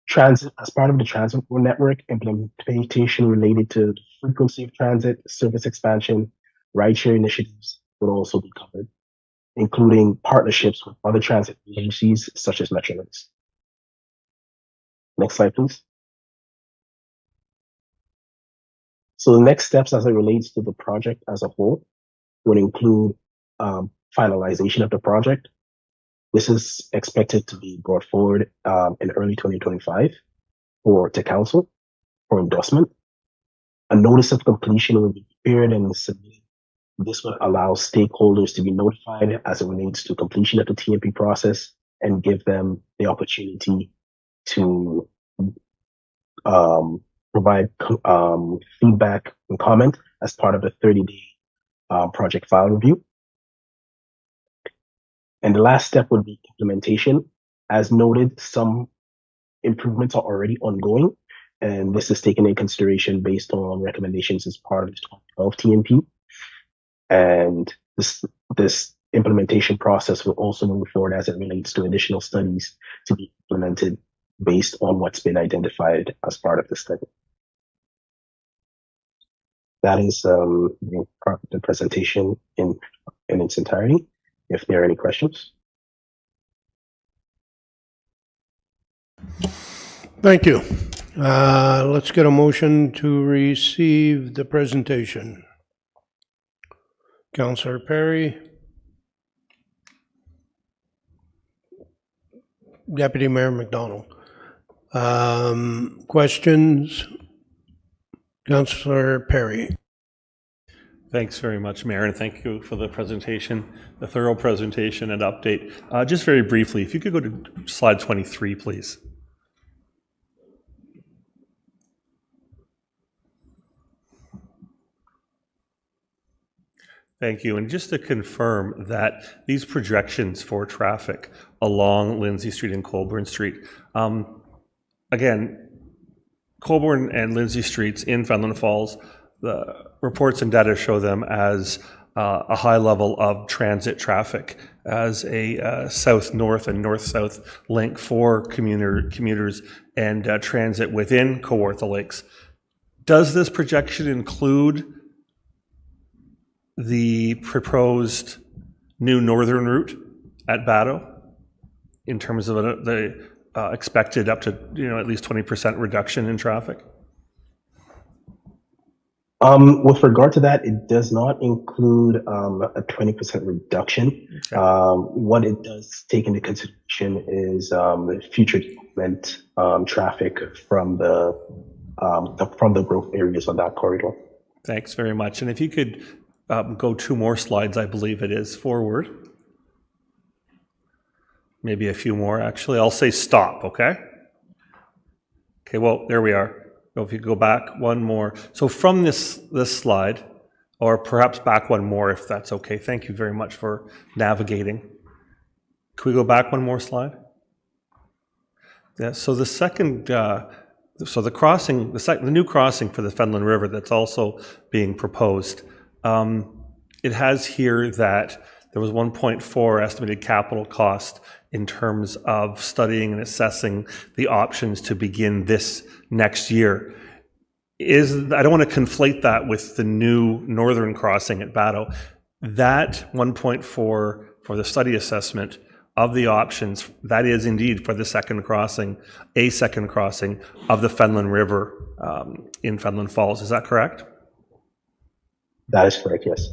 Transit, as part of the transit network, implementation related to the frequency of transit, service expansion, rideshare initiatives will also be covered, including partnerships with other transit agencies such as Metrolinx. Next slide, please. So the next steps as it relates to the project as a whole would include finalization of the project. This is expected to be brought forward in early 2025 to council for endorsement. A notice of completion will be prepared and submitted. This will allow stakeholders to be notified as it relates to completion of the TMP process and give them the opportunity to provide feedback and comment as part of the 30-day project file review. And the last step would be implementation. As noted, some improvements are already ongoing, and this is taken in consideration based on recommendations as part of the 2012 TMP. And this implementation process will also move forward as it relates to additional studies to be implemented based on what's been identified as part of the study. That is the presentation in its entirety. If there are any questions. Thank you. Let's get a motion to receive the presentation. Councillor Perry. Deputy Mayor McDonald. Questions? Councillor Perry. Thanks very much, Mayor, and thank you for the presentation, the thorough presentation and update. Just very briefly, if you could go to slide 23, please. Thank you. And just to confirm that these projections for traffic along Lindsay Street and Colborne Street, again, Colborne and Lindsay Streets in Fenelon Falls, the reports and data show them as a high level of transit traffic, as a south-north and north-south link for commuters and transit within Kawartha Lakes. Does this projection include the proposed new northern route at Batto in terms of the expected up to at least 20% reduction in traffic? With regard to that, it does not include a 20% reduction. Okay. What it does take into consideration is the future development traffic from the growth areas on that corridor. Thanks very much. And if you could go 2 more slides, I believe it is, forward. Maybe a few more, actually. I'll say stop, okay? Okay, well, there we are. If you go back 1 more. So from this slide, or perhaps back 1 more if that's okay. Thank you very much for navigating. Can we go back 1 more slide? Yeah, so the second, so the crossing, the new crossing for the Fenland River that's also being proposed, it has here that there was 1.4 estimated capital cost in terms of studying and assessing the options to begin this next year. I don't want to conflate that with the new northern crossing at Batto. That 1.4 for the study assessment of the options, that is indeed for the second crossing, a second crossing of the Fenland River in Fenland Falls. Is that correct? That is correct, yes.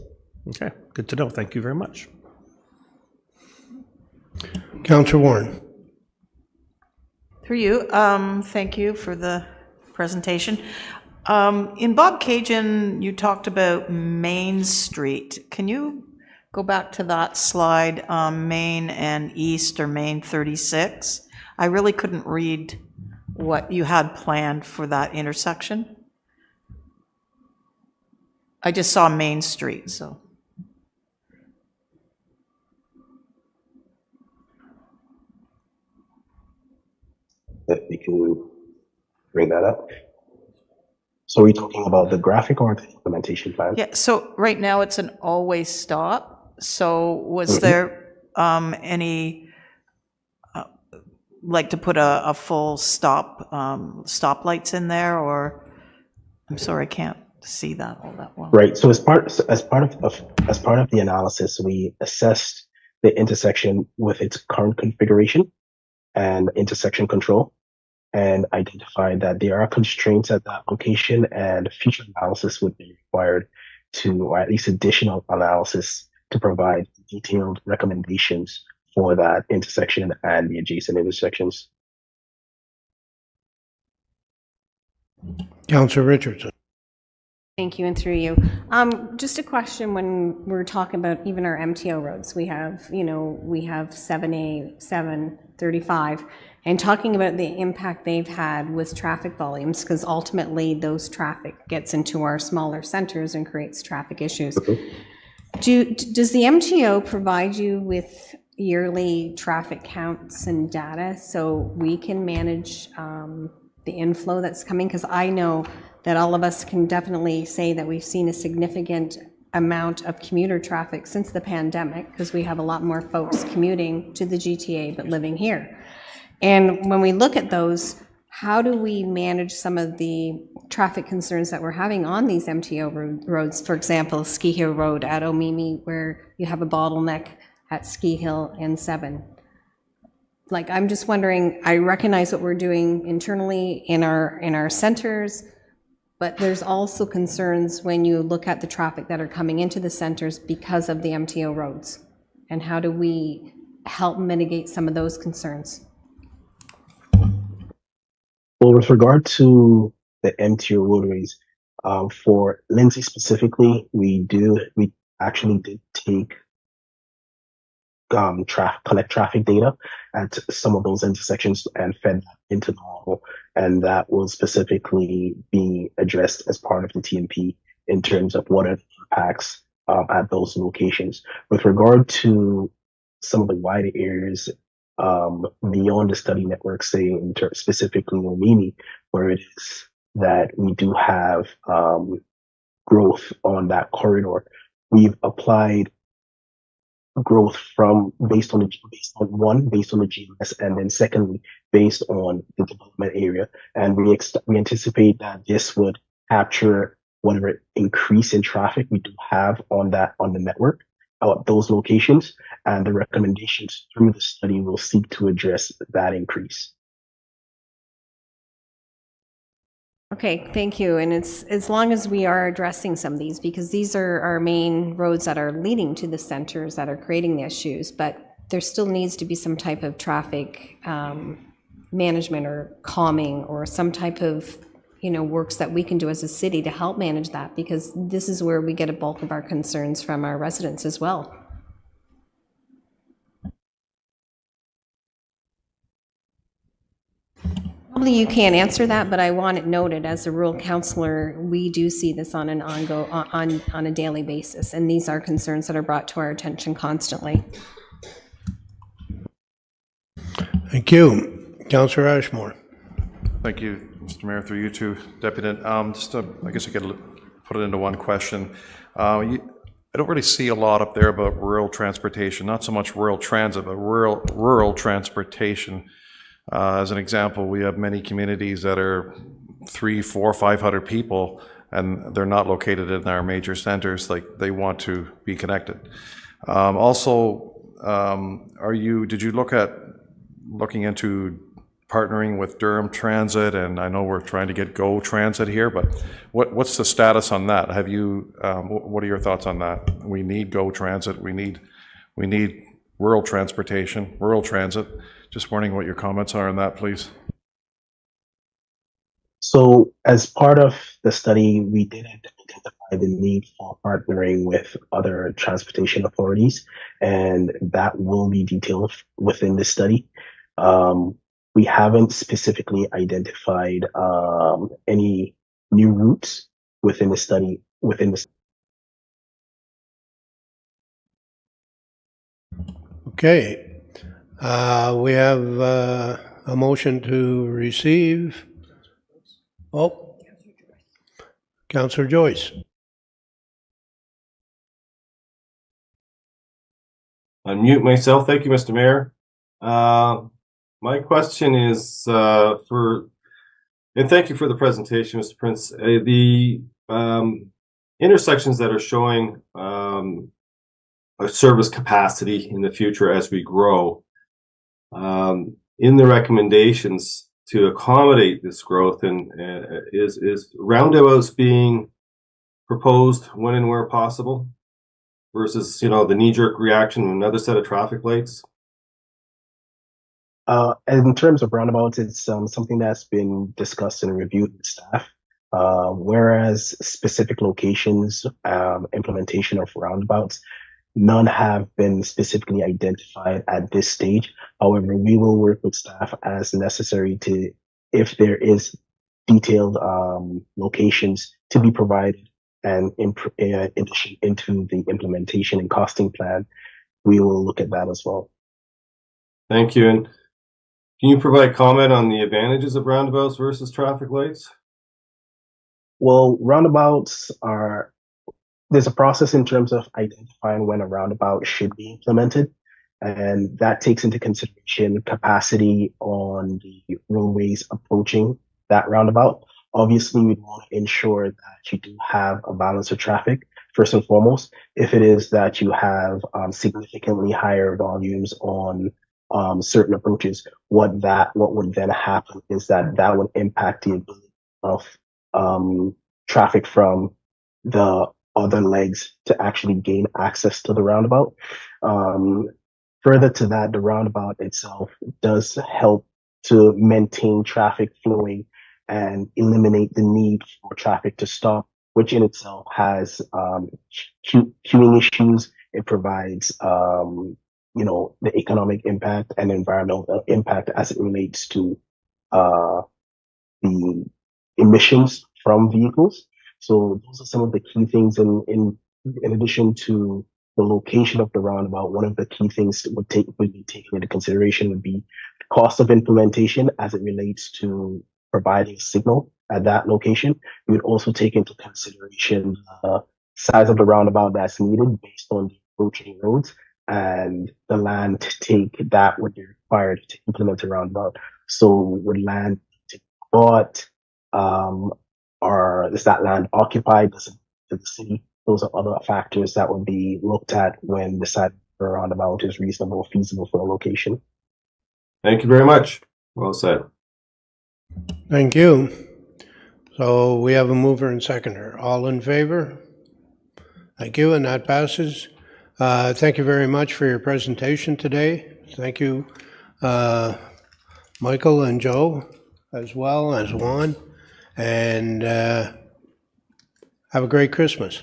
Okay, good to know. Thank you very much. Councillor Warren. Through you, thank you for the presentation. In Bob Cajun, you talked about Main Street. Can you go back to that slide, Main and East, or Main 36? I really couldn't read what you had planned for that intersection. I just saw Main Street, so. If we can bring that up. So are we talking about the graphic or the implementation plan? Yeah, so right now it's an always stop. So was there any, like to put a full stop, stoplights in there, or, I'm sorry, I can't see that all that well. Right, so as part of the analysis, we assessed the intersection with its current configuration and intersection control, and identified that there are constraints at that location, and future analysis would be required or at least additional analysis to provide detailed recommendations for that intersection and the adjacent intersections. Councillor Richardson. Thank you, and through you. Just a question when we're talking about even our MTO roads. We have, we have 7A, 735, and talking about the impact they've had with traffic volumes, because ultimately those traffic gets into our smaller centers and creates traffic issues. Does the MTO provide you with yearly traffic counts and data so we can manage the inflow that's coming? Because I know that all of us can definitely say that we've seen a significant amount of commuter traffic since the pandemic, because we have a lot more folks commuting to the GTA but living here. And when we look at those, how do we manage some of the traffic concerns that we're having on these MTO roads? For example, Ski Hill Road at Omimi, where you have a bottleneck at Ski Hill and 7. Like, I'm just wondering, I recognize what we're doing internally in our centers, but there's also concerns when you look at the traffic that are coming into the centers because of the MTO roads. And how do we help mitigate some of those concerns? Well, with regard to the MTO roadways, for Lindsay specifically, we actually did take collect traffic data at some of those intersections and fed that into the model, and that will specifically be addressed as part of the TMP in terms of what are the impacts at those locations. With regard to some of the wider areas beyond the study network, say specifically Omimi, where it is that we do have growth on that corridor, we've applied growth based on the GMS, and then secondly based on the development area, and we anticipate that this would capture whatever increase in traffic we do have on the network at those locations, and the recommendations through the study will seek to address that increase. Okay, thank you. And it's as long as we are addressing some of these, because these are our main roads that are leading to the centers that are creating the issues, but there still needs to be some type of traffic management or calming or some type of works that we can do as a city to help manage that, because this is where we get a bulk of our concerns from our residents as well. Probably you can't answer that, but I want it noted as a rural councillor, we do see this on a daily basis, and these are concerns that are brought to our attention constantly. Thank you. Councillor Ashmore. Thank you, Mr. Mayor, through you two, Deputy. I guess I could put it into one question. I don't really see a lot up there about rural transportation, not so much rural transit, but rural transportation. As an example, we have many communities that are 300, 400, 500 people, and they're not located in our major centers. Like, they want to be connected. Did you looking into partnering with Durham Transit? And I know we're trying to get Go Transit here, but what's the status on that? Have you? What are your thoughts on that? We need Go Transit. We need rural transportation, rural transit. Just wondering what your comments are on that, please. So as part of the study, we did identify the need for partnering with other transportation authorities, and that will be detailed within the study. We haven't specifically identified any new routes within the study. Okay. We have a motion to receive. Oh, Councillor Joyce. Unmute myself. Thank you, Mr. Mayor. My question is and thank you for the presentation, Mr. Prince. The intersections that are showing a service capacity in the future as we grow, in the recommendations to accommodate this growth, and is roundabouts being proposed when and where possible versus the knee-jerk reaction of another set of traffic lights? In terms of roundabouts, it's something that's been discussed and reviewed with staff. Whereas specific locations, implementation of roundabouts, none have been specifically identified at this stage. However, we will work with staff as necessary if there is detailed locations to be provided, and in addition into the implementation and costing plan, we will look at that as well. Thank you. And can you provide comment on the advantages of roundabouts versus traffic lights? Well, roundabouts there's a process in terms of identifying when a roundabout should be implemented, and that takes into consideration capacity on the roadways approaching that roundabout. Obviously, we want to ensure that you do have a balance of traffic, first and foremost. If it is that you have significantly higher volumes on certain approaches, what would then happen is that would impact the ability of traffic from the other legs to actually gain access to the roundabout. Further to that, the roundabout itself does help to maintain traffic flowing and eliminate the need for traffic to stop, which in itself has queuing issues. It provides the economic impact and environmental impact as it relates to the emissions from vehicles. So those are some of the key things. In addition to the location of the roundabout, one of the key things that would be taken into consideration would be the cost of implementation as it relates to providing a signal at that location. We would also take into consideration the size of the roundabout that's needed based on the approaching roads, and the land to take that would be required to implement a roundabout. So would land to bought, our or is that land occupied? Does it to the city? Those are other factors that would be looked at when deciding whether a roundabout is reasonable or feasible for a location. Thank you very much. Well said. Thank you. So we have a mover and seconder. All in favor? Thank you, and that passes. Thank you very much for your presentation today. Thank you, Michael and Joe, as well as Juan, and have a great Christmas.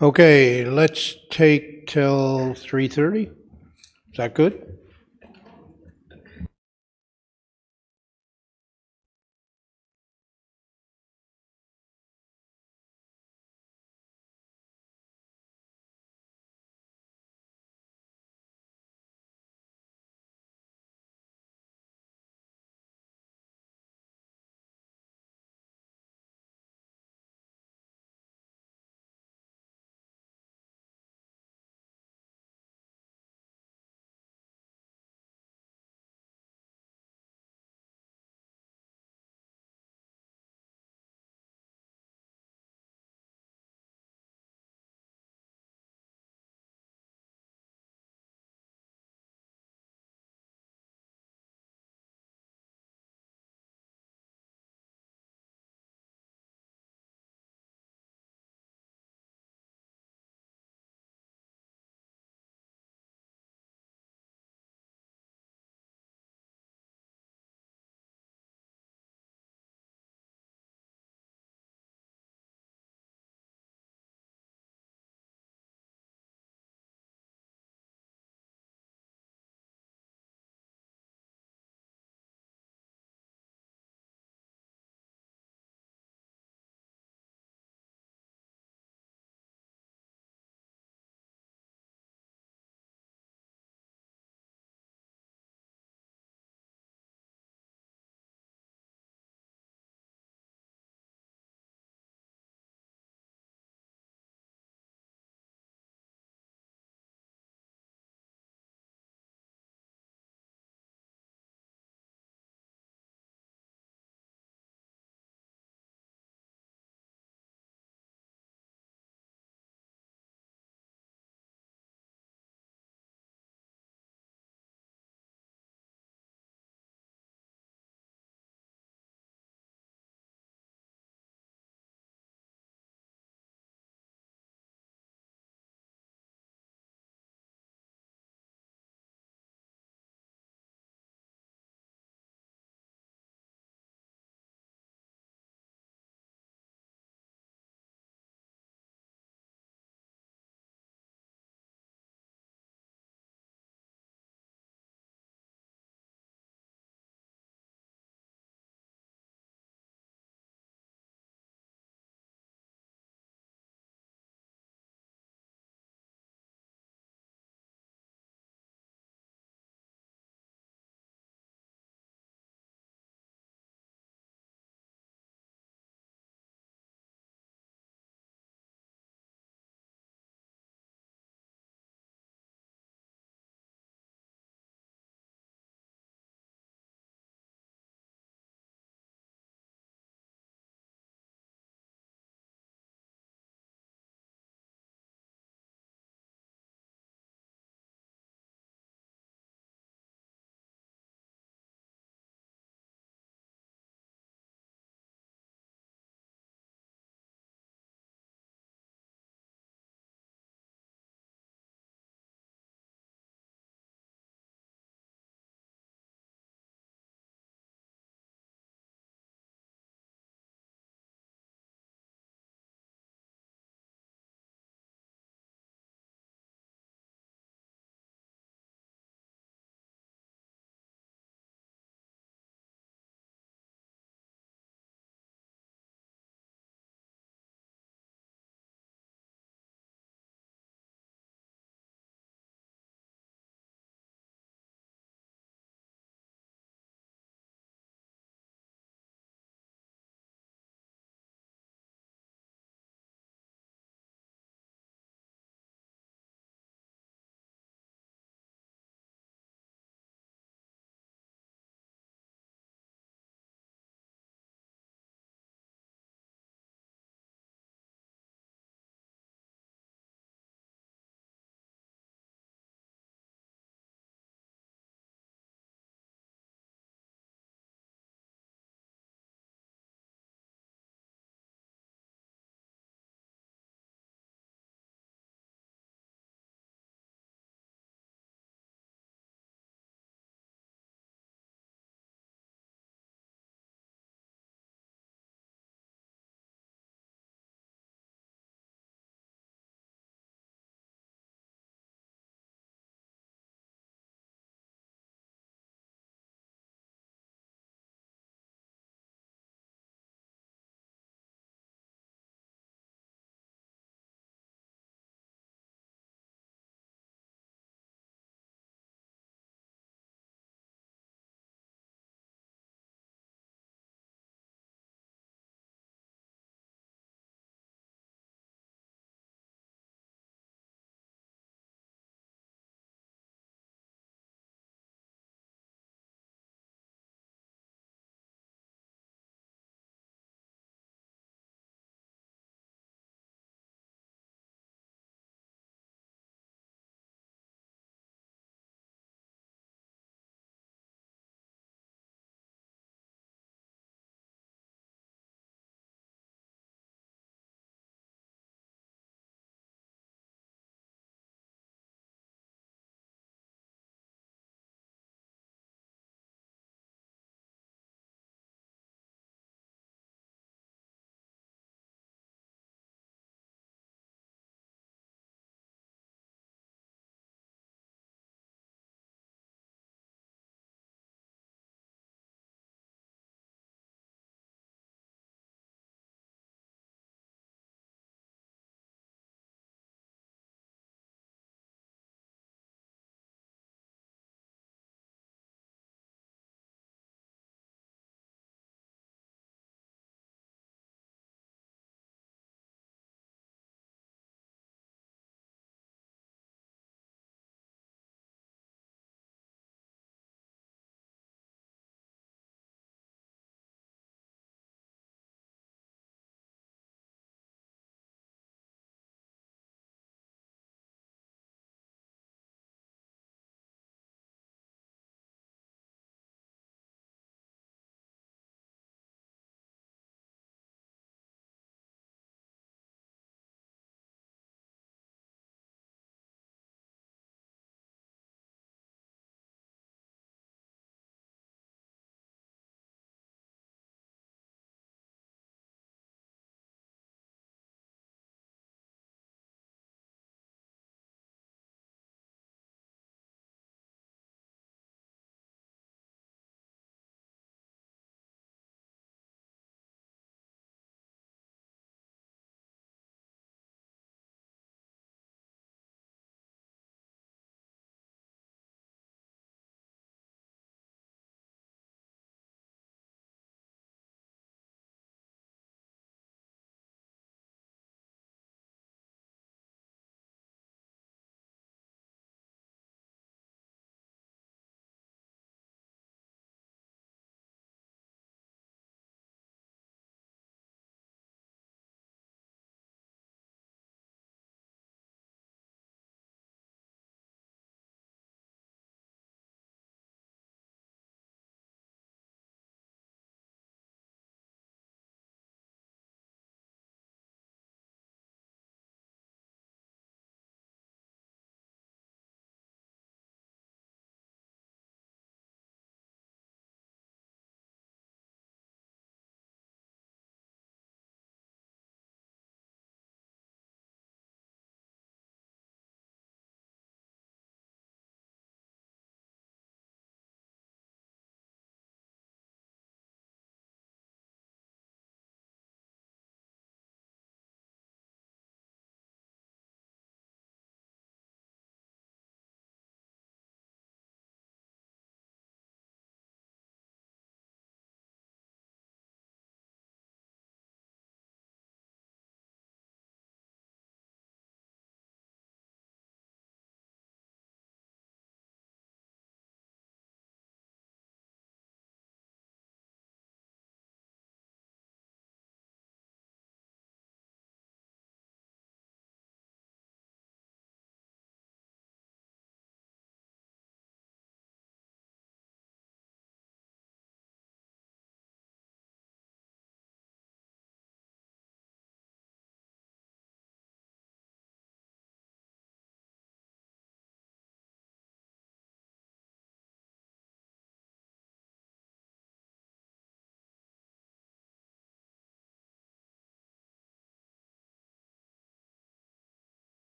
Okay, let's take till 3:30. Is that good?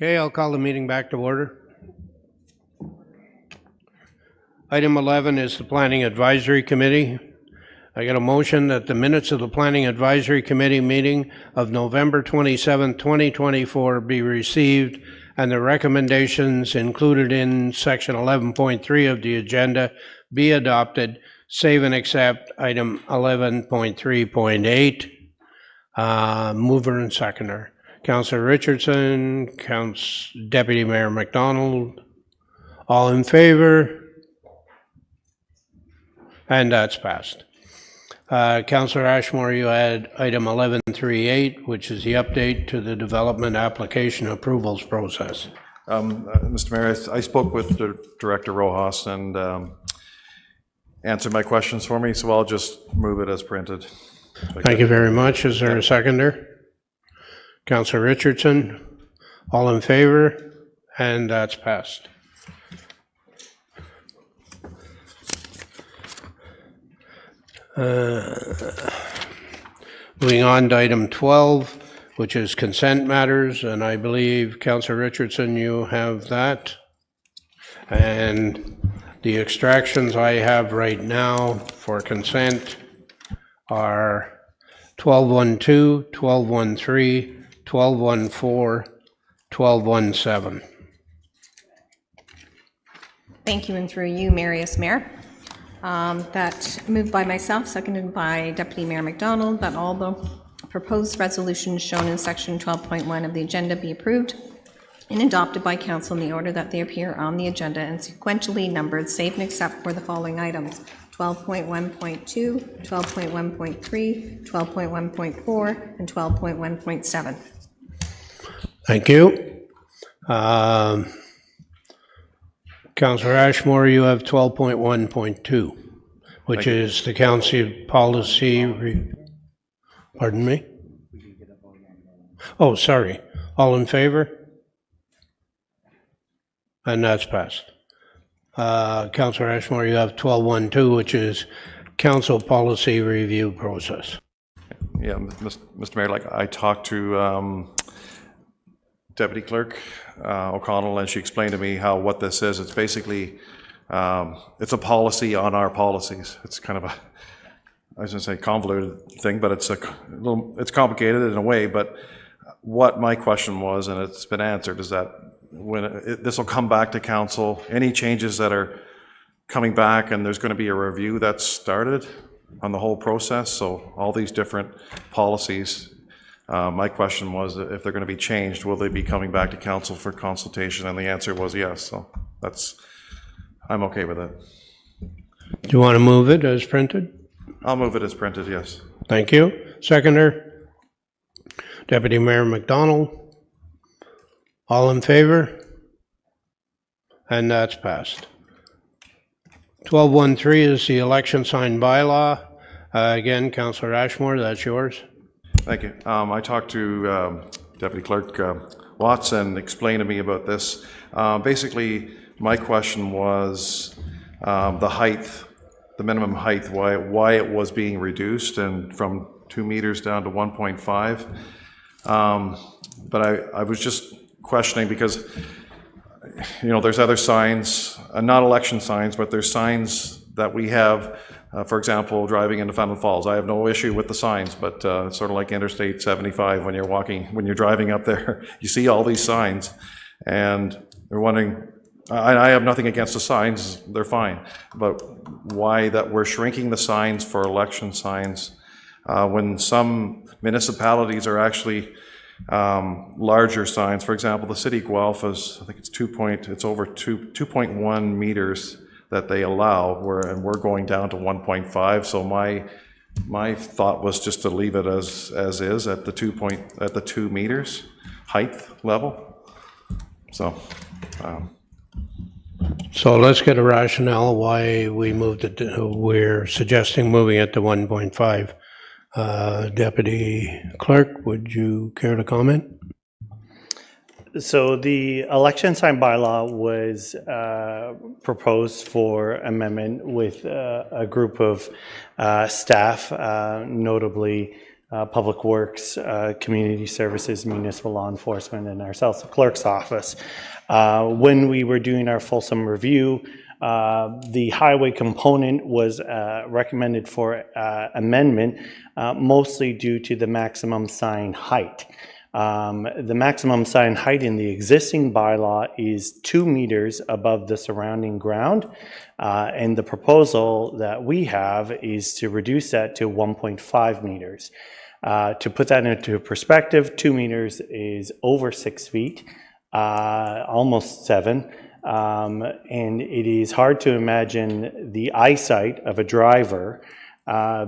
Okay, I'll call the meeting back to order. Item 11 is the Planning Advisory Committee. I get a motion that the minutes of the Planning Advisory Committee meeting of November 27, 2024 be received and the recommendations included in section 11.3 of the agenda be adopted, save and accept item 11.3.8. Mover and seconder. Councillor Richardson, Deputy Mayor McDonald, all in favor? And that's passed. Councillor Ashmore, you had item 11.3.8, which is the update to the development application approvals process. Mr. Mayor, I spoke with Director Rojas and answered my questions for me, so I'll just move it as printed. Thank you very much. Is there a seconder? Councillor Richardson, all in favor? And that's passed. Moving on to item 12, which is consent matters, and I believe, Councillor Richardson, you have that. And the extractions I have right now for consent are 12.12, 12.13, 12.14, 12.17. Thank you, and through you, Mayor. That moved by myself, seconded by Deputy Mayor McDonald, that all the proposed resolutions shown in section 12.1 of the agenda be approved and adopted by council in the order that they appear on the agenda and sequentially numbered, save and except for the following items: 12.1.2, 12.1.3, 12.1.4, and 12.1.7. Thank you. Councillor Ashmore, you have 12.1.2, which is the council policy. Pardon me? Oh, sorry. All in favor? And that's passed. Councillor Ashmore, you have 12.1.2, which is council policy review process. Yeah, Mr. Mayor, like I talked to Deputy Clerk O'Connell, and she explained to me what this is. It's basically it's a policy on our policies. It's kind of a, I was going to say convoluted thing, but it's it's complicated in a way. But what my question was, and it's been answered, is that when this will come back to council, any changes that are coming back, and there's going to be a review that's started on the whole process. So all these different policies. My question was, if they're going to be changed, will they be coming back to council for consultation? And the answer was yes. So I'm okay with it. Do you want to move it as printed? I'll move it as printed, yes. Thank you. Seconder? Deputy Mayor McDonald? All in favor? And that's passed. 12.1.3 is the election sign bylaw. Again, Councillor Ashmore, that's yours. Thank you. I talked to Deputy Clerk Watts and explained to me about this. Basically, my question was the height, the minimum height, why it was being reduced and from 2 meters down to 1.5. But I was just questioning because, you know, there's other signs, not election signs, but there's signs that we have. For example, driving into Fountain Falls, I have no issue with the signs, but it's sort of like Interstate 75 when you're driving up there, you see all these signs, and they're wondering. I have nothing against the signs; they're fine. But why that we're shrinking the signs for election signs when some municipalities are actually larger signs? For example, the city of Guelph is, I think it's over 2.1 meters. That they allow, and we're going down to 1.5. So my thought was just to leave it as is at the 2 meters height level. So let's get a rationale why we moved it. We're suggesting moving it to 1.5. Deputy Clerk, would you care to comment? So the election sign bylaw was proposed for amendment with a group of staff, notably Public Works, Community Services, Municipal Law Enforcement, and ourselves, the clerk's office. When we were doing our fulsome review, the highway component was recommended for amendment, mostly due to the maximum sign height. The maximum sign height in the existing bylaw is 2 meters above the surrounding ground, and the proposal that we have is to reduce that to 1.5 meters. To put that into perspective, 2 meters is over 6 feet, almost 7. And it is hard to imagine the eyesight of a driver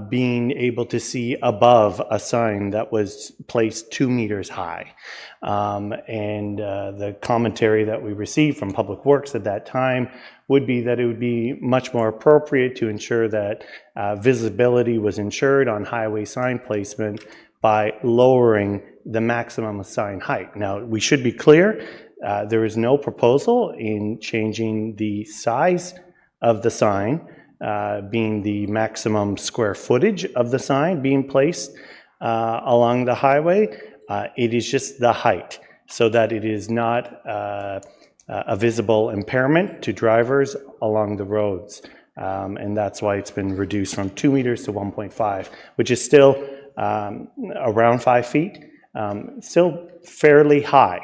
being able to see above a sign that was placed 2 meters high. The commentary that we received from Public Works at that time would be that it would be much more appropriate to ensure that visibility was ensured on highway sign placement by lowering the maximum sign height. Now, we should be clear, there is no proposal in changing the size of the sign, being the maximum square footage of the sign being placed along the highway. It is just the height, so that it is not a visible impairment to drivers along the roads. And that's why it's been reduced from 2 meters to 1.5, which is still around 5 feet, still fairly high.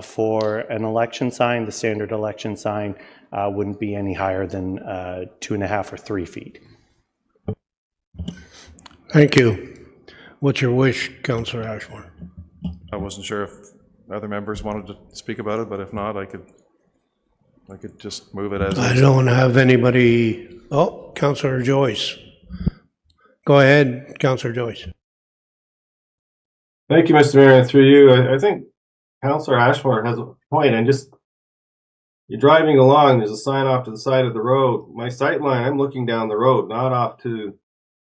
For an election sign, the standard election sign wouldn't be any higher than 2.5 or 3 feet. Thank you. What's your wish, Councillor Ashmore? I wasn't sure if other members wanted to speak about it, but if not, I could just move it as I is. don't have anybody. Oh, Councillor Joyce. Go ahead, Councillor Joyce. Thank you, Mr. Mayor. And through you, I think Councillor Ashmore has a point. And just, you're driving along, there's a sign off to the side of the road. My sight line, I'm looking down the road, not off to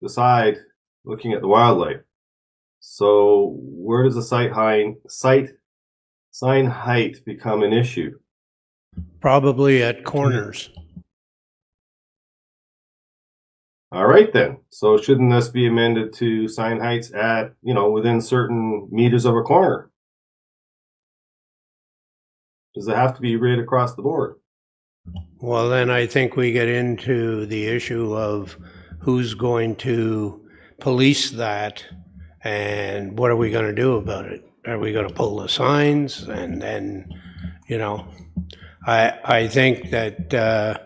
the side, looking at the wildlife. So where does the sign height become an issue? Probably at corners. All right then. So shouldn't this be amended to sign heights at, within certain meters of a corner? Does it have to be right across the board? Well, then I think we get into the issue of who's going to police that and what are we going to do about it? Are we going to pull the signs? And then, I think that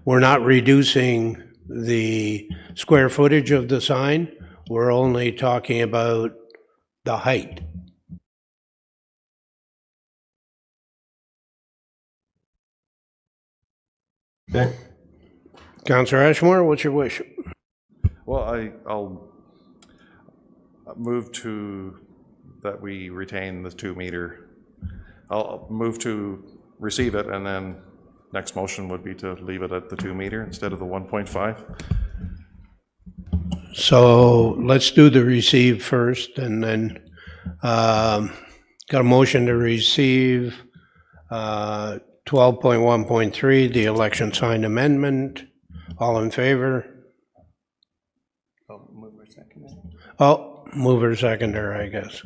we're not reducing the square footage of the sign. We're only talking about the height. Okay. Councillor Ashmore, what's your wish? Well, I'll move that we retain the 2 meter. I'll move to receive it, and then next motion would be to leave it at the 2 meter instead of the 1.5. So let's do the receive first, and then got a motion to receive 12.1.3, the election sign amendment. All in favor? Mover seconder, I guess.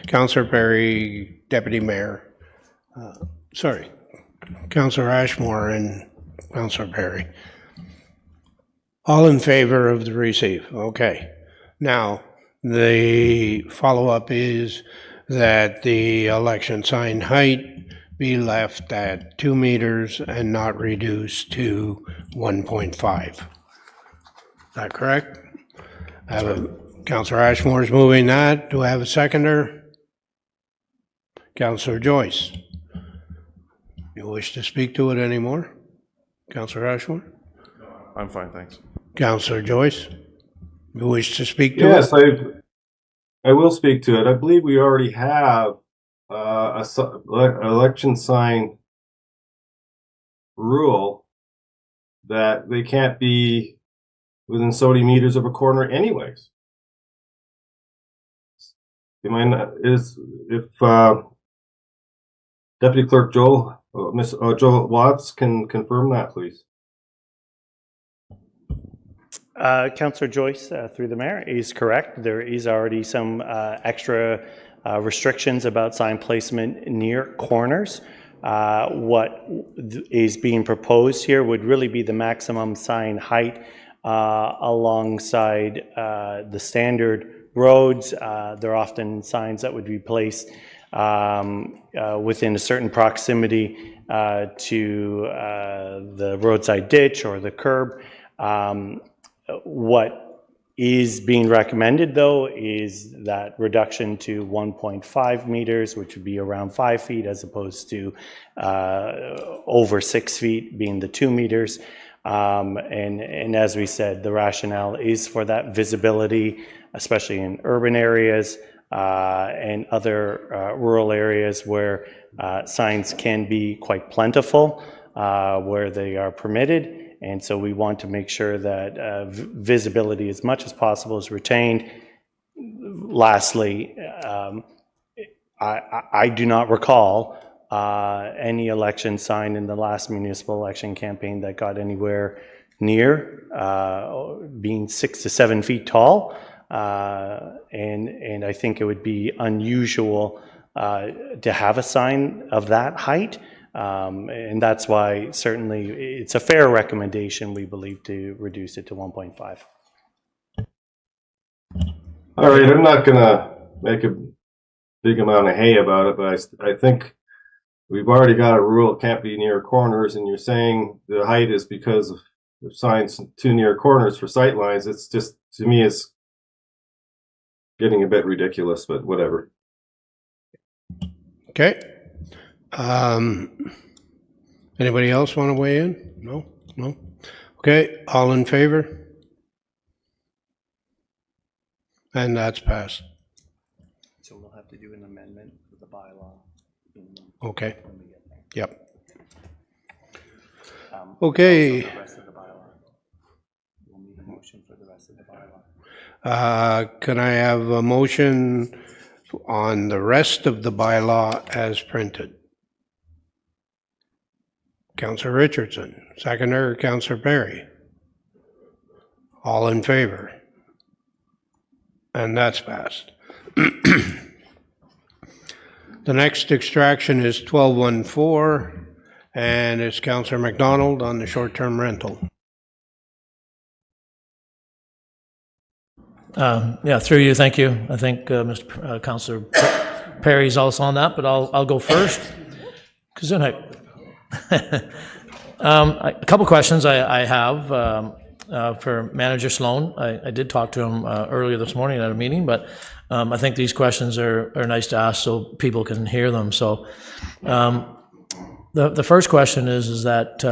Councillor Perry, Deputy Mayor. Sorry, Councillor Ashmore and Councillor Perry. All in favor of the receive. Okay. Now, the follow-up is that the election sign height be left at 2 meters and not reduced to 1.5. Is that correct? Councillor Ashmore is moving that. Do I have a seconder? Councillor Joyce. You wish to speak to it anymore? Councillor Ashmore? I'm fine, thanks. Councillor Joyce? You wish to speak to yes, it? Yes, I will speak to it. I believe we already have election sign rule that they can't be within so many meters of a corner anyways. If Deputy Clerk Joel Watts can confirm that, please. Councillor Joyce, through the mayor, is correct. There is already some extra restrictions about sign placement near corners. What is being proposed here would really be the maximum sign height alongside the standard roads. There are often signs that would be placed within a certain proximity to the roadside ditch or the curb. What is being recommended, though, is that reduction to 1.5 meters, which would be around 5 feet, as opposed to over 6 feet being the 2 meters. And as we said, the rationale is for that visibility, especially in urban areas and other rural areas where signs can be quite plentiful, where they are permitted. And so we want to make sure that visibility as much as possible is retained. Lastly, I do not recall any election sign in the last municipal election campaign that got anywhere near being 6 to 7 feet tall. And I think it would be unusual to have a sign of that height. And that's why certainly it's a fair recommendation, we believe, to reduce it to 1.5. All right, I'm not going to make a big amount of hay about it, but I think we've already got a rule, it can't be near corners, and you're saying the height is because of signs too near corners for sight lines. It's just, to me, it's getting a bit ridiculous, but whatever. Okay. Anybody else want to weigh in? No? No? Okay, all in favor? And that's passed. So we'll have to do an amendment for the bylaw. Okay. Yep. Okay. The rest of the bylaw. We'll need a motion for the rest of the bylaw. Can I have a motion on the rest of the bylaw as printed? Councillor Richardson, seconder, Councillor Perry. All in favor? And that's passed. The next extraction is 1214, and it's Councillor McDonald on the short-term rental. Yeah, through you, thank you. I think Mr. Councillor Perry's also on that, but I'll go first. A couple questions I have for Manager Sloan. I did talk to him earlier this morning at a meeting, but I think these questions are nice to ask so people can hear them. So the first question is that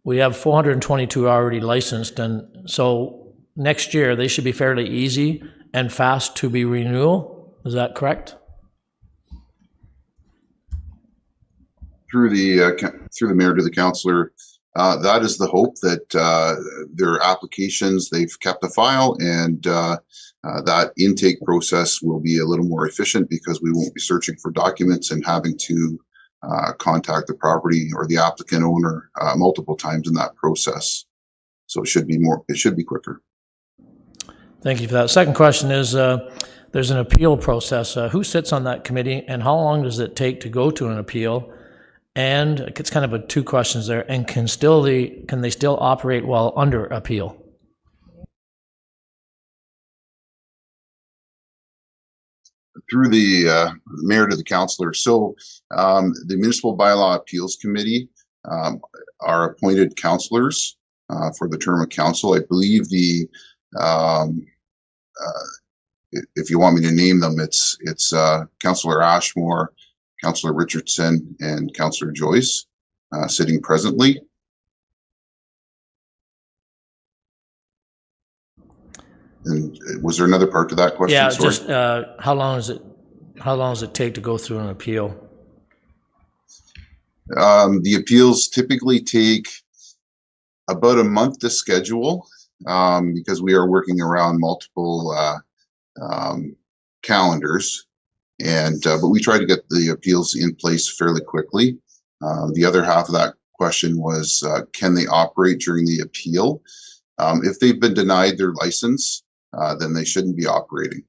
we have 422 already licensed, and so next year they should be fairly easy and fast to be renewal. Is that correct? Through the mayor to the councillor, that is the hope, that their applications, they've kept a file, and that intake process will be a little more efficient because we won't be searching for documents and having to contact the property or the applicant owner multiple times in that process. So it should be quicker. Thank you for that. Second question is, there's an appeal process. Who sits on that committee, and how long does it take to go to an appeal? And it's kind of two questions there. And can they still operate while under appeal? Through the mayor to the councillor. So the Municipal Bylaw Appeals Committee are appointed councillors for the term of council. I believe if you want me to name them, it's Councillor Ashmore, Councillor Richardson, and Councillor Joyce sitting presently. And was there another part to that question? Yeah, sorry? just how long does it take to go through an appeal? The appeals typically take about a month to schedule because we are working around multiple calendars, and but we try to get the appeals in place fairly quickly. The other half of that question was, can they operate during the appeal? If they've been denied their license, then they shouldn't be operating.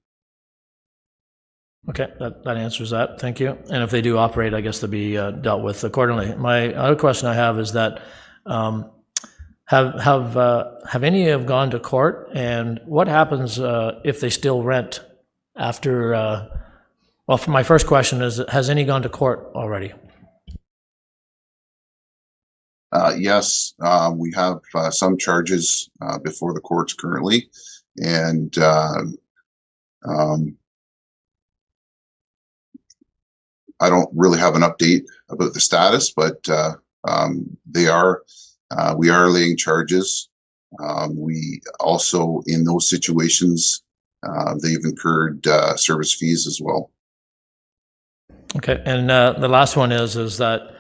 Okay, that answers that. Thank you. And if they do operate, I guess they'll be dealt with accordingly. My other question I have is that have any have gone to court, and what happens if they still rent after? Well, for my first question is, has any gone to court already? Yes, we have some charges before the courts currently, and I don't really have an update about the status, but we are laying charges. We also, in those situations, they've incurred service fees as well. Okay, and the last one is that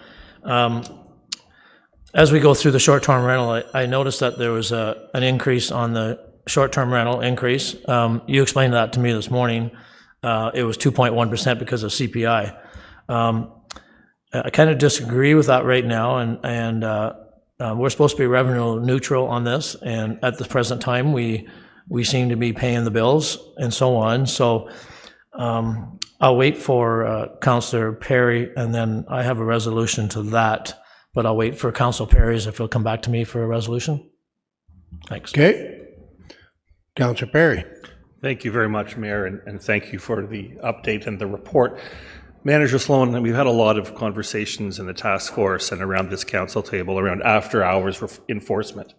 as we go through the short-term rental, I noticed that there was an increase on the short-term rental increase. You explained that to me this morning. It was 2.1% because of CPI. I kind of disagree with that right now, and we're supposed to be revenue neutral on this, and at the present time, we seem to be paying the bills and so on. So I'll wait for Councillor Perry, and then I have a resolution to that, but I'll wait for Councillor Perry's if he'll come back to me for a resolution. Thanks. Okay. Councillor Perry. Thank you very much, Mayor, and thank you for the update and the report. Manager Sloan, we've had a lot of conversations in the task force and around this council table around after-hours enforcement.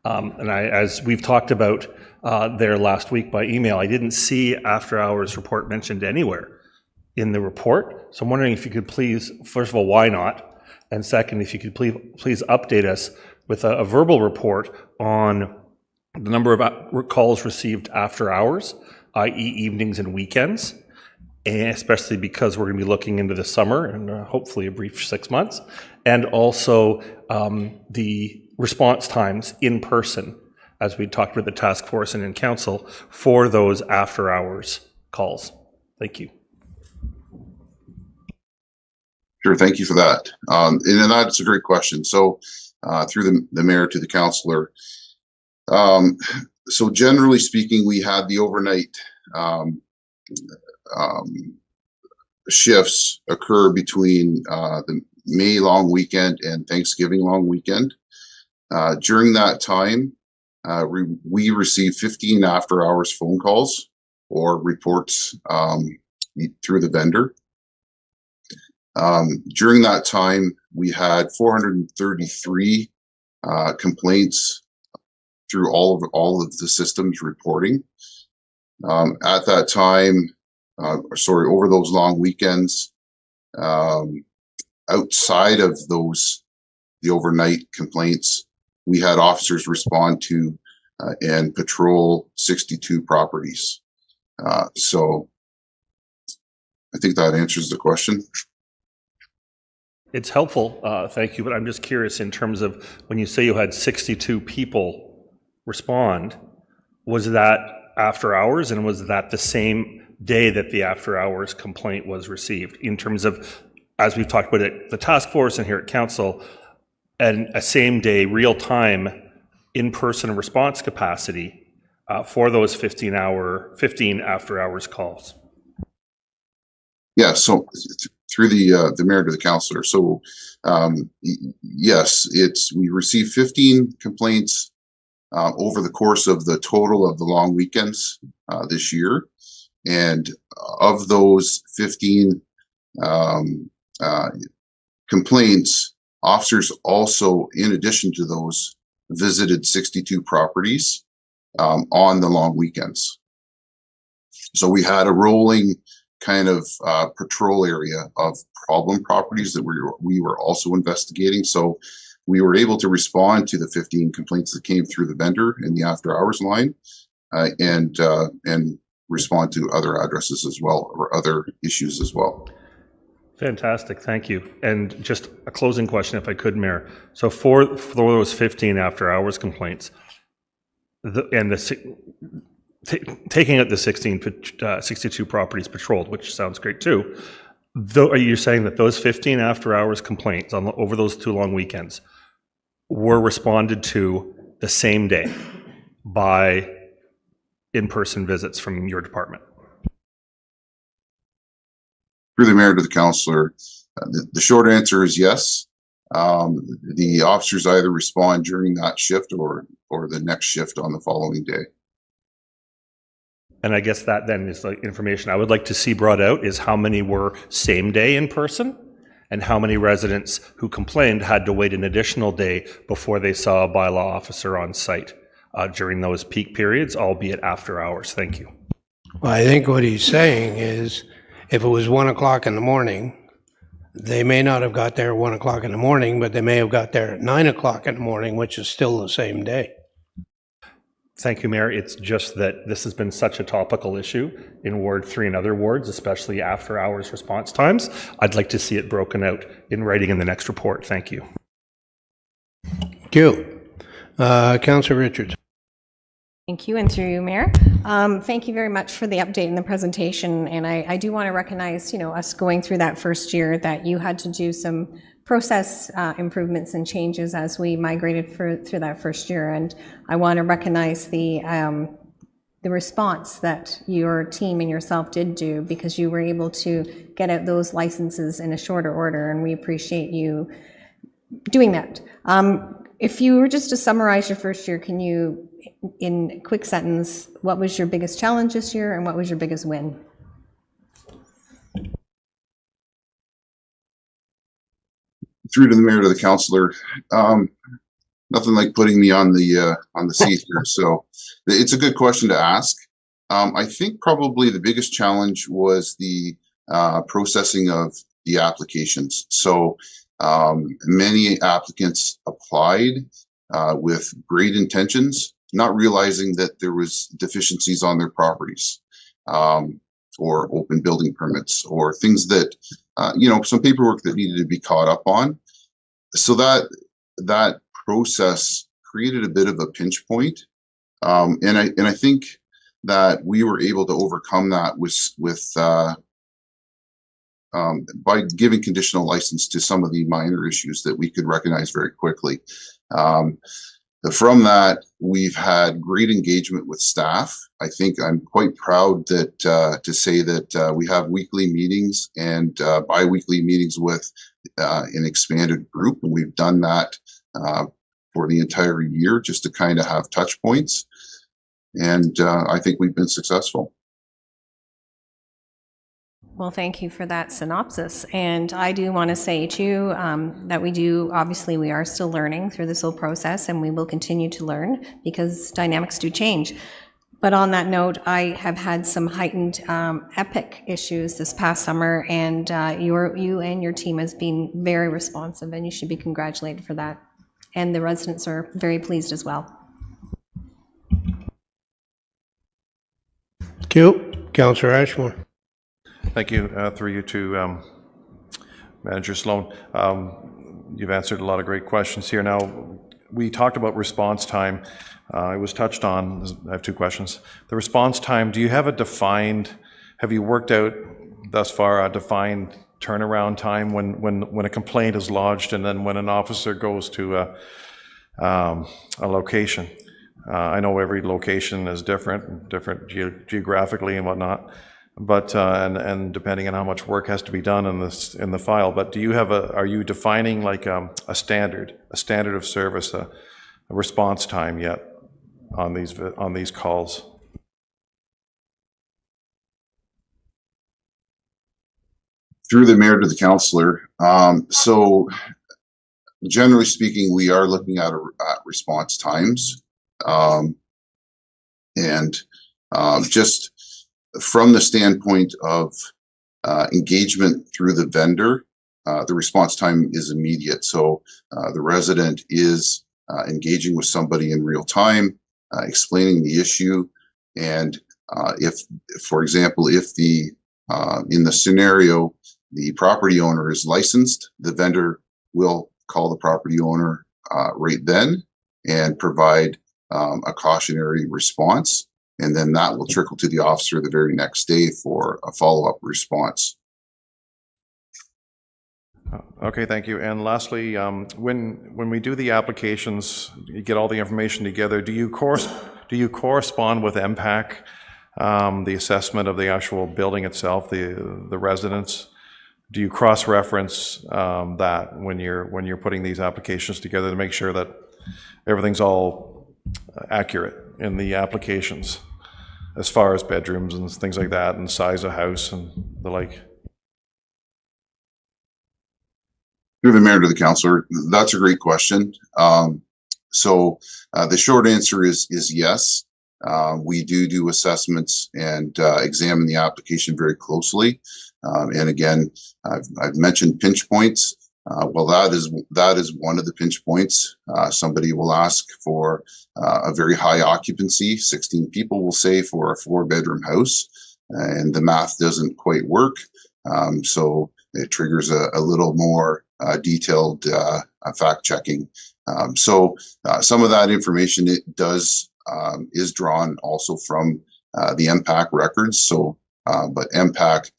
And as we've talked about there last week by email, I didn't see after-hours report mentioned anywhere in the report. So I'm wondering if you could please, first of all, why not? And second, if you could please update us with a verbal report on the number of calls received after hours, i.e. evenings and weekends, and especially because we're going to be looking into the summer and hopefully a brief 6 months, and also the response times in person, as we talked with the task force and in council, for those after hours calls. Thank you. Sure, thank you for that. And that's a great question. So through the mayor to the councillor, so generally speaking, we had the overnight shifts occur between the May long weekend and Thanksgiving long weekend. During that time, we received 15 after hours phone calls or reports through the vendor. During that time, we had 433 complaints through all of the systems reporting. At that time, over those long weekends, outside of the overnight complaints, we had officers respond to and patrol 62 properties. So I think that answers the question. It's helpful, thank you, but I'm just curious in terms of when you say you had 62 people respond, was that after hours, and was that the same day that the after hours complaint was received? In terms of, as we've talked about at the task force and here at council, and a same day, real time, in-person response capacity for those 15 after hours calls. Yeah, so through the mayor to the councillor. So yes, we received 15 complaints over the course of the total of the long weekends this year. And of those 15 complaints, officers also, in addition to those, visited 62 properties on the long weekends. So we had a rolling kind of patrol area of problem properties that we were also investigating. So we were able to respond to the 15 complaints that came through the vendor in the after hours line and respond to other addresses as well, or other issues as well. Fantastic, thank you. And just a closing question, if I could, Mayor. So for those 15 after hours complaints, taking out the 62 properties patrolled, which sounds great too, are you saying that those 15 after hours complaints over those 2 long weekends were responded to the same day? by in-person visits from your department? Through the mayor to the councillor, the short answer is yes. The officers either respond during that shift or the next shift on the following day. And I guess that then is like information I would like to see brought out is how many were same day in person and how many residents who complained had to wait an additional day before they saw a bylaw officer on site during those peak periods, albeit after hours. Thank you. Well, I think what he's saying is if it was 1 o'clock in the morning, they may not have got there at 1 o'clock in the morning, but they may have got there at 9 o'clock in the morning, which is still the same day. Thank you, Mayor. It's just that this has been such a topical issue in Ward 3 and other wards, especially after hours response times. I'd like to see it broken out in writing in the next report. Thank you. Thank you. Councillor Richards. Thank you, and through you, Mayor. Thank you very much for the update and the presentation. And I do want to recognize, us going through that first year that you had to do some process improvements and changes as we migrated through that first year. And I want to recognize the response that your team and yourself did do, because you were able to get out those licenses in a shorter order, and we appreciate you doing that. If you were just to summarize your first year, can you, in a quick sentence, what was your biggest challenge this year and what was your biggest win? Through to the mayor to the councillor, nothing like putting me on the seat here. So it's a good question to ask. I think probably the biggest challenge was the processing of the applications. So many applicants applied with great intentions, not realizing that there was deficiencies on their properties, or open building permits, or things that, some paperwork that needed to be caught up on. So that process created a bit of a pinch point. And I think that we were able to overcome that by giving conditional license to some of the minor issues that we could recognize very quickly. From that, we've had great engagement with staff. I think I'm quite proud that to say that we have weekly meetings and bi-weekly meetings with an expanded group, and we've done that for the entire year just to kind of have touch points. And I think we've been successful. Well, thank you for that synopsis. And I do want to say too that obviously we are still learning through this whole process, and we will continue to learn because dynamics do change. But on that note, I have had some heightened epic issues this past summer, and you and your team has been very responsive, and you should be congratulated for that. And the residents are very pleased as well. Thank you. Councillor Ashmore. Thank you. Through you to Manager Sloan. You've answered a lot of great questions here. Now, we talked about response time. It was touched on. I have two questions. The response time, do you have have you worked out thus far a defined turnaround time when a complaint is lodged and then when an officer goes to a location? I know every location is different geographically and whatnot. But and depending on how much work has to be done in the file, but do you have are you defining like a standard of service, a response time yet on these calls? Through the mayor to the councillor. So generally speaking, we are looking at response times, and just from the standpoint of engagement through the vendor, the response time is immediate. So the resident is engaging with somebody in real time, explaining the issue. And if, for example, if in the scenario, the property owner is licensed, the vendor will call the property owner right then and provide a cautionary response. And then that will trickle to the officer the very next day for a follow-up response. Okay, thank you. And lastly, when we do the applications, you get all the information together. Do Do you correspond with MPAC, the assessment of the actual building itself, the residents? Do you cross-reference that when you're putting these applications together to make sure that everything's all accurate in the applications as far as bedrooms and things like that and size of house and the like? Through the mayor to the councillor, that's a great question. So the short answer is yes. We do assessments and examine the application very closely. And again, I've mentioned pinch points. Well, that is one of the pinch points. Somebody will ask for a very high occupancy, 16 people will say, for a 4-bedroom house, and the math doesn't quite work. So it triggers a little more detailed fact checking. So some of that information is drawn also from the MPAC records. So, but MPAC,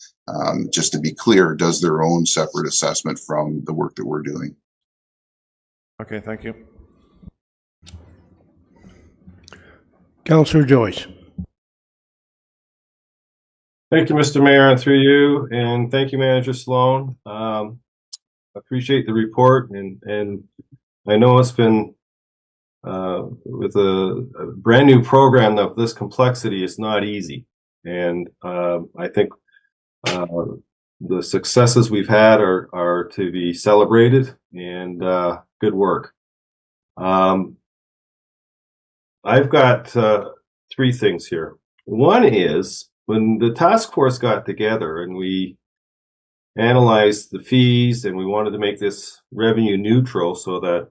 just to be clear, does their own separate assessment from the work that we're doing. Okay, thank you. Councillor Joyce. Thank you, Mr. Mayor, and through you, and thank you, Manager Sloan. Appreciate the report, and I know it's been with a brand new program of this complexity, it's not easy, and I think the successes we've had are to be celebrated, and good work. I've got 3 things here. One is, when the task force got together and we analyzed the fees and we wanted to make this revenue neutral so that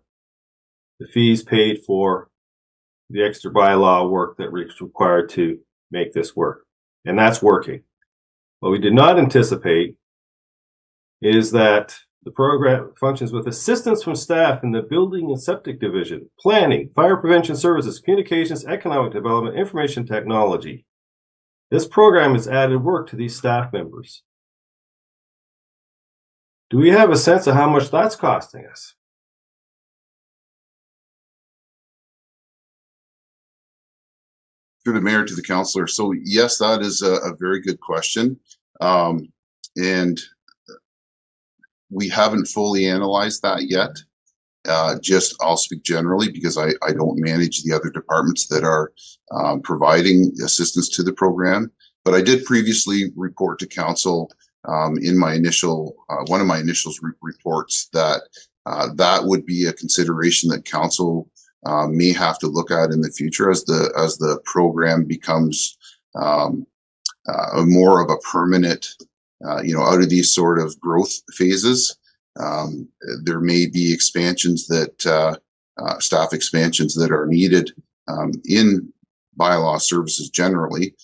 the fees paid for the extra bylaw work that was required to make this work. And that's working. What we did not anticipate is that the program functions with assistance from staff in the building and septic division, planning, fire prevention services, communications, economic development, information technology. This program has added work to these staff members. Do we have a sense of how much that's costing us? Through the mayor to the councillor. So yes, that is a very good question. And we haven't fully analyzed that yet. I'll speak generally because I don't manage the other departments that are providing assistance to the program. But I did previously report to council in my initial, one of my initial reports that that would be a consideration that council may have to look at in the future as the program becomes more of a permanent, out of these sort of growth phases. There may be expansions that staff expansions that are needed in bylaw services generally,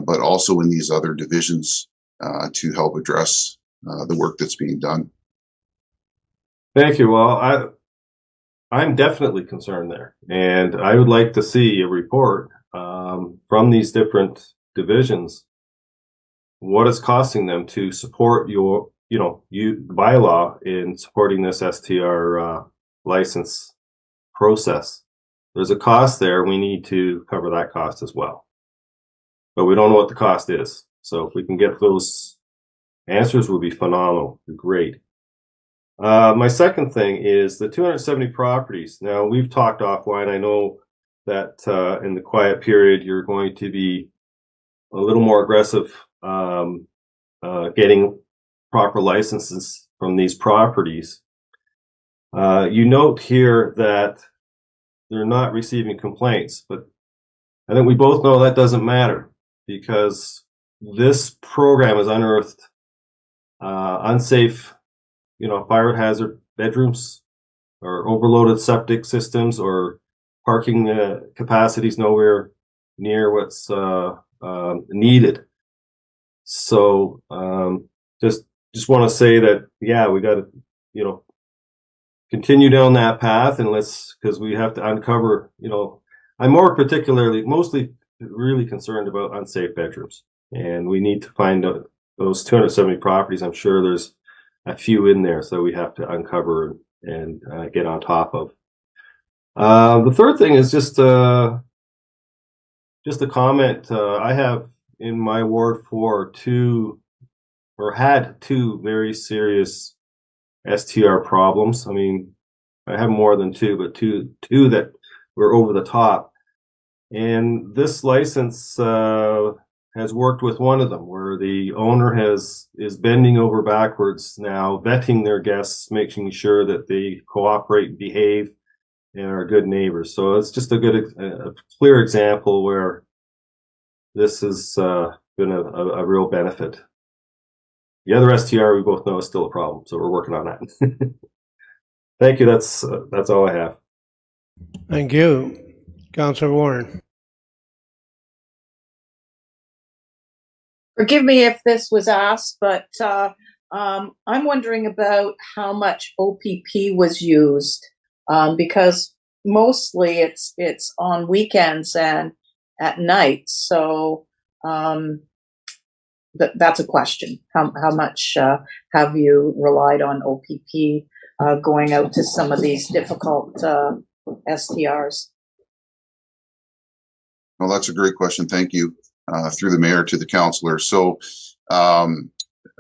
but also in these other divisions to help address the work that's being done. Thank you. Well, I'm definitely concerned there, and I would like to see a report from these different divisions, what it's costing them to support your, bylaw in supporting this STR license process. There's a cost there. We need to cover that cost as well, but we don't know what the cost is. So if we can get those answers, would be phenomenal. Be great. My second thing is the 270 properties. Now, we've talked offline. I know that in the quiet period, you're going to be a little more aggressive getting proper licenses from these properties. You note here that they're not receiving complaints, but I think we both know that doesn't matter because this program has unearthed unsafe, fire hazard bedrooms or overloaded septic systems or parking capacities nowhere near what's needed. So just want to say that, yeah, we got to, continue down that path, and because we have to uncover, I'm mostly really concerned about unsafe bedrooms, and we need to find out those 270 properties. I'm sure there's a few in there, so we have to uncover and get on top of. The third thing is just just a comment. I have in my Ward 4 had two very serious STR problems. I mean, I have more than two, but two that were over the top. And this license has worked with one of them, where the owner is bending over backwards now, vetting their guests, making sure that they cooperate and behave and are good neighbors. So it's just a clear example where this has been a real benefit. The other STR we both know is still a problem, so we're working on that. Thank you. That's all I have. Thank you. Councillor Warren. Forgive me if this was asked, but I'm wondering about how much OPP was used, because mostly it's on weekends and at night. So that's a question. How much have you relied on OPP going out to some of these difficult STRs? Well, that's a great question. Thank you. Through the mayor to the councillor. So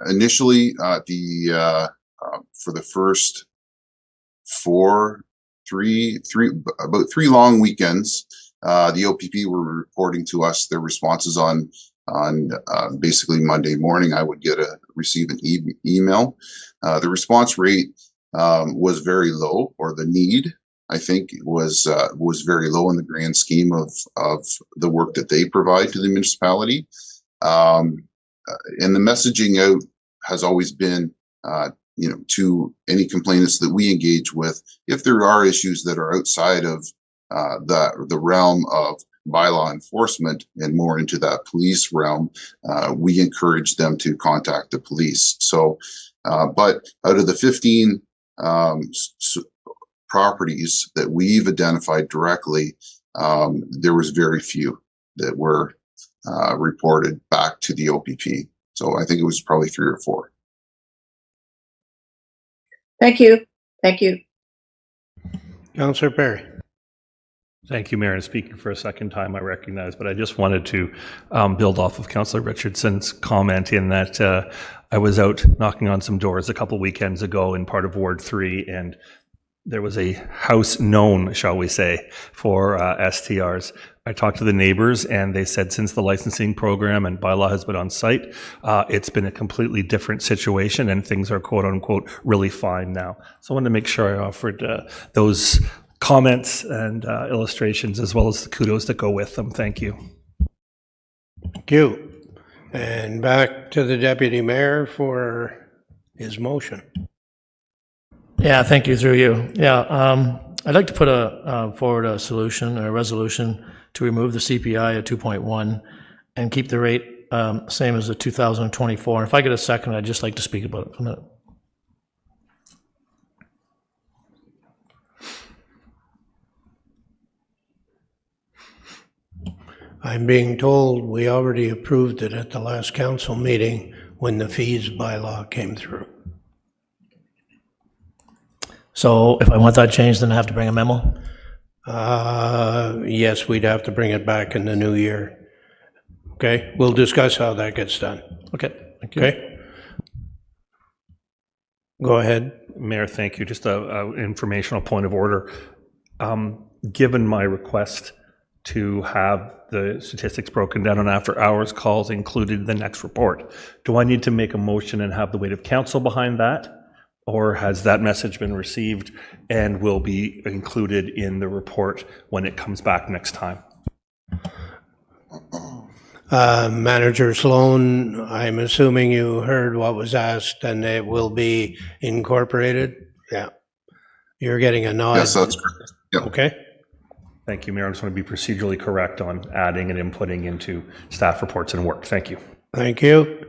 initially, for the first about three long weekends, the OPP were reporting to us their responses on basically Monday morning. I would receive an email. The response rate was very low, or the need, I think, was very low in the grand scheme of the work that they provide to the municipality. And the messaging out has always been, to any complainants that we engage with, if there are issues that are outside of the realm of bylaw enforcement and more into that police realm, we encourage them to contact the police. So, but out of the 15 properties that we've identified directly, there was very few that were reported back to the OPP. So I think it was probably 3 or 4. Thank you. Thank you. Councillor Perry. Thank you, Mayor. And speaking for a second time, I recognize, but I just wanted to build off of Councillor Richardson's comment in that I was out knocking on some doors a couple weekends ago in part of Ward 3, and there was a house known, shall we say, for STRs. I talked to the neighbors, and they said since the licensing program and bylaw has been on site, it's been a completely different situation, and things are quote unquote really fine now. So I wanted to make sure I offered those comments and illustrations, as well as the kudos that go with them. Thank you. Thank you. And back to the Deputy Mayor for his motion. Yeah, thank you, through you. Yeah, I'd like to put forward a resolution to remove the CPI at 2.1 and keep the rate same as the 2024. And if I get a second, I'd just like to speak about it for a minute. I'm being told we already approved it at the last council meeting when the fees bylaw came through. So if I want that changed, then I have to bring a memo? Yes, we'd have to bring it back in the new year. Okay, we'll discuss how that gets done. Okay, thank you. Okay. Go ahead. Mayor, thank you. Just a informational point of order. Given my request to have the statistics broken down on after-hours calls included in the next report, do I need to make a motion and have the weight of council behind that? Or has that message been received and will be included in the report when it comes back next time? Manager Sloan, I'm assuming you heard what was asked and it will be incorporated? Yeah. You're getting a nod. Yes, that's correct. Yep. Okay. Thank you, Mayor. I just want to be procedurally correct on adding and inputting into staff reports and work. Thank you. Thank you.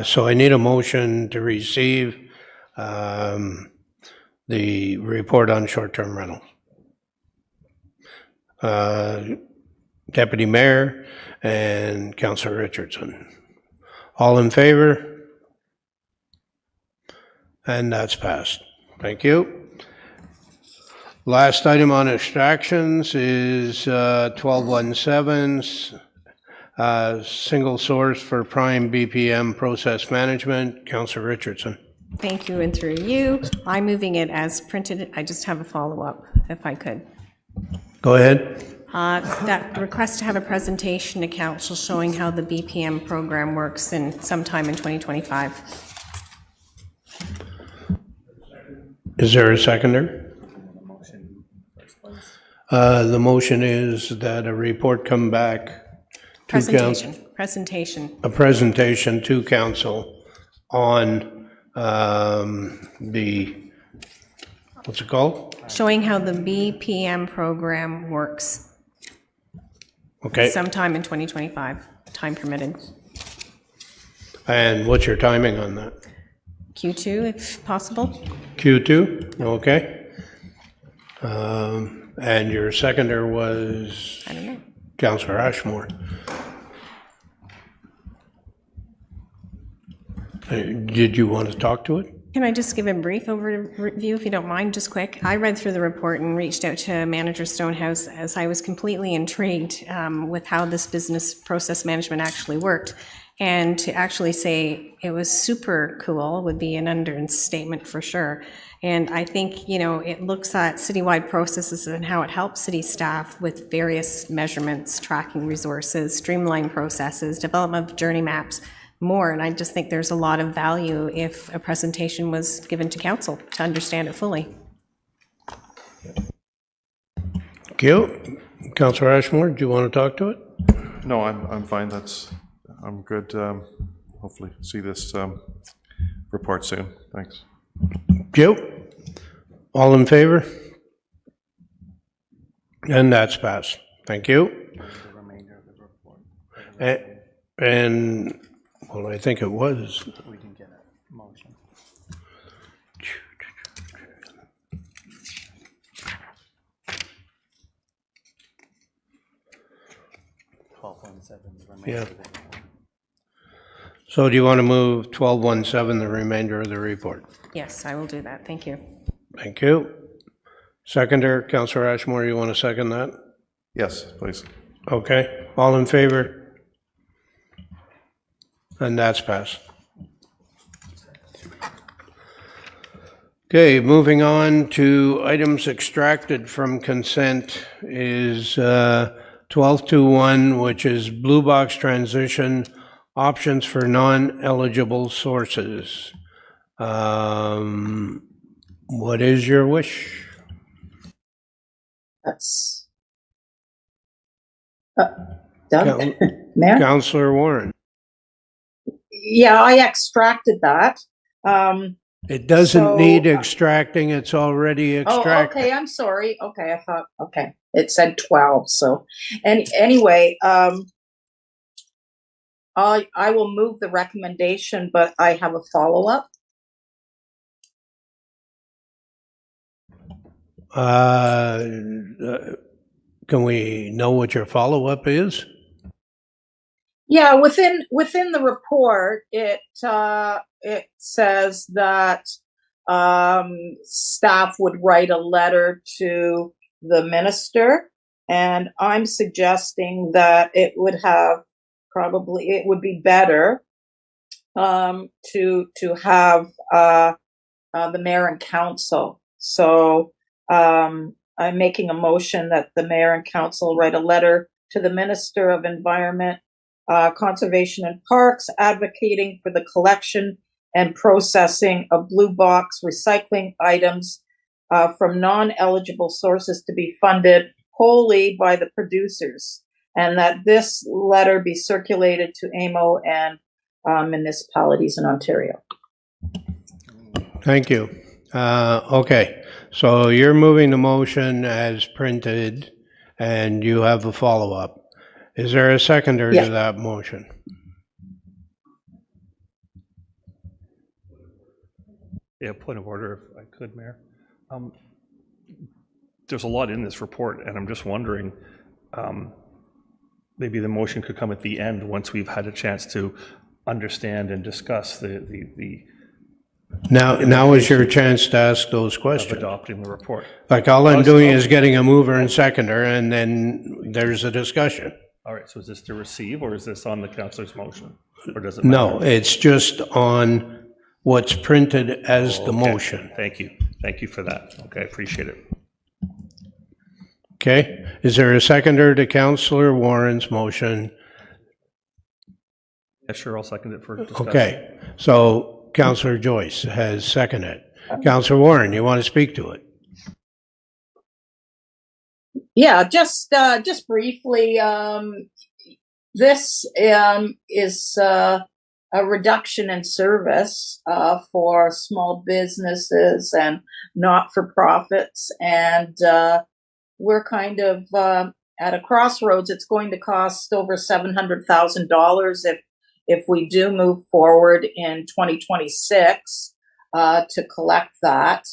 So I need a motion to receive the report on short-term rentals. Deputy Mayor and Councillor Richardson. All in favor? And that's passed. Thank you. Last item on extractions is 1217, single source for prime BPM process management. Councillor Richardson. Thank you, and through you, I'm moving it as printed. I just have a follow-up, if I could. Go ahead. That request to have a presentation to council showing how the BPM program works in sometime in 2025. Is there a seconder? The motion is that a report come back to council. Presentation. A presentation to council on the, what's it called? Showing how the BPM program works. Okay. Sometime in 2025, time permitted. And what's your timing on that? Q2, if possible. Q2, okay. And your seconder was? I don't know. Councillor Ashmore. Did you want to talk to it? Can I just give a brief overview, if you don't mind, just quick? I read through the report and reached out to Manager Stonehouse as I was completely intrigued with how this business process management actually worked. And to actually say it was super cool would be an understatement for sure. And I think, you know, it looks at citywide processes and how it helps city staff with various measurements, tracking resources, streamlined processes, development of journey maps, more. And I just think there's a lot of value if a presentation was given to council to understand it fully. Thank you. Councillor Ashmore, do you want to talk to it? No, I'm fine. I'm good. Hopefully see this report soon. Thanks. Thank you. All in favor? And that's passed. Thank you. And well, I think it was. We didn't get a motion. Yeah. So do you want to move 1217, the remainder of the report? Yes, I will do that. Thank you. Thank you. Seconder, Councillor Ashmore, you want to second that? Yes, please. Okay. All in favor? And that's passed. Okay, moving on to items extracted from consent is 1221, which is blue box transition options for non-eligible sources. What is your wish? That's done. Mayor? Councillor Warren. Yeah, I extracted that. It doesn't need extracting, it's already extracted. Oh, okay, I'm sorry. Okay, I thought, okay, it said 12, so, anyway, I will move the recommendation, but I have a follow-up. Can we know what your follow-up is? Yeah, within the report, it says that staff would write a letter to the minister, and I'm suggesting that it would be better to have the mayor and council. So I'm making a motion that the mayor and council write a letter to the Minister of Environment, Conservation and Parks, advocating for the collection and processing of blue box recycling items from non-eligible sources to be funded wholly by the producers, and that this letter be circulated to AMO and municipalities in Ontario. Thank you. Okay, so you're moving the motion as printed, and you have a follow-up. Is there a seconder to that motion? Yeah, point of order, if I could, Mayor. There's a lot in this report, and I'm just wondering, maybe the motion could come at the end once we've had a chance to understand and discuss the Now is your chance to ask those Of questions. adopting the report. Like, all I'm doing is getting a mover and seconder, and then there's a discussion. All right, so is this to receive, or is this on the councillor's motion? Or does it matter? No, it's just on what's printed as the Okay. motion. Thank you. Thank you for that. Okay, I appreciate it. Okay? Is there a seconder to Councillor Warren's motion? Yeah, sure, I'll second it for discussion. Okay, so Councillor Joyce has seconded. Councillor Warren, you want to speak to it? Yeah, just briefly, this is a reduction in service for small businesses and not-for-profits, and we're kind of at a crossroads. It's going to cost over $700,000 if we do move forward in 2026 to collect that.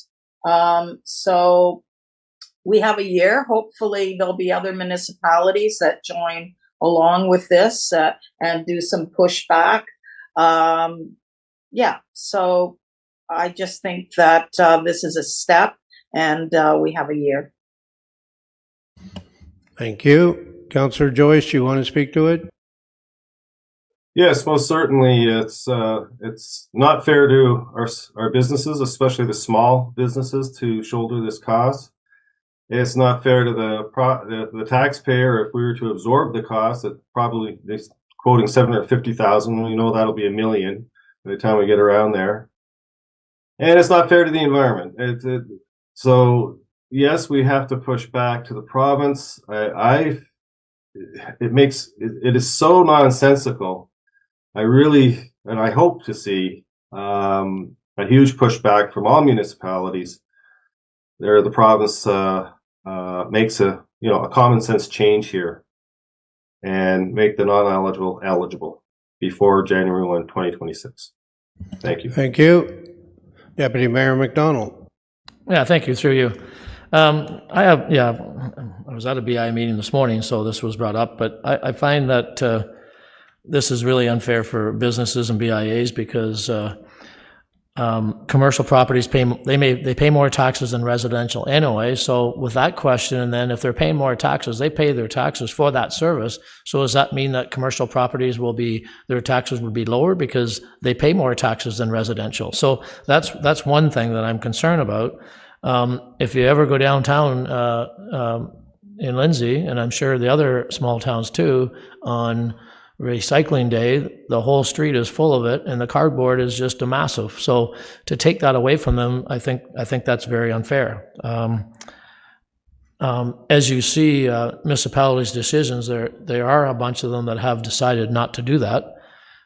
So we have a year. Hopefully there'll be other municipalities that join along with this and do some pushback. Yeah, so I just think that this is a step, and we have a year. Thank you. Councillor Joyce, you want to speak to it? Yes, most certainly. It's not fair to our businesses, especially the small businesses, to shoulder this cost. It's not fair to the taxpayer. If we were to absorb the cost, it probably they're quoting $750,000. We know that'll be $1 million by the time we get around there. And it's not fair to the environment. So yes, we have to push back to the province. It is so nonsensical. I really, and I hope to see a huge pushback from all municipalities. The province makes a common sense change here and make the non-eligible eligible before January 1, 2026. Thank you. Thank you. Deputy Mayor McDonald. Yeah, thank you, through you. I was at a BI meeting this morning, so this was brought up, but I find that this is really unfair for businesses and BIAs because commercial properties they pay more taxes than residential anyway. So with that question, and then if they're paying more taxes, they pay their taxes for that service. So does that mean that commercial properties their taxes would be lower because they pay more taxes than residential? So that's one thing that I'm concerned about. If you ever go downtown in Lindsay, and I'm sure the other small towns too, on recycling day, the whole street is full of it, and the cardboard is just a massive. So to take that away from them, I think that's very unfair. As you see, municipalities' decisions, there are a bunch of them that have decided not to do that.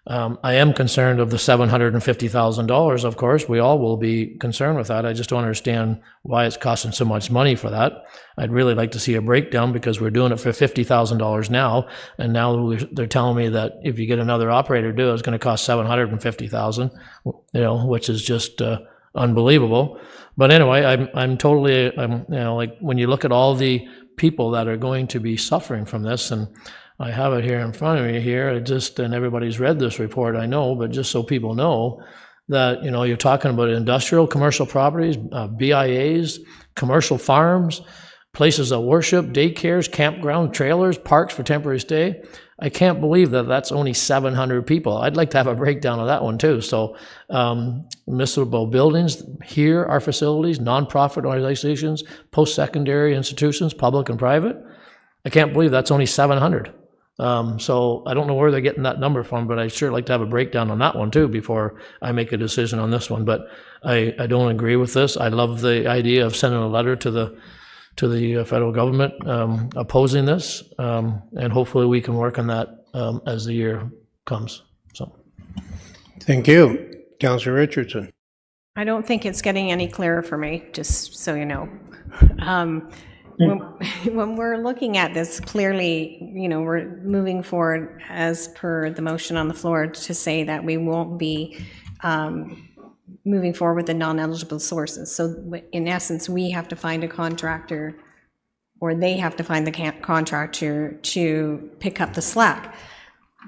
I am concerned of the $750,000, of course. We all will be concerned with that. I just don't understand why it's costing so much money for that. I'd really like to see a breakdown because we're doing it for $50,000 now, and now they're telling me that if you get another operator to do it, it's going to cost $750,000, which is just unbelievable. But anyway, I'm totally, like when you look at all the people that are going to be suffering from this, and I have it here in front of me here, and everybody's read this report, I know, but just so people know that, you're talking about industrial, commercial properties, BIAs, commercial farms, places of worship, daycares, campground, trailers, parks for temporary stay. I can't believe that that's only 700 people. I'd like to have a breakdown of that one too. So municipal buildings, here are facilities, nonprofit organizations, post-secondary institutions, public and private. I can't believe that's only 700. So I don't know where they're getting that number from, but I'd sure like to have a breakdown on that one too before I make a decision on this one. But I don't agree with this. I love the idea of sending a letter to the federal government opposing this, and hopefully we can work on that as the year comes. So, thank you. Councillor Richardson. I don't think it's getting any clearer for me, just so you know. When we're looking at this, clearly, we're moving forward as per the motion on the floor to say that we won't be moving forward with the non-eligible sources. So in essence, we have to find a contractor, or they have to find the contractor to pick up the slack.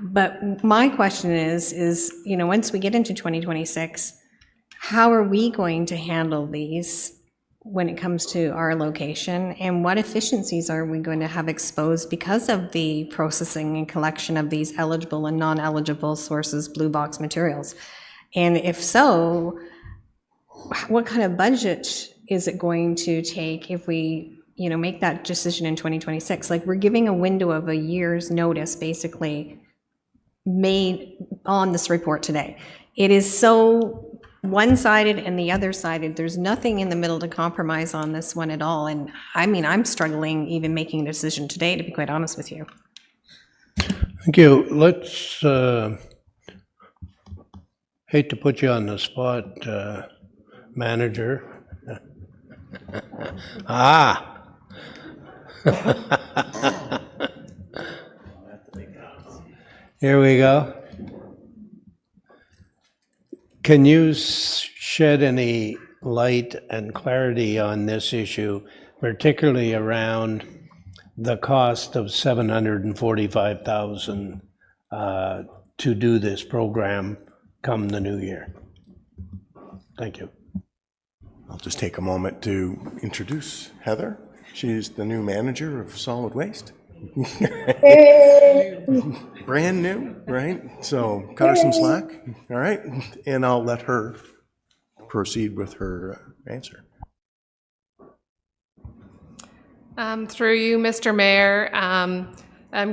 But my question is, once we get into 2026, how are we going to handle these when it comes to our location, and what efficiencies are we going to have exposed because of the processing and collection of these eligible and non-eligible sources, blue box materials? And if so, what kind of budget is it going to take if we, make that decision in 2026? Like, we're giving a window of a year's notice basically made on this report today. It is so one-sided and the other-sided. There's nothing in the middle to compromise on this one at all. And I mean, I'm struggling even making a decision today, to be quite honest with you. Thank you. Let's, hate to put you on the spot, manager. Here we go. Can you shed any light and clarity on this issue, particularly around the cost of $745,000 to do this program come the new year? Thank you. I'll just take a moment to introduce Heather. She's the new manager of solid waste. Brand new, right? So cut her some slack, all right? And I'll let her proceed with her answer. Through you, Mr. Mayor, I'm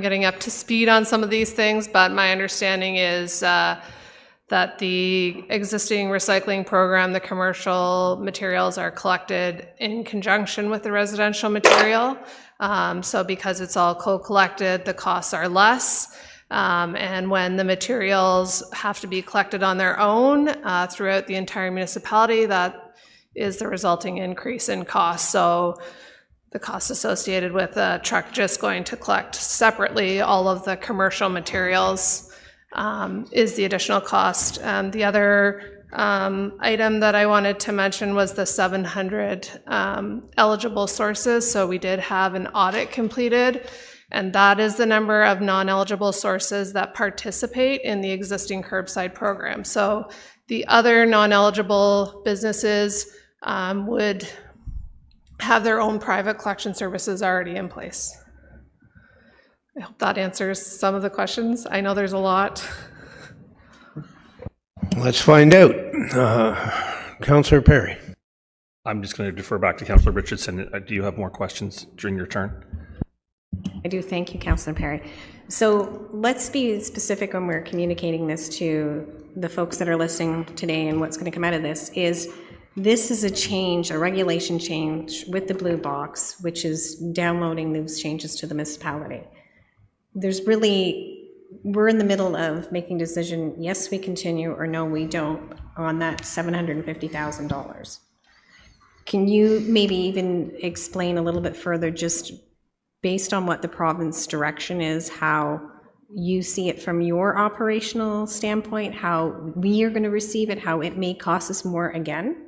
getting up to speed on some of these things, but my understanding is that the existing recycling program, the commercial materials are collected in conjunction with the residential material. So because it's all co-collected, the costs are less. And when the materials have to be collected on their own throughout the entire municipality, that is the resulting increase in cost. So the cost associated with a truck just going to collect separately all of the commercial materials is the additional cost. The other item that I wanted to mention was the 700 eligible sources. So we did have an audit completed, and that is the number of non-eligible sources that participate in the existing curbside program. So the other non-eligible businesses would have their own private collection services already in place. I hope that answers some of the questions. I know there's a lot. Let's find out. Councillor Perry. I'm just going to defer back to Councillor Richardson. Do you have more questions during your turn? I do. Thank you, Councillor Perry. So let's be specific when we're communicating this to the folks that are listening today, and what's going to come out of this is a change, a regulation change with the blue box, which is downloading those changes to the municipality. We're in the middle of making a decision, yes, we continue, or no, we don't, on that $750,000. Can you maybe even explain a little bit further, just based on what the province direction is, how you see it from your operational standpoint, how we are going to receive it, how it may cost us more again?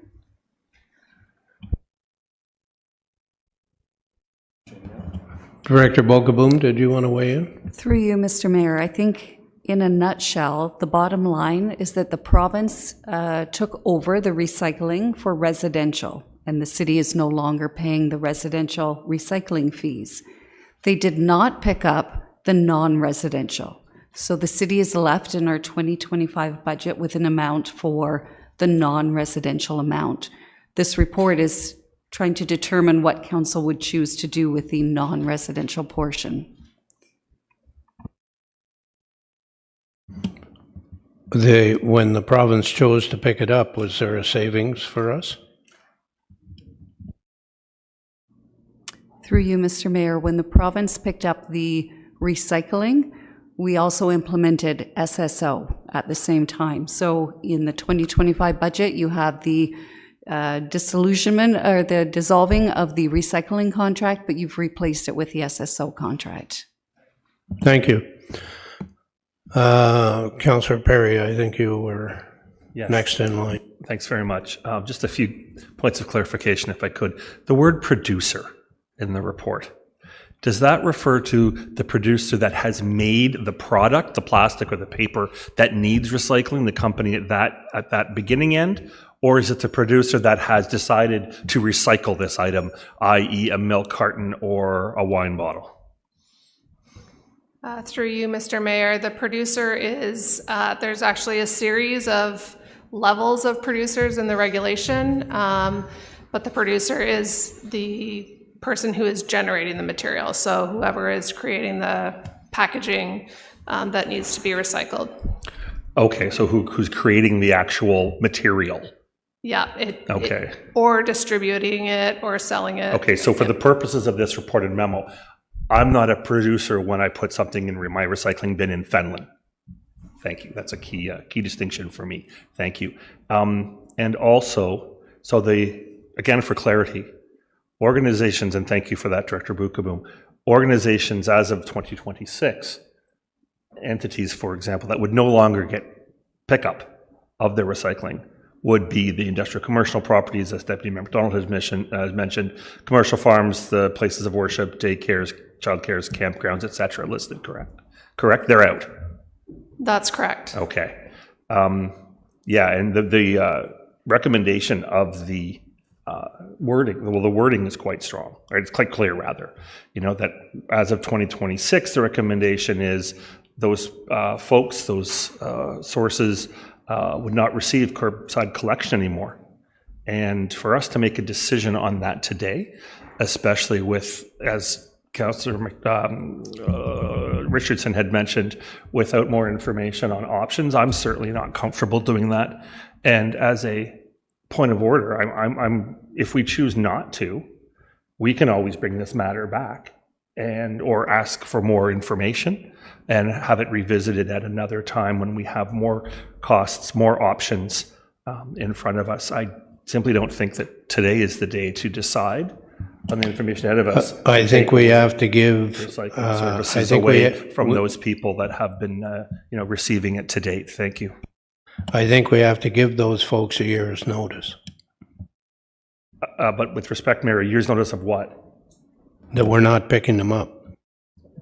Director Bogaboom, did you want to weigh in? Through you, Mr. Mayor, I think in a nutshell, the bottom line is that the province took over the recycling for residential, and the city is no longer paying the residential recycling fees. They did not pick up the non-residential. So the city is left in our 2025 budget with an amount for the non-residential amount. This report is trying to determine what council would choose to do with the non-residential portion. When the province chose to pick it up, was there a savings for us? Through you, Mr. Mayor, when the province picked up the recycling, we also implemented SSO at the same time. So in the 2025 budget, you have the disillusionment or the dissolving of the recycling contract, but you've replaced it with the SSO contract. Thank you. Councillor Perry, I think you were next in line. Thanks very much. Just a few points of clarification, if I could. The word producer in the report, does that refer to the producer that has made the product, the plastic or the paper that needs recycling, the company at that beginning end? Or is it the producer that has decided to recycle this item, i.e. a milk carton or a wine bottle? Through you, Mr. Mayor, the producer is, there's actually a series of levels of producers in the regulation, but the producer is the person who is generating the material. So whoever is creating the packaging that needs to be recycled. Okay, so who's creating the actual material? Yeah. Okay. Or distributing it or selling it. Okay, so for the purposes of this reported memo, I'm not a producer when I put something in my recycling bin in Fenland. Thank you. That's a key distinction for me. Thank you. And also, again, for clarity, organizations, and thank you for that, Director Bukaboom, organizations as of 2026, entities, for example, that would no longer get pickup of their recycling would be the industrial commercial properties, as Deputy Member McDonald has mentioned, commercial farms, the places of worship, daycares, childcares, campgrounds, etc. listed, correct? Correct? They're out. That's correct. Okay. Yeah, and the recommendation of the wording, well, the wording is quite strong, right? It's quite clear, rather. You know, that as of 2026, the recommendation is those folks, those sources would not receive curbside collection anymore. And for us to make a decision on that today, especially with, as Councillor Richardson had mentioned, without more information on options, I'm certainly not comfortable doing that. And as a point of order, if we choose not to, we can always bring this matter back or ask for more information and have it revisited at another time when we have more costs, more options in front of us. I simply don't think that today is the day to decide on the information ahead of us. I think we have to give recycling services away from those people that have been receiving it to date. Thank you. I think we have to give those folks a year's notice. But with respect, Mayor, a year's notice of what? That we're not picking them up.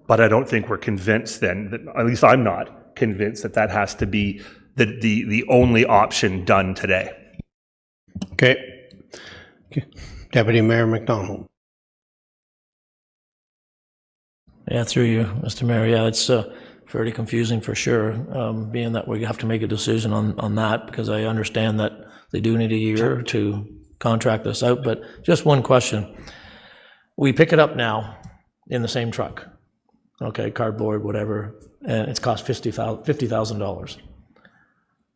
But I don't think we're convinced then, that, at least I'm not convinced that that has to be the only option done today. Okay. Deputy Mayor McDonald. Yeah, through you, Mr. Mayor. Yeah, it's fairly confusing for sure, being that we have to make a decision on that, because I understand that they do need a year to contract this out. But just one question. We pick it up now in the same truck, okay, cardboard, whatever, and it's cost $50,000.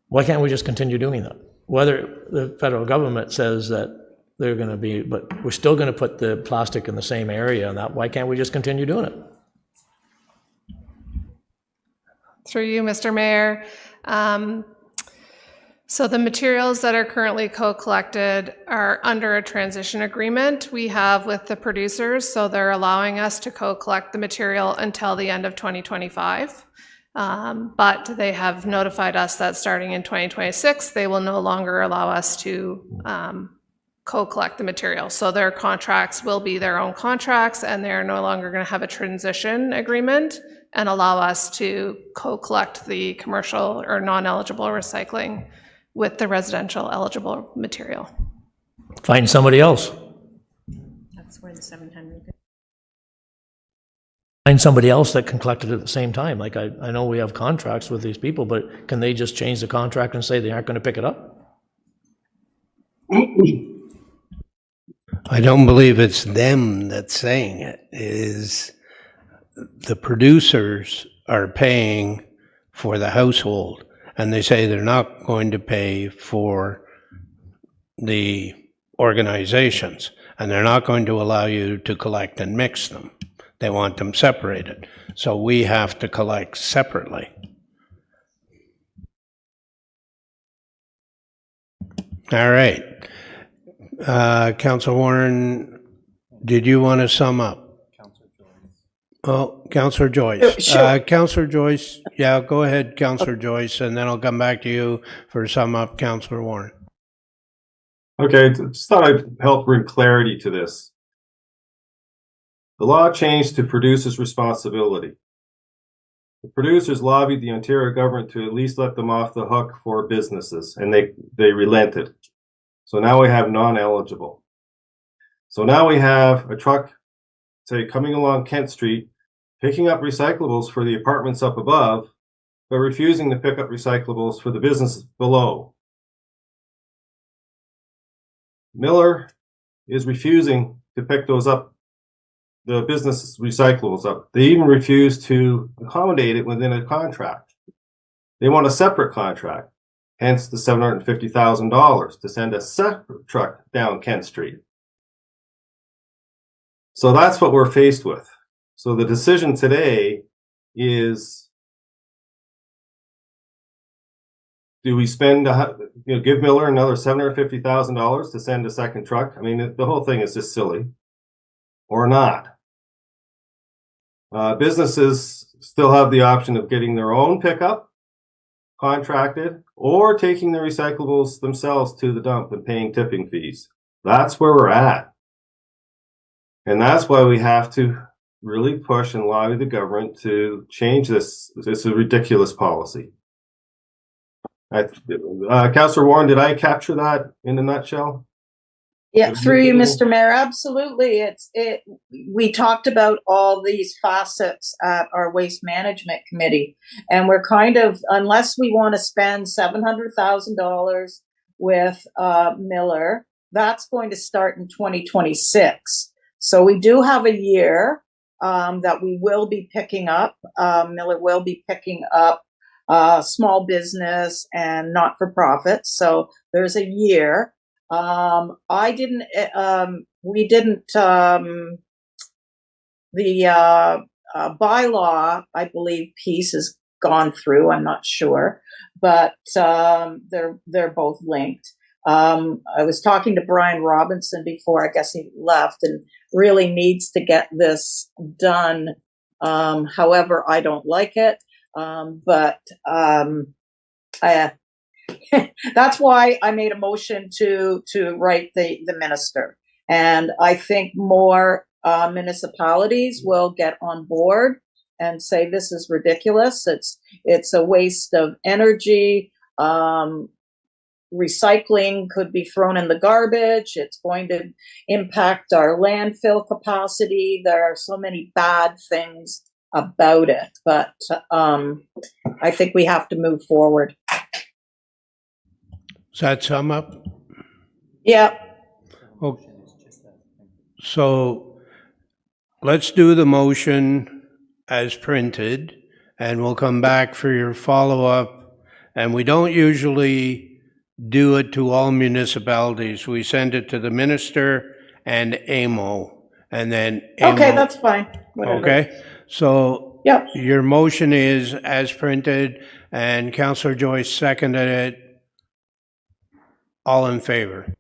Why can't we just continue doing that? Whether the federal government says that they're going to be, but we're still going to put the plastic in the same area, and that, why can't we just continue doing it? Through you, Mr. Mayor. So the materials that are currently co-collected are under a transition agreement we have with the producers. So they're allowing us to co-collect the material until the end of 2025. But they have notified us that starting in 2026, they will no longer allow us to co-collect the material. So their contracts will be their own contracts, and they're no longer going to have a transition agreement and allow us to co-collect the commercial or non-eligible recycling with the residential eligible material. Find somebody else. That's where the 700. Find somebody else that can collect it at the same time. Like I know we have contracts with these people, but can they just change the contract and say they aren't going to pick it up? I don't believe it's them that's saying it. It is the producers are paying for the household, and they say they're not going to pay for the organizations, and they're not going to allow you to collect and mix them. They want them separated. So we have to collect separately. All right. Councillor Warren, did you want to sum up? Oh, Councillor Joyce. Sure. Councillor Joyce, yeah, go ahead, Councillor Joyce, and then I'll come back to you for sum up, Councillor Warren. Okay, just thought I'd help bring clarity to this. The law changed to producers' responsibility. The producers lobbied the Ontario government to at least let them off the hook for businesses, and they relented. So now we have non-eligible. So now we have a truck, say, coming along Kent Street, picking up recyclables for the apartments up above, but refusing to pick up recyclables for the businesses below. Miller is refusing to pick those up, the business recyclables up. They even refuse to accommodate it within a contract. They want a separate contract, hence the $750,000 to send a separate truck down Kent Street. So that's what we're faced with. So the decision today is, do we spend, give Miller another $750,000 to send a second truck? I mean, the whole thing is just silly. Or not. Businesses still have the option of getting their own pickup, contracted, or taking the recyclables themselves to the dump and paying tipping fees. That's where we're at. And that's why we have to really push and lobby the government to change this. It's a ridiculous policy. Councillor Warren, did I capture that in a nutshell? Yeah, through you, Mr. Mayor, absolutely. We talked about all these facets at our Waste Management Committee, and we're kind of, unless we want to spend $700,000 with Miller, that's going to start in 2026. So we do have a year that we will be picking up. Miller will be picking up small business and not-for-profit. So there's a year. The bylaw, I believe, piece has gone through. I'm not sure, but they're both linked. I was talking to Brian Robinson before, I guess he left, and really needs to get this done. However, I don't like it. That's why I made a motion to write the minister. And I think more municipalities will get on board and say this is ridiculous. It's a waste of energy. Recycling could be thrown in the garbage. It's going to impact our landfill capacity. There are so many bad things about it, but I think we have to move forward. Does that sum up? Yeah. Okay. So let's do the motion as printed, and we'll come back for your follow-up. And we don't usually do it to all municipalities. We send it to the minister and AMO, and then AMO. Okay, that's fine. Whatever. Okay, so yep. Your motion is as printed, and Councillor Joyce seconded it. All in favor?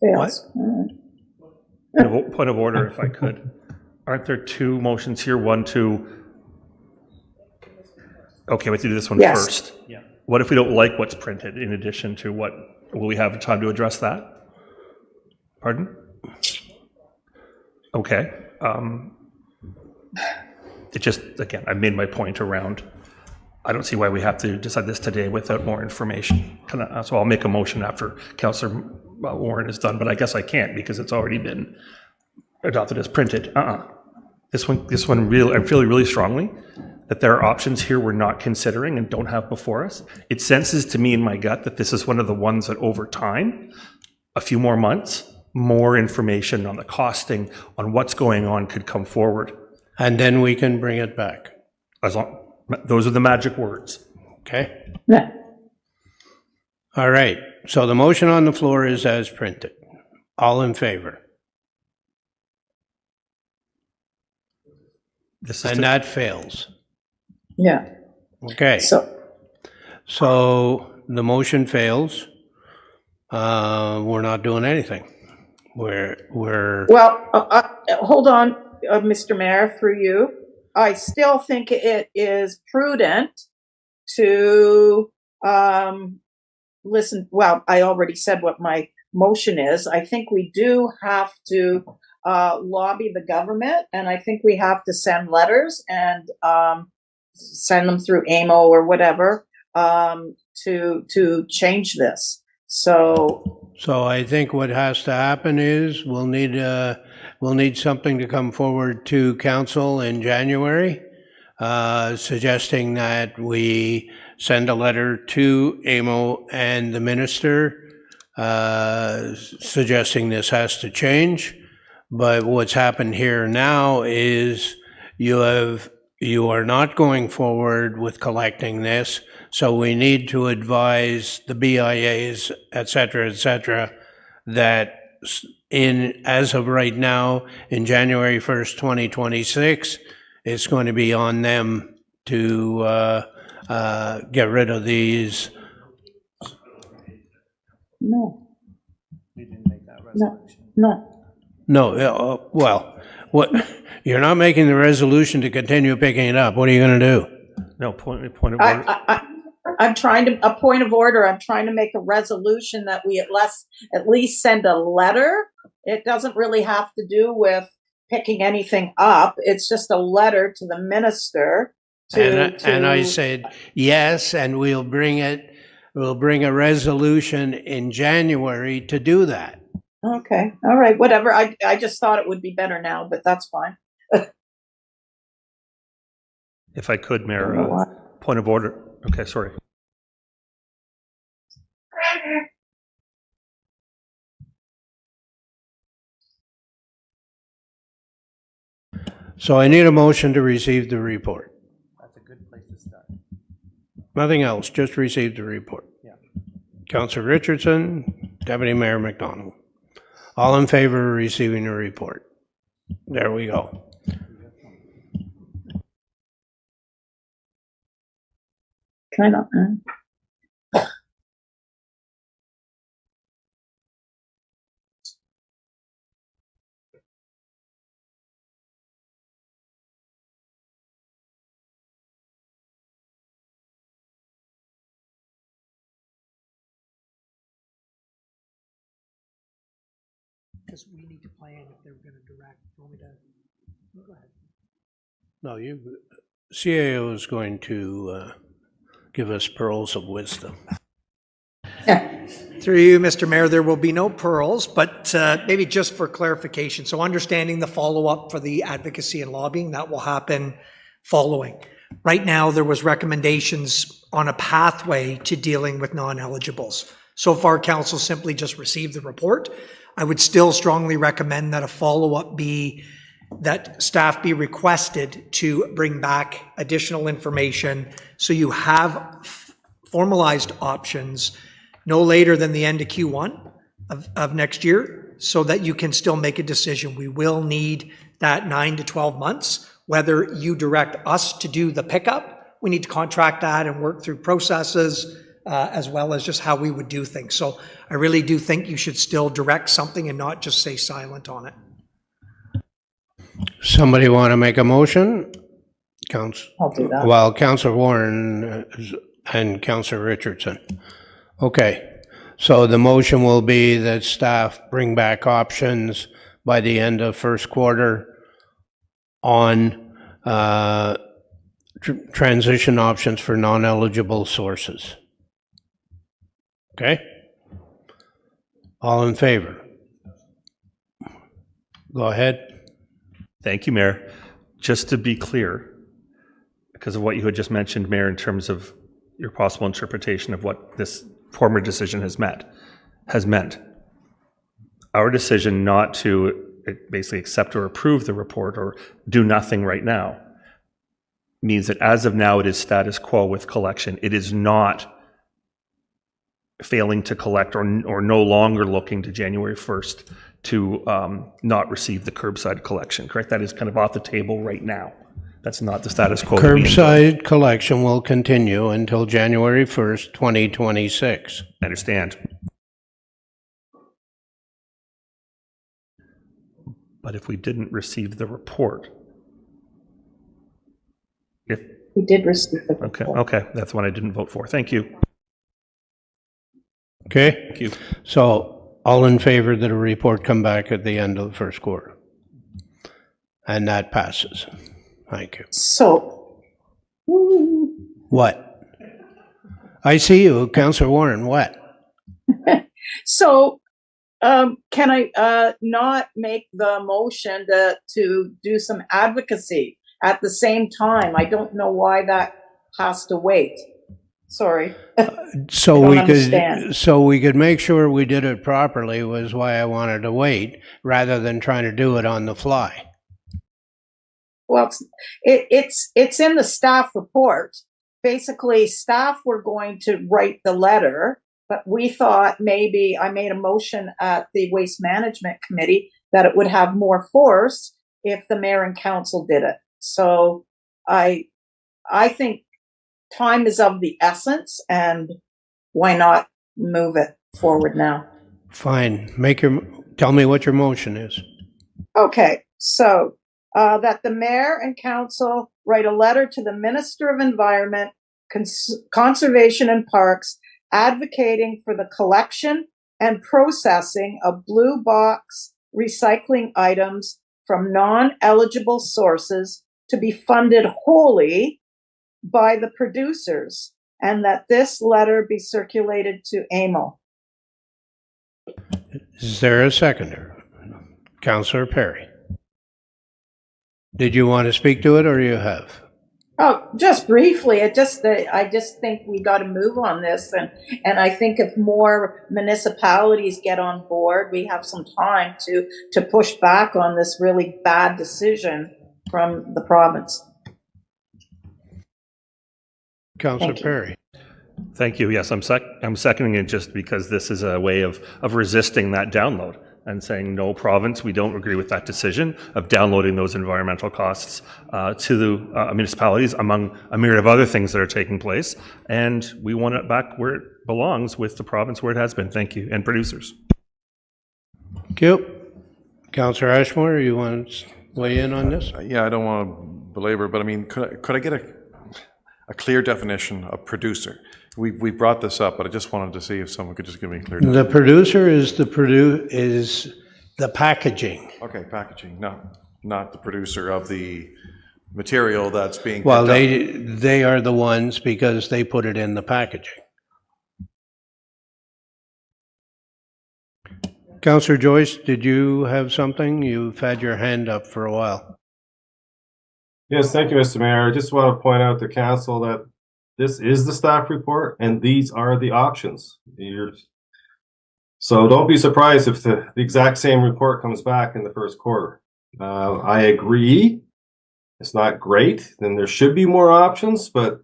Yes. Point of order, if I could. Aren't there two motions here? One to... Okay, we have to do this one first. Yeah. What if we don't like what's printed in addition to what? Will we have time to address that? Pardon? Okay. It just, again, I made my point around, I don't see why we have to decide this today without more information. So I'll make a motion after Councillor Warren is done, but I guess I can't because it's already been adopted as printed. This one really, I'm feeling really strongly that there are options here we're not considering and don't have before us. It senses to me in my gut that this is one of the ones that over time, a few more months, more information on the costing, on what's going on could come forward. And then we can bring it back. Those are the magic words. Okay? Yeah. All right. So the motion on the floor is as printed. All in favor? And that fails. Yeah. Okay. So the motion fails. We're not doing anything. Well, hold on, Mr. Mayor, through you. I still think it is prudent to listen. Well, I already said what my motion is. I think we do have to lobby the government, and I think we have to send letters and send them through AMO or whatever, to change this. So I think what has to happen is we'll need something to come forward to council in January, suggesting that we send a letter to AMO and the minister, suggesting this has to change. But what's happened here now is you are not going forward with collecting this, so we need to advise the BIAs, et cetera, that as of right now, in January 1st, 2026, it's going to be on them to get rid of these. no, We didn't make that resolution. no. Well, what, you're not making the resolution to continue picking it up. What are you going to do? No, point of order. I'm trying to, a point of order, I'm trying to make a resolution that we at least send a letter. It doesn't really have to do with picking anything up. It's just a letter to the minister. And I said, yes, and we'll bring a resolution in January to do that. Okay, all right, whatever. I just thought it would be better now, but that's fine. If I could, Mayor, point of order. Okay, sorry. So I need a motion to receive the report. That's a good place to start. Nothing else, just receive the report. Yeah. Councillor Richardson, Deputy Mayor McDonald. All in favor of receiving the report? There we go. Kind of. Because we need to plan if they're going to direct. You want me to? Go ahead. No, CAO is going to give us pearls of wisdom. Through you, Mr. Mayor, there will be no pearls, but maybe just for clarification. So understanding the follow-up for the advocacy and lobbying, that will happen following. Right now, there was recommendations on a pathway to dealing with non-eligibles. So far, council simply just received the report. I would still strongly recommend that a follow-up be that staff be requested to bring back additional information so you have formalized options no later than the end of Q1 of next year so that you can still make a decision. We will need that 9 to 12 months, whether you direct us to do the pickup. We need to contract that and work through processes as well as just how we would do things. So I really do think you should still direct something and not just stay silent on it. Somebody want to make a motion? I'll do that. Well, Councillor Warren and Councillor Richardson. Okay, so the motion will be that staff bring back options by the end of first quarter on transition options for non-eligible sources. Okay? All in favor? Go ahead. Thank you, Mayor. Just to be clear, because of what you had just mentioned, Mayor, in terms of your possible interpretation of what this former decision has meant, our decision not to basically accept or approve the report or do nothing right now means that as of now it is status quo with collection. It is not failing to collect or no longer looking to January 1st to not receive the curbside collection, correct? That is kind of off the table right now. That's not the status quo. Curbside collection will continue until January 1st, 2026. I understand. But if we didn't receive the report, We did receive the report. Okay, that's one I didn't vote for. Thank you. Okay? Thank you. So all in favor that a report come back at the end of the first quarter? And that passes. Thank you. So, What? I see you, Councillor Warren. What? So, can I not make the motion to do some advocacy at the same time? I don't know why that has to wait. Sorry. So I don't we understand. could, so we could make sure we did it properly was why I wanted to wait, rather than trying to do it on the fly. Well, it's in the staff report. Basically, staff were going to write the letter, but we thought maybe I made a motion at the Waste Management Committee that it would have more force if the mayor and council did it. So I think time is of the essence, and why not move it forward now? Fine. Tell me what your motion is. Okay, so that the mayor and council write a letter to the Minister of Environment, Conservation and Parks, advocating for the collection and processing of blue box recycling items from non-eligible sources to be funded wholly by the producers, and that this letter be circulated to AMO. Is there a seconder? Councillor Perry. Did you want to speak to it, or you have? Oh, just briefly, I just think we got to move on this, and I think if more municipalities get on board, we have some time to push back on this really bad decision from the province. Councillor Perry. Thank you. Yes, I'm seconding it just because this is a way of resisting that download and saying, no, province, we don't agree with that decision of downloading those environmental costs to the municipalities, among a myriad of other things that are taking place. And we want it back where it belongs, with the province where it has been. Thank you. And producers. Thank you. Councillor Ashmore, you want to weigh in on this? Yeah, I don't want to belabor, but I mean, could I get a clear definition of producer? We brought this up, but I just wanted to see if someone could just give me a clear definition. The producer is the packaging. Okay, packaging, not the producer of the material that's being Well, picked up. they are the ones, because they put it in the packaging. Councillor Joyce, did you have something? You've had your hand up for a while. Yes, thank you, Mr. Mayor. I just want to point out to council that this is the staff report, and these are the options. So don't be surprised if the exact same report comes back in the first quarter. I agree, it's not great, then there should be more options, but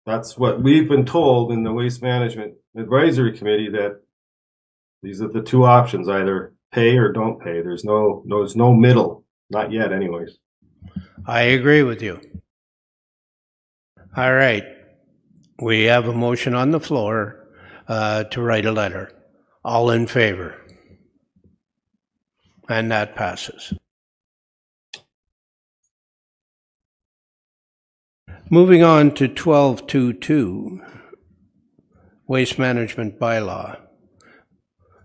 that's what we've been told in the Waste Management Advisory Committee, that these are the two options, either pay or don't pay. There's no middle, not yet anyways. I agree with you. All right. We have a motion on the floor to write a letter. All in favor? And that passes. Moving on to 12.2.2, Waste Management Bylaw.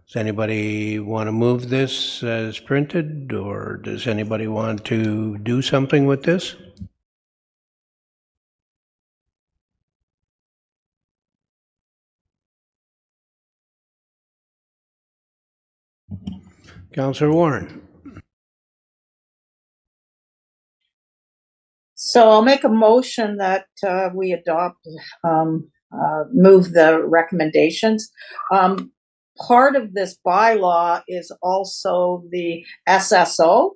Does anybody want to move this as printed, or does anybody want to do something with this? Councillor Warren. So I'll make a motion that we adopt, move the recommendations. Part of this bylaw is also the SSO.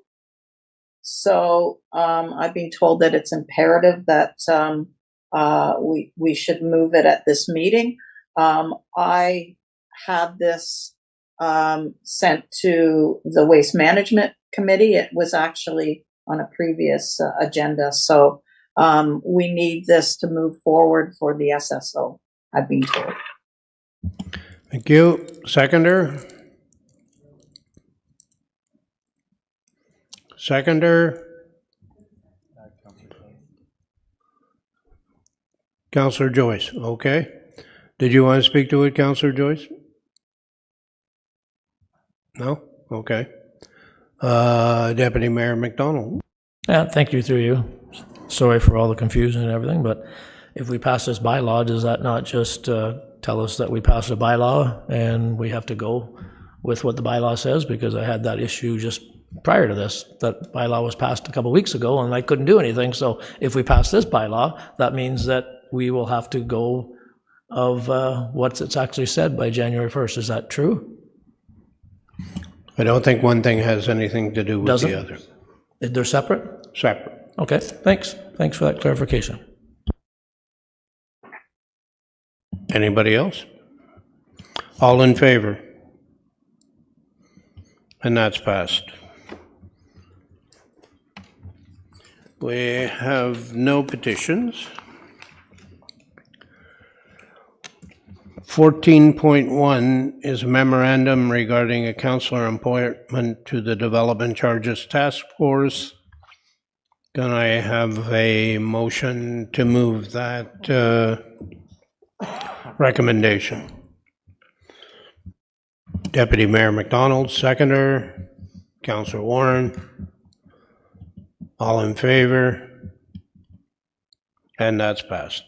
So I've been told that it's imperative that we should move it at this meeting. I had this sent to the Waste Management Committee. It was actually on a previous agenda. So we need this to move forward for the SSO, I've been told. Thank you. Seconder? Seconder? Councillor Joyce, okay. Did you want to speak to it, Councillor Joyce? No? Okay. Deputy Mayor McDonald. Yeah, thank you, through you. Sorry for all the confusion and everything, but if we pass this bylaw, does that not just tell us that we passed a bylaw and we have to go with what the bylaw says? Because I had that issue just prior to this. That bylaw was passed a couple weeks ago and I couldn't do anything. So if we pass this bylaw, that means that we will have to go of what it's actually said by January 1st. Is that true? I don't think one thing has anything to do with the other. They're separate? Separate. Okay, thanks. Thanks for that clarification. Anybody else? All in favor? And that's passed. We have no petitions. 14.1 is a memorandum regarding a councillor appointment to the Development Charges Task Force. Can I have a motion to move that recommendation? Deputy Mayor McDonald, seconder. Councillor Warren. All in favor? And that's passed.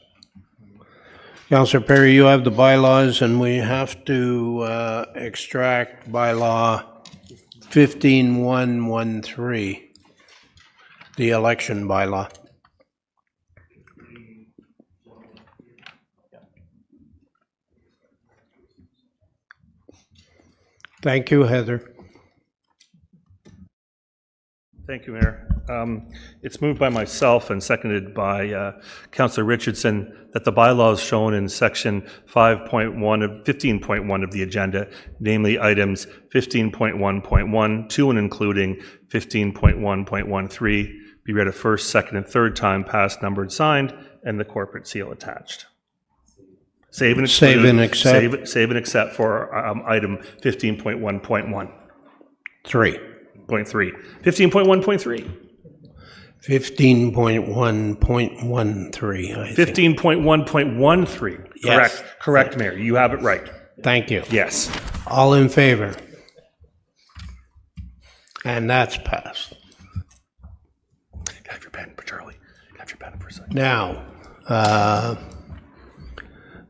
Councillor Perry, you have the bylaws, and we have to extract bylaw 15.113, the election bylaw. Thank you, Heather. Thank you, Mayor. It's moved by myself and seconded by Councillor Richardson that the bylaws shown in section 5.1 of 15.1 of the agenda, namely items 15.1.1 to and including 15.1.13, be read a first, second, and third time, passed, numbered, signed, and the corporate seal attached. Save and accept. Save and accept for item 15.1.1. 3. 15.1.3. 15.1.13, I think. 15.1.13. Yes. Correct, Mayor. You have it right. Thank you. Yes. All in favor? And that's passed. Have your pen, Charlie. Have your pen for a second. Now,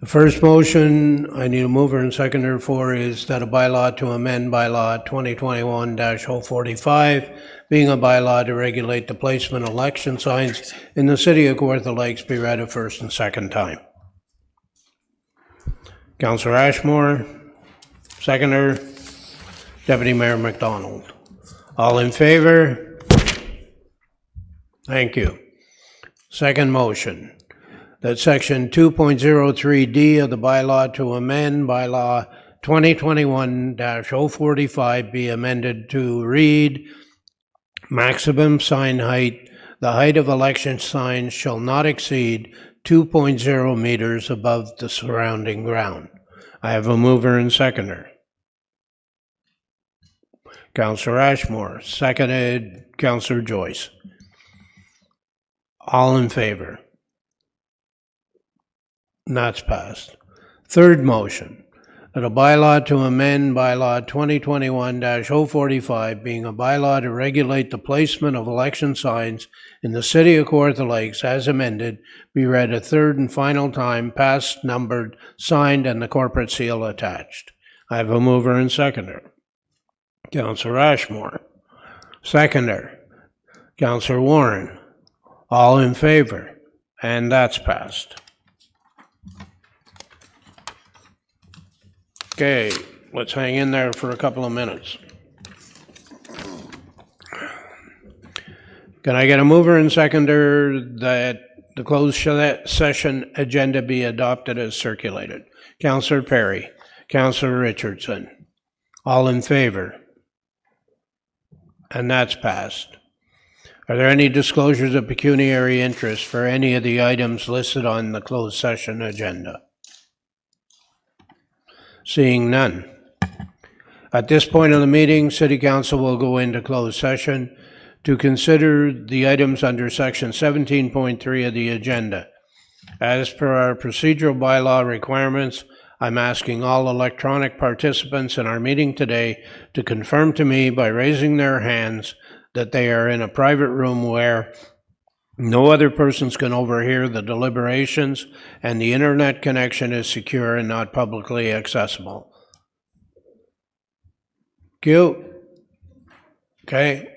the first motion I need a mover and seconder for is that a bylaw to amend bylaw 2021-045, being a bylaw to regulate the placement of election signs in the city of Kawartha Lakes, be read a first and second time. Councillor Ashmore, seconder. Deputy Mayor McDonald. All in favor? Thank you. Second motion, that section 2.03D of the bylaw to amend bylaw 2021-045 be amended to read, maximum sign height, the height of election signs shall not exceed 2.0 meters above the surrounding ground. I have a mover and seconder. Councillor Ashmore, seconded Councillor Joyce. All in favor? And that's passed. Third motion, that a bylaw to amend bylaw 2021-045, being a bylaw to regulate the placement of election signs in the city of Kawartha Lakes as amended, be read a third and final time, passed, numbered, signed, and the corporate seal attached. I have a mover and seconder. Councillor Ashmore. Seconder, Councillor Warren. All in favor? And that's passed. Okay, let's hang in there for a couple of minutes. Can I get a mover and seconder that the closed session agenda be adopted as circulated? Councillor Perry, Councillor Richardson. All in favor? And that's passed. Are there any disclosures of pecuniary interest for any of the items listed on the closed session agenda? Seeing none. At this point of the meeting, City Council will go into closed session to consider the items under section 17.3 of the agenda. As per our procedural bylaw requirements, I'm asking all electronic participants in our meeting today to confirm to me by raising their hands that they are in a private room where No other persons can overhear the deliberations, and the internet connection is secure and not publicly accessible. Q. Okay.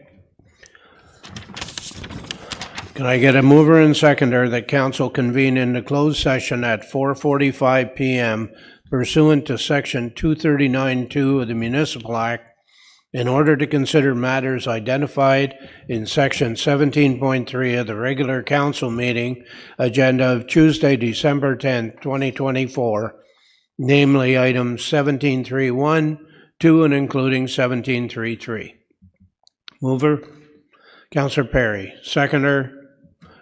Can I get a mover and seconder that council convene into closed session at 4:45 p.m. pursuant to Section 239(2) of the Municipal Act in order to consider matters identified in Section 17.3 of the regular council meeting agenda of Tuesday, December 10, 2024, namely items 17.3.1, 2, and including 17.3.3. Mover, Councillor Perry. Seconder,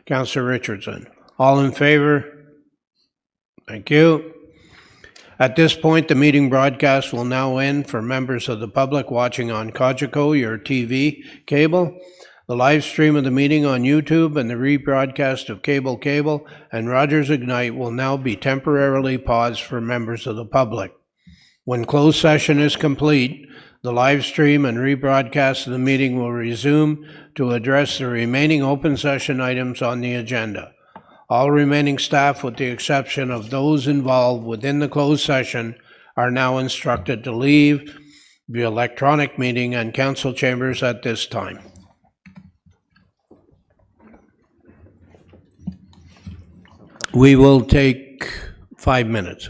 Councillor Richardson. All in favor? Thank you. At this point, the meeting broadcast will now end for members of the public watching on Cogeco, your TV, cable. The live stream of the meeting on YouTube and the rebroadcast of Cable, and Rogers Ignite will now be temporarily paused for members of the public. When closed session is complete, the live stream and rebroadcast of the meeting will resume to address the remaining open session items on the agenda. All remaining staff, with the exception of those involved within the closed session, are now instructed to leave the electronic meeting and council chambers at this time. We will take 5 minutes.